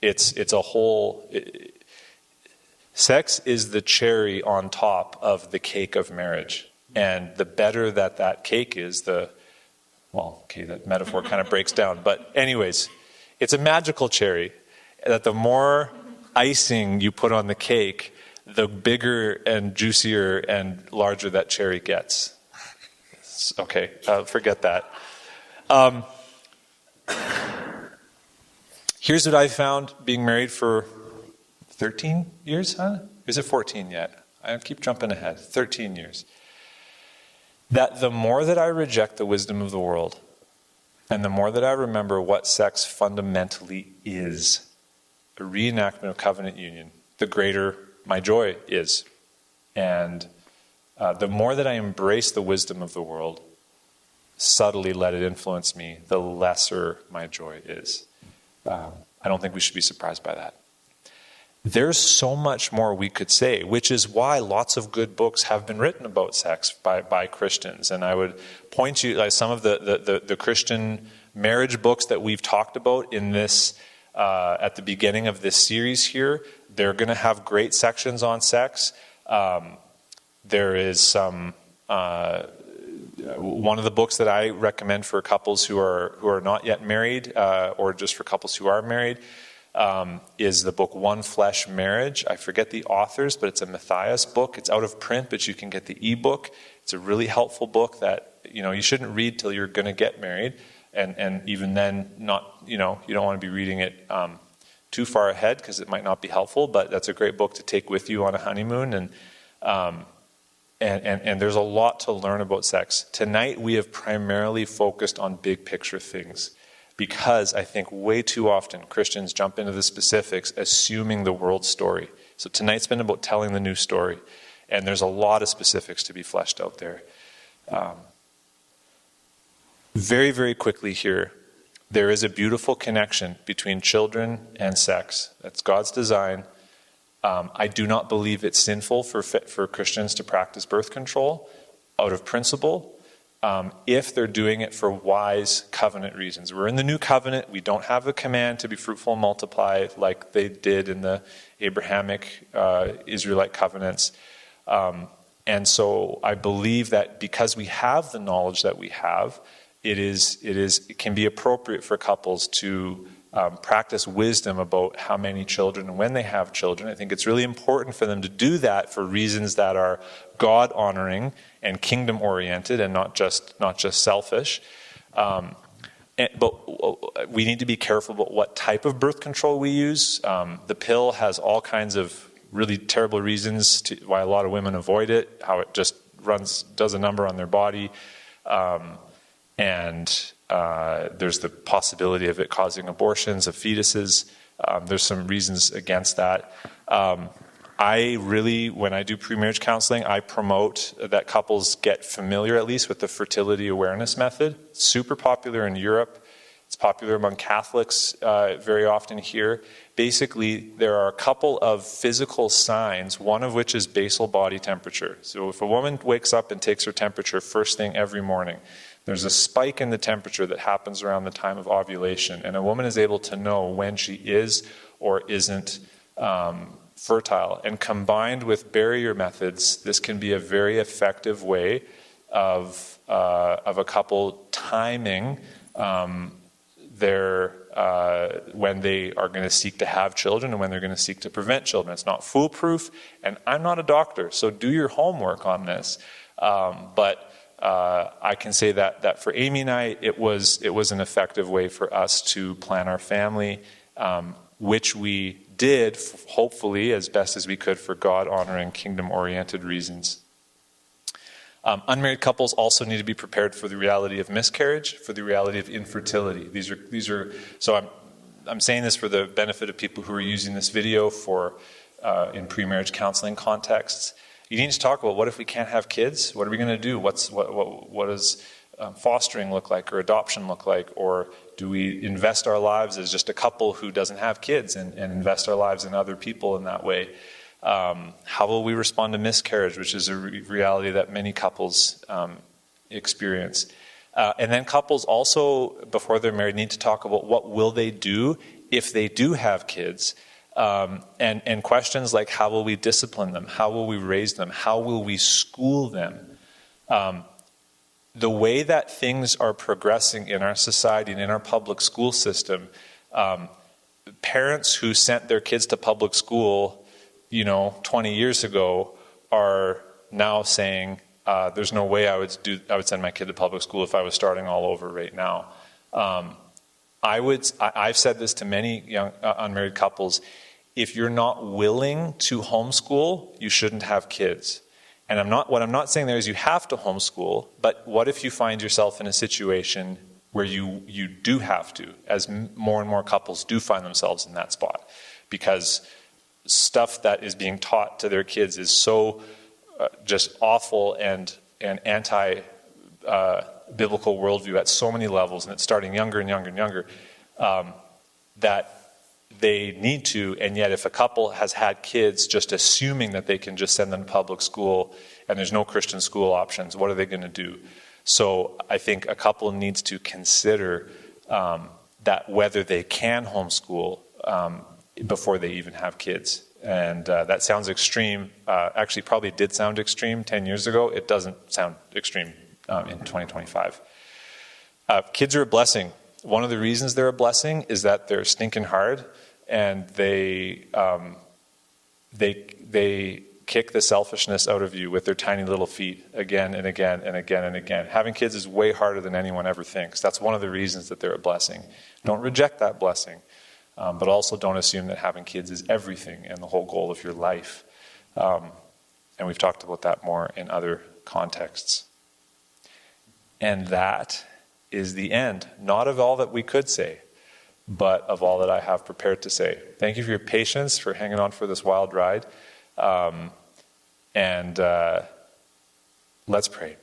It's a whole. Sex is the cherry on top of the cake of marriage. And the better that cake is, the Well, okay, that metaphor kind of breaks down. But anyways, it's a magical cherry that the more icing you put on the cake, the bigger and juicier and larger that cherry gets. Okay, forget that. Here's what I found being married for 13 years, huh? Is it 14 yet? I keep jumping ahead. 13 years. That the more that I reject the wisdom of the world, and the more that I remember what sex fundamentally is, a reenactment of covenant union, the greater my joy is. And the more that I embrace the wisdom of the world, subtly let it influence me, the lesser my joy is. I don't think we should be surprised by that. There's so much more we could say, which is why lots of good books have been written about sex by Christians. And I would point you, like some of the Christian marriage books that we've talked about in this, at the beginning of this series here. They're going to have great sections on sex. There is some... one of the books that I recommend for couples who are not yet married, or just for couples who are married, is the book One Flesh Marriage. I forget the authors, but it's a Matthias book. It's out of print, but you can get the ebook. It's a really helpful book that you shouldn't read till you're going to get married, and even then, you don't want to be reading it too far ahead because it might not be helpful. But that's a great book to take with you on a honeymoon, and there's a lot to learn about sex. Tonight we have primarily focused on big picture things because I think way too often Christians jump into the specifics assuming the world story. So tonight's been about telling the new story, and there's a lot of specifics to be fleshed out there. Very, very quickly here, there is a beautiful connection between children and sex. That's God's design. I do not believe it's sinful for Christians to practice birth control out of principle if they're doing it for wise covenant reasons. We're in the new covenant. We don't have a command to be fruitful and multiply like they did in the Abrahamic Israelite covenants. And so I believe that because we have the knowledge that we have, it can be appropriate for couples to practice wisdom about how many children and when they have children. I think it's really important for them to do that for reasons that are God-honoring and kingdom-oriented and not just selfish. But we need to be careful about what type of birth control we use. The pill has all kinds of really terrible reasons why a lot of women avoid it, how it just does a number on their body. And there's the possibility of it causing abortions of fetuses. There's some reasons against that. When I do pre-marriage counseling, I promote that couples get familiar at least with the fertility awareness method. It's super popular in Europe. It's popular among Catholics very often here. Basically, there are a couple of physical signs, one of which is basal body temperature. So if a woman wakes up and takes her temperature first thing every morning, there's a spike in the temperature that happens around the time of ovulation, and a woman is able to know when she is or isn't fertile. And combined with barrier methods, this can be a very effective way of a couple timing when they are going to seek to have children and when they're going to seek to prevent children. It's not foolproof, and I'm not a doctor, so do your homework on this. But I can say that for Amy and I, it was an effective way for us to plan our family, which we did, hopefully, as best as we could for God-honoring, kingdom-oriented reasons. Unmarried couples also need to be prepared for the reality of miscarriage, for the reality of infertility. These are. So I'm saying this for the benefit of people who are using this video in pre-marriage counseling contexts. You need to talk about what if we can't have kids? What are we going to do? What does fostering look like, or adoption look like, or do we invest our lives as just a couple who doesn't have kids and invest our lives in other people in that way? How will we respond to miscarriage, which is a reality that many couples experience? And then couples also, before they're married, need to talk about what will they do if they do have kids. And questions like, how will we discipline them? How will we raise them? How will we school them? the way that things are progressing in our society and in our public school system, parents who sent their kids to public school, 20 years ago are now saying, there's no way I would send my kid to public school if I was starting all over right now. I've said this to many young unmarried couples. If you're not willing to homeschool, you shouldn't have kids. And what I'm not saying there is you have to homeschool, but what if you find yourself in a situation where you do have to, as more and more couples do find themselves in that spot, because stuff that is being taught to their kids is so just awful and anti-biblical worldview at so many levels, and it's starting younger and younger and younger, that they need to, and yet if a couple has had kids just assuming that they can just send them to public school and there's no Christian school options, what are they going to do? So I think a couple needs to consider that whether they can homeschool before they even have kids. And that sounds extreme. Actually, probably did sound extreme 10 years ago. It doesn't sound extreme in 2025. Kids are a blessing. One of the reasons they're a blessing is that they're stinking hard, and they kick the selfishness out of you with their tiny little feet again and again and again and again. Having kids is way harder than anyone ever thinks. That's one of the reasons that they're a blessing. Don't reject that blessing, but also don't assume that having kids is everything and the whole goal of your life. And we've talked about that more in other contexts. And that is the end, not of all that we could say, but of all that I have prepared to say. Thank you for your patience, for hanging on for this wild ride. And let's pray.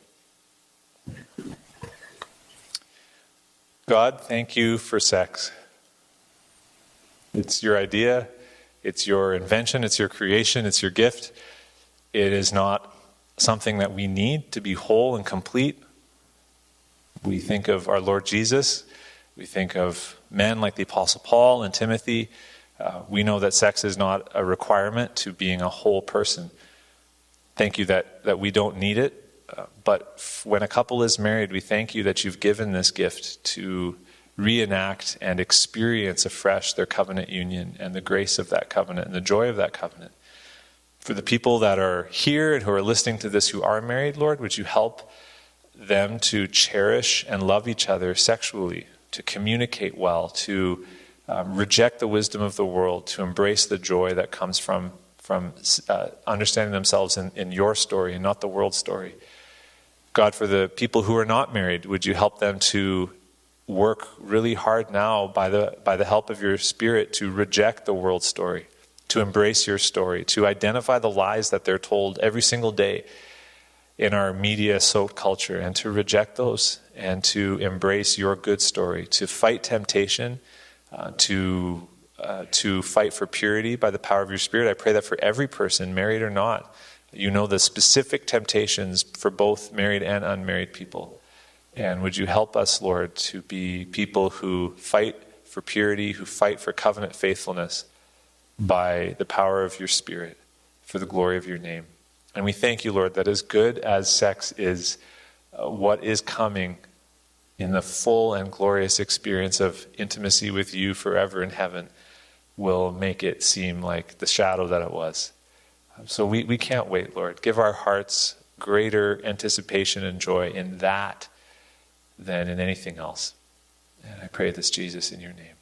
God, thank you for sex. It's your idea, it's your invention, it's your creation, it's your gift. It is not something that we need to be whole and complete. We think of our Lord Jesus. We think of men like the Apostle Paul and Timothy. We know that sex is not a requirement to being a whole person. Thank you that we don't need it. But when a couple is married, we thank you that you've given this gift to reenact and experience afresh their covenant union and the grace of that covenant and the joy of that covenant. For the people that are here and who are listening to this who are married, Lord, would you help them to cherish and love each other sexually, to communicate well, to reject the wisdom of the world, to embrace the joy that comes from understanding themselves in your story and not the world's story. God, for the people who are not married, would you help them to work really hard now by the help of your Spirit to reject the world's story, to embrace your story, to identify the lies that they're told every single day in our media-soaked culture, and to reject those and to embrace your good story, to fight temptation, to fight for purity by the power of your Spirit. I pray that for every person, married or not, you know the specific temptations for both married and unmarried people. And would you help us, Lord, to be people who fight for purity, who fight for covenant faithfulness by the power of your Spirit, for the glory of your name. And we thank you, Lord, that as good as sex is, what is coming in the full and glorious experience of intimacy with you forever in heaven will make it seem like the shadow that it was. So we can't wait, Lord. Give our hearts greater anticipation and joy in that than in anything else. And I pray this, Jesus, in your name.